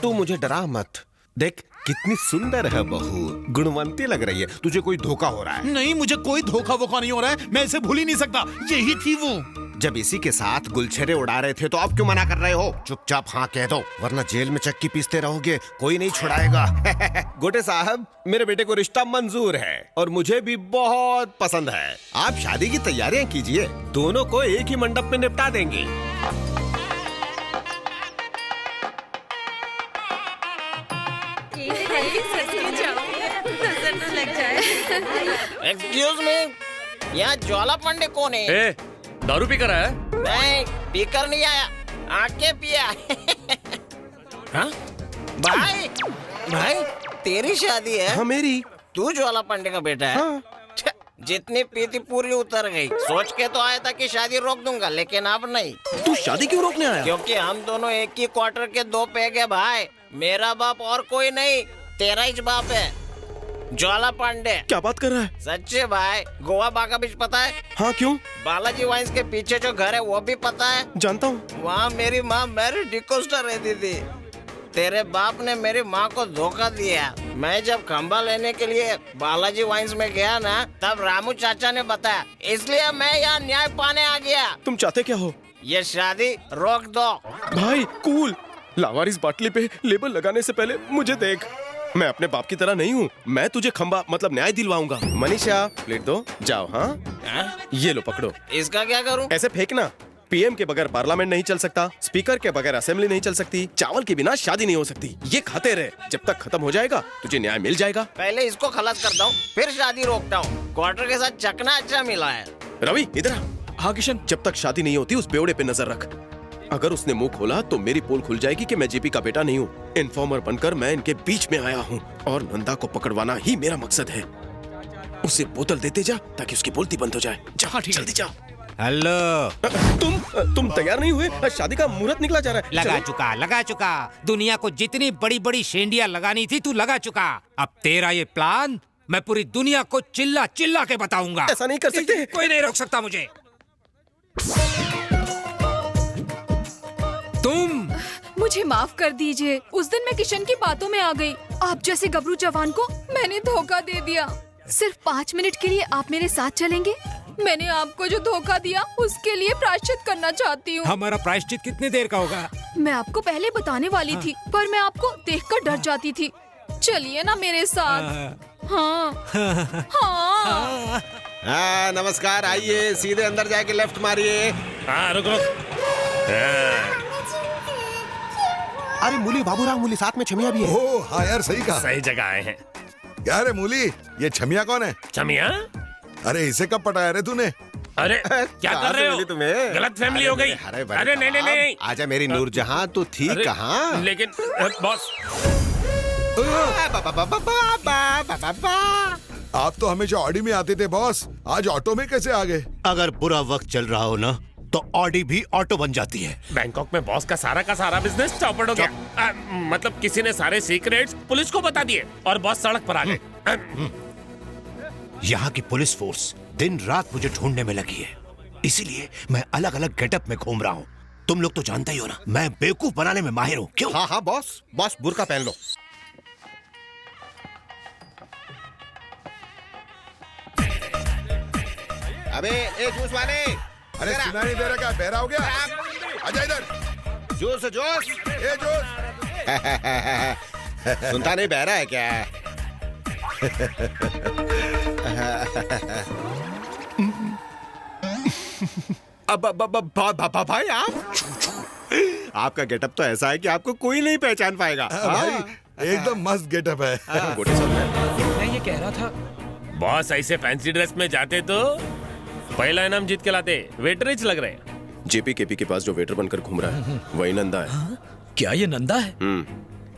D: तू मुझे डरा मत। देख कितनी सुंदर है बहू, गुणवंती लग रही है। तुझे कोई धोखा हो रहा है?
R: नहीं, मुझे कोई धोखा वोखा नहीं हो रहा है। मैं इसे भूल ही नहीं सकता। यही थी वो।
D: जब इसी के साथ गुलछरे उड़ा रहे थे तो अब क्यों मना कर रहे हो? चुपचाप हाँ कह दो, वरना जेल में चक्की पीसते रहोगे, कोई नहीं छुड़ाएगा। गोटे साहब, मेरे बेटे को रिश्ता मंजूर है और मुझे भी बहुत पसंद है। आप शादी की तैयारियां कीजिए, दोनों को एक ही मंडप में निपटा देंगे।
H: एक्सक्यूज मी, यहाँ ज्वाला पांडे कौन है?
B: ए, दारू पी कर आया?
H: नहीं, पीकर नहीं आया, आके पिया। हाँ? भाई, भाई तेरी शादी है?
U: हाँ मेरी।
H: तू ज्वाला पांडे का बेटा है? हाँ। जितनी पीती पूरी उतर गई। सोच के तो आया था कि शादी रोक दूंगा, लेकिन अब नहीं।
U: तू शादी क्यों रोकने आया?
H: क्योंकि हम दोनों एक ही क्वार्टर के दो पैग है भाई। मेरा बाप और कोई नहीं, तेरा ही बाप है, ज्वाला पांडे।
U: क्या बात कर रहा है?
H: सच है भाई। गोवा बागा बीच पता है?
U: हाँ, क्यों?
H: बालाजी वाइन्स के पीछे जो घर है वो भी पता है?
U: जानता हूँ।
H: वहाँ मेरी माँ मैरी डिकोस्टा रहती थी। तेरे बाप ने मेरी माँ को धोखा दिया। मैं जब खंबा लेने के लिए बालाजी वाइन्स में गया ना, तब रामू चाचा ने बताया, इसलिए मैं यहाँ न्याय पाने आ गया।
U: तुम चाहते क्या हो?
H: ये शादी रोक दो।
U: भाई कूल, लावारिस बाटली पे लेबल लगाने से पहले मुझे देख। मैं अपने बाप की तरह नहीं हूँ। मैं तुझे खंबा मतलब न्याय दिलवाऊंगा। मनीषा, प्लेट दो, जाओ। हाँ, ये लो पकड़ो।
H: इसका क्या करूँ?
U: ऐसे फेंकना। पीएम के बगैर पार्लियामेंट नहीं चल सकता, स्पीकर के बगैर असेंबली नहीं चल सकती, चावल के बिना शादी नहीं हो सकती। ये खाते रहे, जब तक खत्म हो जाएगा तुझे न्याय मिल जाएगा।
H: पहले इसको खलास करता हूँ, फिर शादी रोकता हूँ। क्वार्टर के साथ चकना अच्छा मिला है।
U: रवि इधर आ। हाँ किशन, जब तक शादी नहीं होती उस बेवड़े पे नजर रख। अगर उसने मुंह खोला तो मेरी पोल खुल जाएगी कि मैं जेपी का बेटा नहीं हूँ। इन्फॉर्मर बनकर मैं इनके बीच में आया हूँ और नंदा को पकड़वाना ही मेरा मकसद है। उसे बोतल देते जा ताकि उसकी बोलती बंद हो जाए। जा, जल्दी जा।
P: हेलो,
U: तुम तैयार नहीं हुए? शादी का मुहूर्त निकला जा रहा है।
P: लगा चुका। दुनिया को जितनी बड़ी बड़ी शेंडियां लगानी थी तू लगा चुका। अब तेरा ये प्लान मैं पूरी दुनिया को चिल्ला चिल्ला के बताऊंगा।
U: ऐसा नहीं कर सकते।
P: कोई नहीं रोक सकता मुझे।
K: तुम मुझे माफ कर दीजिए। उस दिन मैं किशन की बातों में आ गई। आप जैसे गबरू जवान को मैंने धोखा दे दिया। सिर्फ 5 मिनट के लिए आप मेरे साथ चलेंगे? मैंने आपको जो धोखा दिया उसके लिए प्रायश्चित करना चाहती हूँ।
P: हमारा प्रायश्चित कितनी देर का होगा?
K: मैं आपको पहले बताने वाली थी, पर मैं आपको देखकर डर जाती थी। चलिए ना मेरे साथ। हाँ।
D: हाँ, नमस्कार। आइए, सीधे अंदर जाके लेफ्ट मारिए।
M: हाँ, रुक।
D: अरे मूली, बाबूराव मूली, साथ में छमिया भी है।
O: ओह हाँ यार, सही कहा।
M: सही जगह आए हैं।
O: यार है मूली, ये छमिया कौन है?
M: छमिया?
O: अरे इसे कब पटाया रे तूने?
M: अरे क्या कर रहे हो?
D: तुम्हें
M: गलत फैमिली हो गई। अरे नहीं।
D: आजा मेरी नूरजहां, तू थी कहाँ?
M: लेकिन बॉस,
O: आप तो हमेशा ऑडी में आते थे बॉस, आज ऑटो में कैसे आ गए?
N: अगर बुरा वक्त चल रहा हो ना तो ऑडी भी ऑटो बन जाती है।
M: बैंकॉक में बॉस का सारा बिजनेस चौपट हो गया। मतलब किसी ने सारे सीक्रेट्स पुलिस को बता दिए और बॉस सड़क पर आ गए।
N: यहाँ की पुलिस फोर्स दिन रात मुझे ढूंढने में लगी है, इसीलिए मैं अलग अलग गेटअप में घूम रहा हूँ। तुम लोग तो जानते ही हो ना, मैं बेवकूफ बनाने में माहिर हूँ। क्यों?
D: हाँ बॉस, बुर्का पहन लो। अबे ए जूस वाले,
O: अरे सुनाई नहीं दे रहा क्या? बहरा हो गया? आजा इधर।
D: जोश
O: ए जोश।
D: सुनता नहीं, बहरा है क्या? भाई आपका गेटअप तो ऐसा है कि आपको कोई नहीं पहचान पाएगा।
O: भाई एकदम मस्त गेटअप है।
G: मैं ये कह रहा था,
M: बॉस ऐसे फैंसी ड्रेस में जाते तो पहला इनाम जीत के लाते। वेटर ही लग रहे हैं।
U: जेपी केपी के पास जो वेटर बनकर घूम रहा है वही नंदा है।
G: क्या ये नंदा है?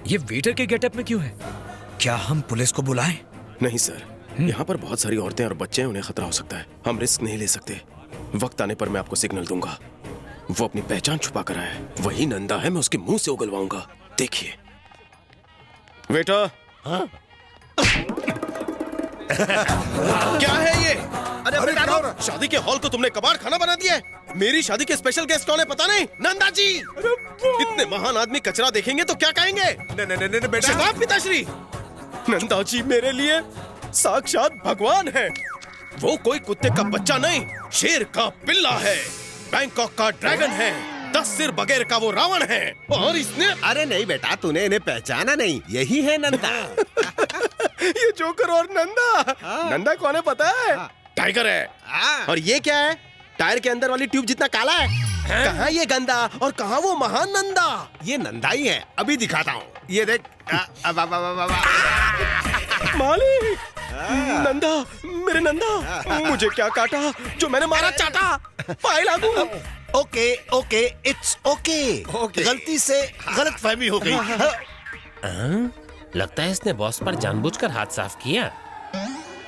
G: ये वेटर के गेटअप में क्यों है? क्या हम पुलिस को बुलाएं?
U: नहीं सर, यहाँ पर बहुत सारी औरतें और बच्चे हैं, उन्हें खतरा हो सकता है। हम रिस्क नहीं ले सकते। वक्त आने पर मैं आपको सिग्नल दूंगा। वो अपनी पहचान छुपा कर आया है। वही नंदा है, मैं उसके मुंह से उगलवाऊंगा। देखिए बेटा। हाँ? क्या है ये? अरे बेटा, शादी के हॉल को तुमने कबाड़ खाना बना दिया है। मेरी शादी के स्पेशल गेस्ट कौन है पता नहीं? नंदा जी। इतने महान आदमी कचरा देखेंगे तो क्या कहेंगे? नहीं बेटा। शबाब पिताश्री। नंदा जी मेरे लिए साक्षात भगवान है। वो कोई कुत्ते का बच्चा नहीं, शेर का पिल्ला है, बैंकॉक का ड्रैगन है, 10 सिर बगैर का वो रावण है। और इसने
D: अरे नहीं बेटा, तूने इन्हें पहचाना नहीं, यही है नंदा।
U: ये जोकर और नंदा। नंदा कौन है पता है? टाइगर है। और ये क्या है? टायर के अंदर वाली ट्यूब जितना काला है। कहाँ ये गंदा और कहाँ वो महान नंदा?
D: ये नंदा ही है, अभी दिखाता हूँ। ये देख।
U: मालिक, नंदा, मेरे नंदा, मुझे क्या काटा जो मैंने मारा चाटा? पाए लागू।
N: Okay okay, it's okay. गलती से गलत फहमी हो गई।
M: लगता है इसने बॉस पर जानबूझकर हाथ साफ किया।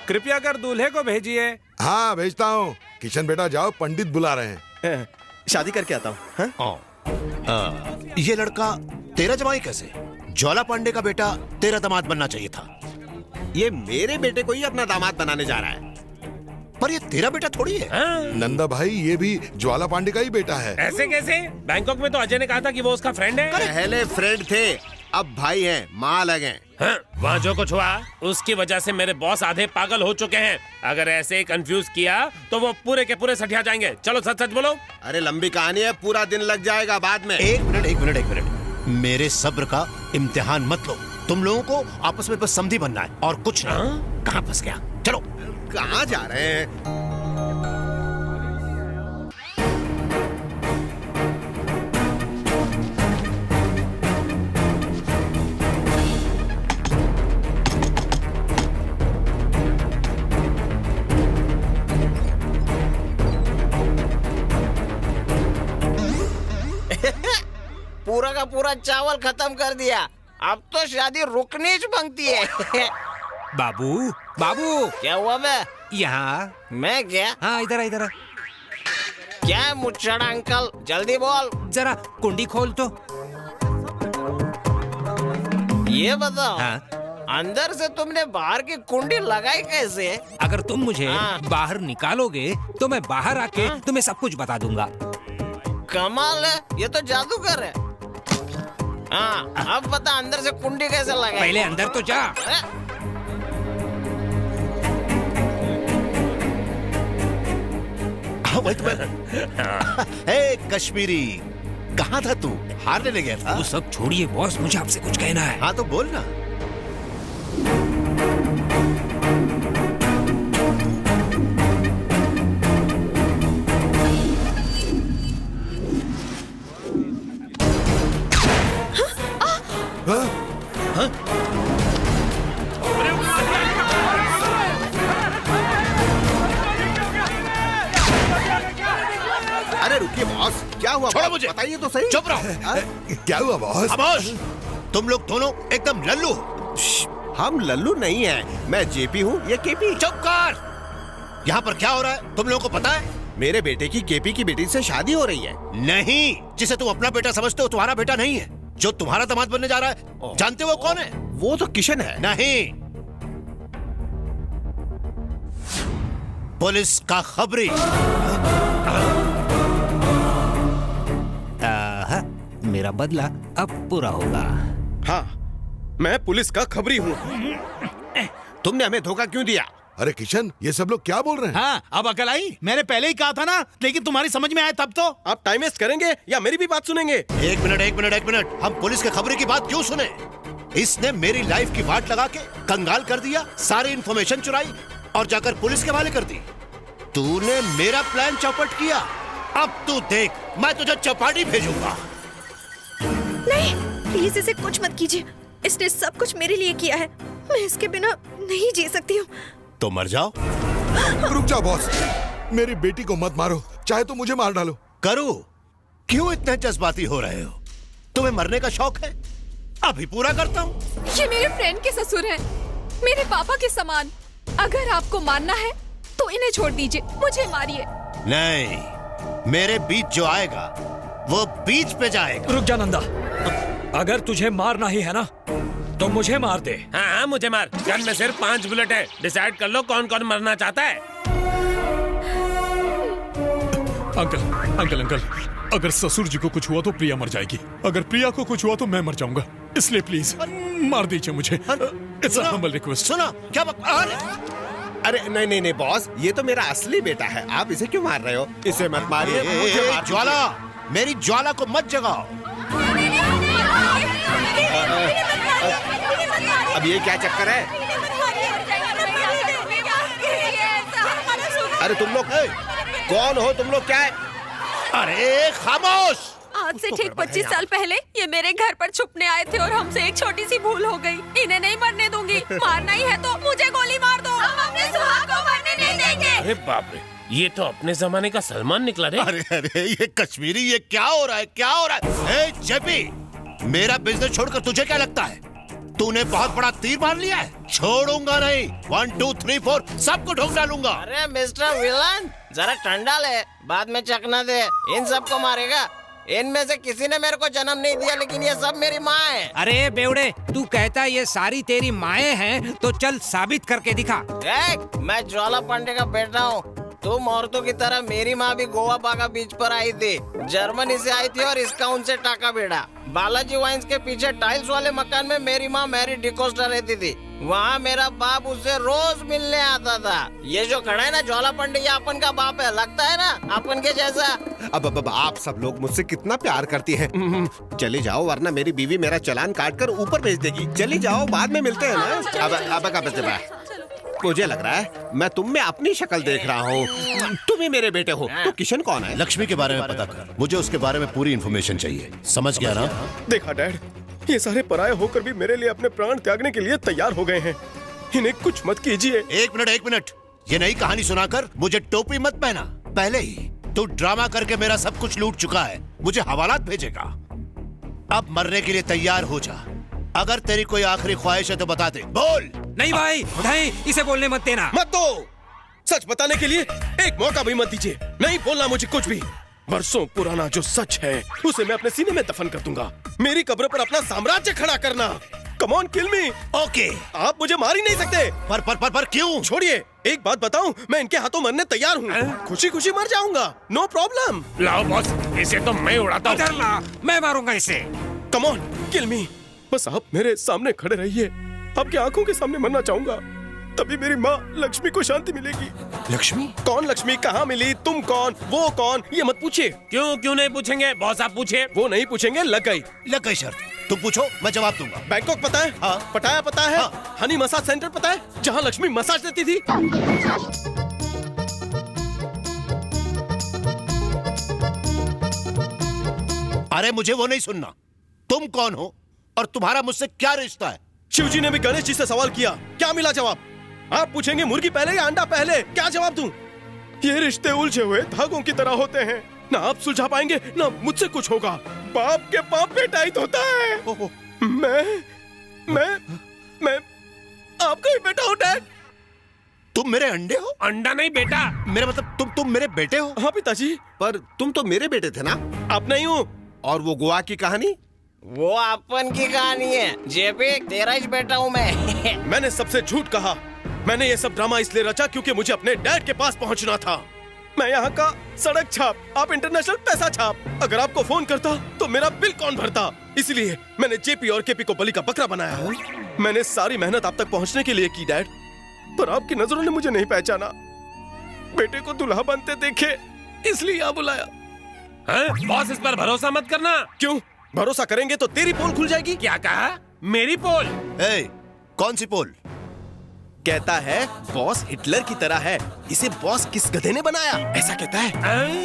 F: कृपया कर दूल्हे को भेजिए।
O: हाँ भेजता हूँ। किशन बेटा जाओ, पंडित बुला रहे हैं।
U: शादी करके आता हूँ।
N: ये लड़का तेरा जमाई कैसे? ज्वाला पांडे का बेटा तेरा दामाद बनना चाहिए था।
D: ये मेरे बेटे को ही अपना दामाद बनाने जा रहा है।
N: पर ये तेरा बेटा थोड़ी है।
O: नंदा भाई, ये भी ज्वाला पांडे का ही बेटा है।
M: ऐसे कैसे? बैंकॉक में तो अजय ने कहा था कि वो उसका फ्रेंड है।
D: पहले फ्रेंड थे, अब भाई हैं, माँ लगे।
M: वहाँ जो कुछ हुआ उसकी वजह से मेरे बॉस आधे पागल हो चुके हैं। अगर ऐसे ही कंफ्यूज किया तो वो पूरे के पूरे सठिया जाएंगे। चलो सच सच बोलो।
D: अरे लंबी कहानी है, पूरा दिन लग जाएगा बाद में।
N: एक मिनट। मेरे सब्र का इम्तिहान मत लो। तुम लोगों को आपस में बस समधी बनना है और कुछ नहीं। कहाँ फंस गया? चलो।
D: कहाँ जा रहे हैं?
H: पूरा का पूरा चावल खत्म कर दिया। अब तो शादी रुकनी च बनती है।
P: बाबू
H: क्या हुआ बे?
P: यहाँ।
H: मैं क्या?
P: हाँ इधर।
H: क्या है मुच्छड़ा अंकल, जल्दी बोल।
P: जरा कुंडी खोल तो।
H: ये बताओ, अंदर से तुमने बाहर की कुंडी लगाई कैसे?
P: अगर तुम मुझे बाहर निकालोगे तो मैं बाहर आके तुम्हें सब कुछ बता दूंगा।
H: कमाल है, ये तो जादूगर है। हाँ, अब बता अंदर से कुंडी कैसे लगाई?
P: पहले अंदर तो जा।
N: कश्मीरी, कहाँ था तू? हारने ले गया था?
P: वो सब छोड़िए बॉस, मुझे आपसे कुछ कहना है।
N: हाँ तो बोल ना।
D: अरे रुकिए बॉस, क्या हुआ?
N: छोड़ो मुझे,
D: बताइए तो सही।
N: चुप रहो।
O: क्या हुआ बॉस?
N: खामोश! तुम लोग दोनों एकदम लल्लू।
D: हम लल्लू नहीं हैं, मैं जेपी हूँ, ये केपी।
N: चुप कर! यहाँ पर क्या हो रहा है तुम लोगों को पता है?
D: मेरे बेटे की केपी की बेटी से शादी हो रही है।
N: नहीं, जिसे तुम अपना बेटा समझते हो तुम्हारा बेटा नहीं है। जो तुम्हारा दामाद बनने जा रहा है, जानते हो कौन है?
D: वो तो किशन है।
N: नहीं, पुलिस का खबरी।
P: मेरा बदला अब पूरा होगा।
U: हाँ, मैं पुलिस का खबरी हूँ।
D: तुमने हमें धोखा क्यों दिया?
O: अरे किशन, ये सब लोग क्या बोल रहे हैं?
R: हाँ, अब अकल आई। मैंने पहले ही कहा था ना, लेकिन तुम्हारी समझ में आया तब तो।
U: आप टाइम वेस्ट करेंगे या मेरी भी बात सुनेंगे?
N: एक मिनट। हम पुलिस के खबरी की बात क्यों सुने? इसने मेरी लाइफ की वाट लगा के कंगाल कर दिया, सारी इंफॉर्मेशन चुराई और जाकर पुलिस के हवाले कर दी। तूने मेरा प्लान चौपट किया। अब तू देख, मैं तुझे चौपाटी भेजूंगा।
J: नहीं, प्लीज इसे कुछ मत कीजिए। इसने सब कुछ मेरे लिए किया है। मैं इसके बिना नहीं जी सकती हूँ।
N: तो मर जाओ।
O: रुक जाओ बॉस, मेरी बेटी को मत मारो, चाहे तो मुझे मार डालो।
N: करो, क्यों इतने जज्बाती हो रहे हो? तुम्हें मरने का शौक है? अभी पूरा करता हूँ।
K: ये मेरे फ्रेंड के ससुर हैं, मेरे पापा के समान। अगर आपको मारना है तो इन्हें छोड़ दीजिए, मुझे मारिए।
N: नहीं, मेरे बीच जो आएगा वो बीच पे जाएगा।
G: रुक जा नंदा, अगर तुझे मारना ही है ना तो मुझे मार दे।
M: हाँ हाँ मुझे मार। गन में सिर्फ 5 बुलेट है, डिसाइड कर लो कौन कौन मरना चाहता है।
I: अंकल, अगर ससुर जी को कुछ हुआ तो प्रिया मर जाएगी, अगर प्रिया को कुछ हुआ तो मैं मर जाऊंगा, इसलिए प्लीज मार दीजिए मुझे। It's a humble request.
N: सुना क्या
D: अरे नहीं बॉस, ये तो मेरा असली बेटा है, आप इसे क्यों मार रहे हो? इसे मत मारिए।
N: ज्वाला, मेरी ज्वाला को मत जगाओ।
D: अब ये क्या चक्कर है? अरे तुम लोग कौन हो? तुम लोग क्या है?
N: अरे खामोश!
J: आज से ठीक 25 साल पहले ये मेरे घर पर छुपने आए थे और हमसे एक छोटी सी भूल हो गई। इन्हें नहीं मरने दूंगी। मारना ही है तो मुझे गोली मार दो। हम अपने सुहाग को मरने नहीं देंगे।
M: अरे बाप रे, ये तो अपने जमाने का सलमान निकला रे।
N: अरे ये कश्मीरी, ये क्या हो रहा है, क्या हो रहा है? जेपी, मेरा बिजनेस छोड़कर तुझे क्या लगता है? तूने बहुत बड़ा तीर मार लिया है। छोड़ूंगा नहीं। 1 2 3 4 सबको ठोक डालूंगा।
H: अरे मिस्टर विलन, जरा ठंडा ले, बाद में चखना दे। इन सबको मारेगा? इनमें से किसी ने मेरे को जन्म नहीं दिया, लेकिन ये सब मेरी माँ है।
P: अरे बेवड़े, तू कहता ये सारी तेरी माएं हैं, तो चल साबित करके दिखा।
H: देख, मैं ज्वाला पांडे का बेटा हूँ। तुम औरतों की तरह मेरी माँ भी गोवा बागा बीच पर आई थी, जर्मनी से आई थी और इसका उनसे टाका भिड़ा। बालाजी वाइन्स के पीछे टाइल्स वाले मकान में मेरी माँ मैरी डिकोस्टा रहती थी। वहाँ मेरा बाप उससे रोज मिलने आता था। ये जो खड़ा है ना ज्वाला पांडे, ये अपन का बाप है, लगता है ना अपन के जैसा।
D: अब आप सब लोग मुझसे कितना प्यार करती हैं। चली जाओ, वरना मेरी बीवी मेरा चालान काट कर ऊपर भेज देगी। चली जाओ, बाद में मिलते हैं ना। अब मुझे लग रहा है मैं तुम में अपनी शक्ल देख रहा हूँ। तुम ही मेरे बेटे हो। तो किशन कौन है?
N: लक्ष्मी के बारे में पता कर, मुझे उसके बारे में पूरी इन्फॉर्मेशन चाहिए। समझ गया ना?
U: देखा डैड, ये सारे पराये होकर भी मेरे लिए अपने प्राण त्यागने के लिए तैयार हो गए हैं। इन्हें कुछ मत कीजिए।
N: एक मिनट, ये नई कहानी सुनाकर मुझे टोपी मत पहना। पहले ही तू ड्रामा करके मेरा सब कुछ लूट चुका है, मुझे हवालात भेजेगा। अब मरने के लिए तैयार हो जा। अगर तेरी कोई आखिरी ख्वाहिश है तो बता दे। बोल।
P: नहीं भाई, नहीं, इसे बोलने मत देना।
U: मत दो। सच बताने के लिए एक मौका भी मत दीजिए। नहीं बोलना मुझे कुछ भी। बरसों पुराना जो सच है उसे मैं अपने सीने में दफन कर दूंगा। मेरी कब्र पर अपना साम्राज्य खड़ा करना। Come on, kill me.
N: Okay.
U: आप मुझे मार ही नहीं सकते।
N: पर क्यों?
U: छोड़िए, एक बात बताऊं, मैं इनके हाथों मरने तैयार हूँ। खुशी खुशी मर जाऊंगा, नो प्रॉब्लम।
M: लाओ बॉस, इसे तो मैं उड़ाता हूँ।
P: मैं मारूंगा इसे।
U: कम ऑन, किल मी। बस आप मेरे सामने खड़े रहिए। आपकी आंखों के सामने मरना चाहूंगा, तभी मेरी माँ लक्ष्मी को शांति मिलेगी।
N: लक्ष्मी?
U: कौन लक्ष्मी? कहाँ मिली? तुम कौन? वो कौन? ये मत पूछिए।
M: क्यों नहीं पूछेंगे बॉस? आप पूछे।
U: वो नहीं पूछेंगे। लग गई
N: शर्त। तुम पूछो, मैं जवाब दूंगा।
U: बैंकॉक पता है? हाँ। पटाया पता है? हाँ। हनी मसाज सेंटर पता है, जहाँ लक्ष्मी मसाज देती थी?
N: अरे मुझे वो नहीं सुनना। तुम कौन हो और तुम्हारा मुझसे क्या रिश्ता है?
U: शिवजी ने भी गणेश जी से सवाल किया, क्या मिला जवाब? आप पूछेंगे मुर्गी पहले या अंडा पहले, क्या जवाब दूं? ये रिश्ते उलझे हुए धागों की तरह होते हैं, ना आप सुलझा पाएंगे ना मुझसे कुछ होगा। बाप के पाप बेटा ही होता है। मैं आपका ही बेटा हूँ डैड।
N: तुम मेरे अंडे हो?
M: अंडा नहीं बेटा,
N: मेरा मतलब तुम मेरे बेटे हो?
U: हाँ पिताजी।
D: पर तुम तो मेरे बेटे थे ना?
U: अब नहीं हूँ।
D: और वो गोवा की कहानी?
H: वो अपन की कहानी है। जेपी, तेरा ही बेटा हूँ मैं।
U: मैंने सबसे झूठ कहा। मैंने ये सब ड्रामा इसलिए रचा क्योंकि मुझे अपने डैड के पास पहुंचना था। मैं यहाँ का सड़क छाप, आप इंटरनेशनल पैसा छाप। अगर आपको फोन करता तो मेरा बिल कौन भरता? इसलिए मैंने जेपी और केपी को बलि का बकरा बनाया। मैंने सारी मेहनत आप तक पहुँचने के लिए की डैड, पर आपकी नजरों ने मुझे नहीं पहचाना। बेटे को दुल्हा बनते देखे इसलिए यहाँ बुलाया।
M: बॉस, इस पर भरोसा मत करना।
U: क्यों? भरोसा करेंगे तो तेरी पोल खुल जाएगी।
M: क्या कहा? मेरी पोल?
N: कौन सी पोल?
U: कहता है बॉस हिटलर की तरह है, इसे बॉस किस गधे ने बनाया, ऐसा कहता है।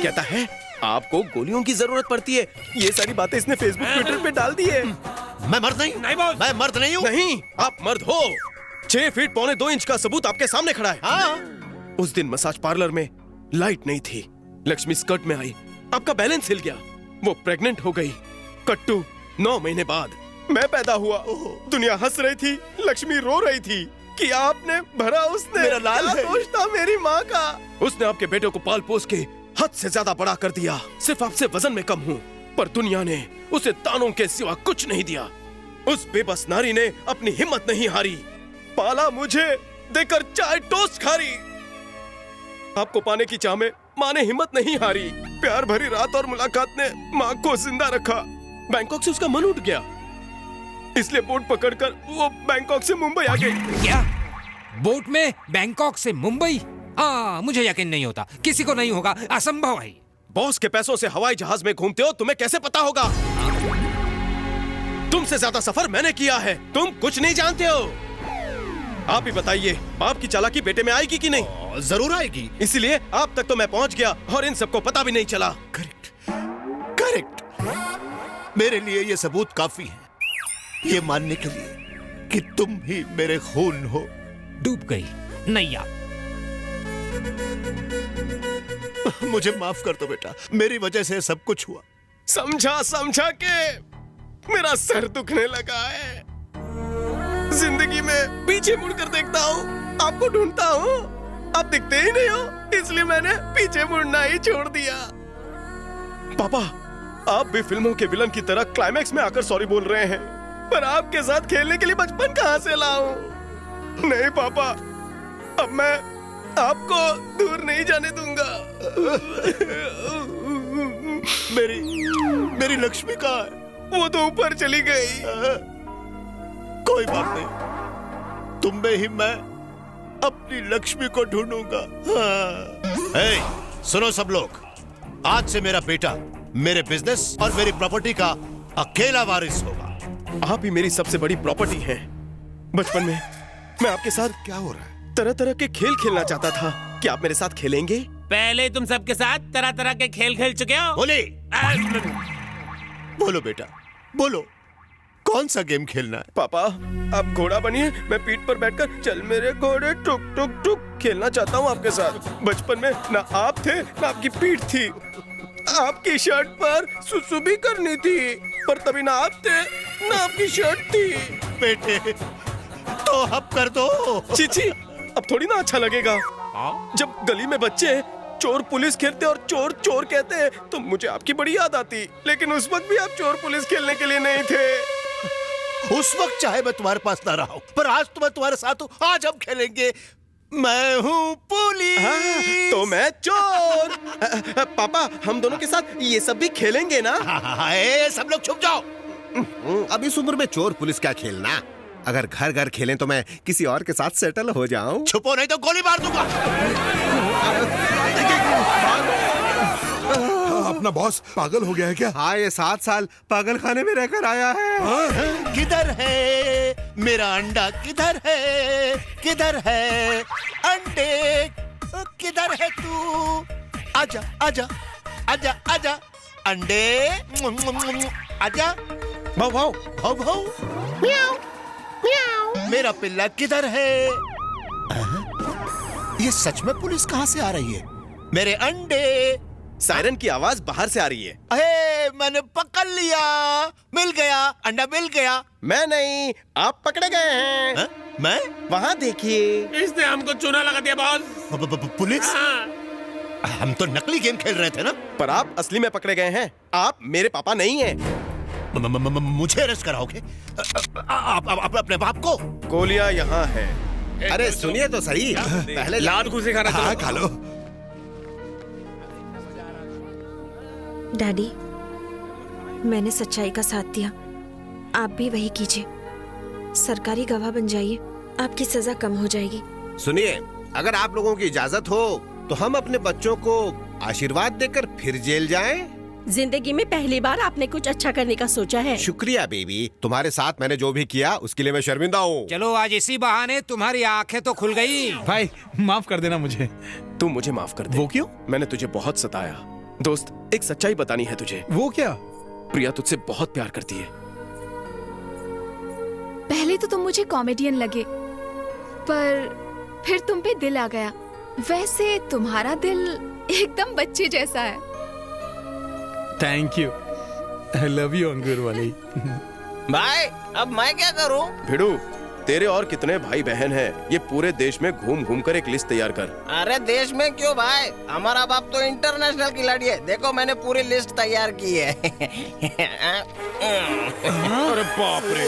U: कहता है आपको गोलियों की जरूरत पड़ती है। ये सारी बातें इसने फेसबुक ट्विटर पे डाल दी है।
N: मैं मर्द नहीं
M: बॉस,
N: मैं मर्द नहीं हूँ।
U: नहीं, आप मर्द हो। 6 फीट 1.25 इंच का सबूत आपके सामने खड़ा है।
N: हाँ।
U: उस दिन मसाज पार्लर में लाइट नहीं थी, लक्ष्मी स्कर्ट में आई, आपका बैलेंस हिल गया, वो प्रेग्नेंट हो गई। कट्टू 9 महीने बाद मैं पैदा हुआ। दुनिया हंस रही थी, लक्ष्मी रो रही थी कि आपने भरा उसने।
N: मेरा लाल है।
U: दोष था मेरी माँ का। उसने आपके बेटे को पाल पोस के हद से ज्यादा बड़ा कर दिया। सिर्फ आपसे वजन में कम हूँ, पर दुनिया ने उसे तानों के सिवा कुछ नहीं दिया। उस बेबस नारी ने अपनी हिम्मत नहीं हारी, पाला मुझे देकर चाय टोस्ट खारी। आपको पाने की चाह में माँ ने हिम्मत नहीं हारी। प्यार भरी रात और मुलाकात ने माँ को जिंदा रखा। बैंकॉक से उसका मन उठ गया, इसलिए बोट पकड़कर वो बैंकॉक से मुंबई आ गई।
P: क्या बोट में बैंकॉक से मुंबई? हाँ, मुझे यकीन नहीं होता, किसी को नहीं होगा, असंभव है।
U: बॉस के पैसों से हवाई जहाज में घूमते हो, तुम्हें कैसे पता होगा? तुमसे ज्यादा सफर मैंने किया है, तुम कुछ नहीं जानते हो। आप ही बताइए, बाप की चालाकी बेटे में आएगी कि नहीं?
N: जरूर आएगी।
U: इसीलिए आप तक तो मैं पहुंच गया और इन सबको पता भी नहीं चला।
N: करेक्ट। मेरे लिए ये सबूत काफी है, ये मानने के लिए कि तुम ही मेरे खून हो।
P: डूब गई नैया।
N: मुझे माफ कर दो बेटा, मेरी वजह से सब कुछ हुआ।
U: समझा के मेरा सर दुखने लगा है। जिंदगी में पीछे मुड़कर देखता हूँ, आपको ढूंढता हूँ, आप दिखते ही नहीं हो, इसलिए मैंने पीछे मुड़ना ही छोड़ दिया। पापा, आप भी फिल्मों के विलन की तरह क्लाइमैक्स में आकर सॉरी बोल रहे हैं, पर आपके साथ खेलने के लिए बचपन कहाँ से लाऊं? नहीं पापा, अब मैं आपको दूर नहीं जाने दूंगा।
N: मेरी लक्ष्मी कहाँ है?
U: वो तो ऊपर चली गई।
N: कोई बात नहीं, तुम में ही मैं अपनी लक्ष्मी को ढूंढूंगा। सुनो सब लोग, आज से मेरा बेटा मेरे बिजनेस और मेरी प्रॉपर्टी का अकेला वारिस होगा।
U: आप ही मेरी सबसे बड़ी प्रॉपर्टी हैं। बचपन में मैं आपके साथ
O: क्या हो रहा है?
U: तरह तरह के खेल खेलना चाहता था। क्या आप मेरे साथ खेलेंगे?
M: पहले तुम सबके साथ तरह तरह के खेल खेल चुके हो।
N: बोलो बेटा, बोलो, कौन सा गेम खेलना है?
U: पापा, आप घोड़ा बनिए, मैं पीठ पर बैठकर चल मेरे घोड़े टुक टुक टुक खेलना चाहता हूँ आपके साथ। बचपन में ना आप थे ना आपकी पीठ थी। आपकी शर्ट पर सुसु भी करनी थी, पर तभी ना आप थे ना आपकी शर्ट थी।
N: बेटे, तो अब कर दो।
U: चीची, अब थोड़ी ना अच्छा लगेगा। जब गली में बच्चे चोर पुलिस खेलते और चोर चोर कहते हैं तो मुझे आपकी बड़ी याद आती, लेकिन उस वक्त भी आप चोर पुलिस खेलने के लिए नहीं थे।
N: उस वक्त चाहे मैं तुम्हारे पास ना रहा हूं, पर आज तो मैं तुम्हारे साथ हूं। आज हम खेलेंगे। मैं हूँ पुलिस।
U: हाँ, तो मैं चोर। पापा, हम दोनों के साथ ये सब भी खेलेंगे ना?
N: सब लोग छुप जाओ।
D: अब इस उम्र में चोर पुलिस क्या खेलना? अगर घर घर खेलें तो मैं किसी और के साथ सेटल हो जाऊं।
N: छुपो नहीं तो गोली मार दूंगा।
O: अपना बॉस पागल हो गया है क्या?
D: हाँ, ये 7 साल पागल खाने में रहकर आया है।
N: किधर है मेरा अंडा? किधर है? किधर है अंडे? किधर है तू? आजा आजा आजा आजा अंडे, आजा।
U: भाव भाव
N: भाव भाव, म्याऊ म्याऊ। मेरा पिल्ला किधर है? ये सच में पुलिस कहाँ से आ रही है? मेरे अंडे।
U: सायरन की आवाज बाहर से आ रही है।
N: अरे, मैंने पकड़ लिया, मिल गया, अंडा मिल गया।
U: मैं नहीं, आप पकड़े गए हैं।
N: हा? मैं?
U: वहाँ देखिए।
M: इसने हमको चूना लगा दिया बॉस।
N: पुलिस? हम तो नकली गेम खेल रहे थे ना।
U: पर आप असली में पकड़े गए हैं। आप मेरे पापा नहीं हैं।
N: मुझे अरेस्ट कराओगे? आप अपने बाप को?
U: गोलियां यहाँ है।
D: अरे सुनिए तो सही, पहले
U: लात घुसे खाना।
O: हाँ, खा लो।
J: डैडी, मैंने सच्चाई का साथ दिया, आप भी वही कीजिए। सरकारी गवाह बन जाइए, आपकी सजा कम हो जाएगी।
D: सुनिए, अगर आप लोगों की इजाजत हो तो हम अपने बच्चों को आशीर्वाद देकर फिर जेल जाएं।
T: जिंदगी में पहली बार आपने कुछ अच्छा करने का सोचा है।
D: शुक्रिया बेबी, तुम्हारे साथ मैंने जो भी किया उसके लिए मैं शर्मिंदा हूँ।
P: चलो, आज इसी बहाने तुम्हारी आंखें तो खुल गई।
R: भाई, माफ कर देना मुझे।
U: तू मुझे माफ कर दे।
R: वो क्यों?
U: मैंने तुझे बहुत सताया। दोस्त, एक सच्चाई बतानी है तुझे।
R: वो क्या?
U: प्रिया तुझसे बहुत प्यार करती है।
K: पहले तो तुम मुझे कॉमेडियन लगे, पर फिर तुम पे दिल आ गया। वैसे तुम्हारा दिल एकदम बच्चे जैसा है।
R: Thank you, I love you अंगूर वाली।
H: भाई, अब मैं क्या करूं?
U: भिड़ू, तेरे और कितने भाई बहन हैं? ये पूरे देश में घूम घूम कर एक लिस्ट तैयार कर।
H: अरे देश में क्यों भाई, हमारा बाप तो इंटरनेशनल खिलाड़ी है। देखो मैंने पूरी लिस्ट तैयार की है।
U: अरे बाप रे।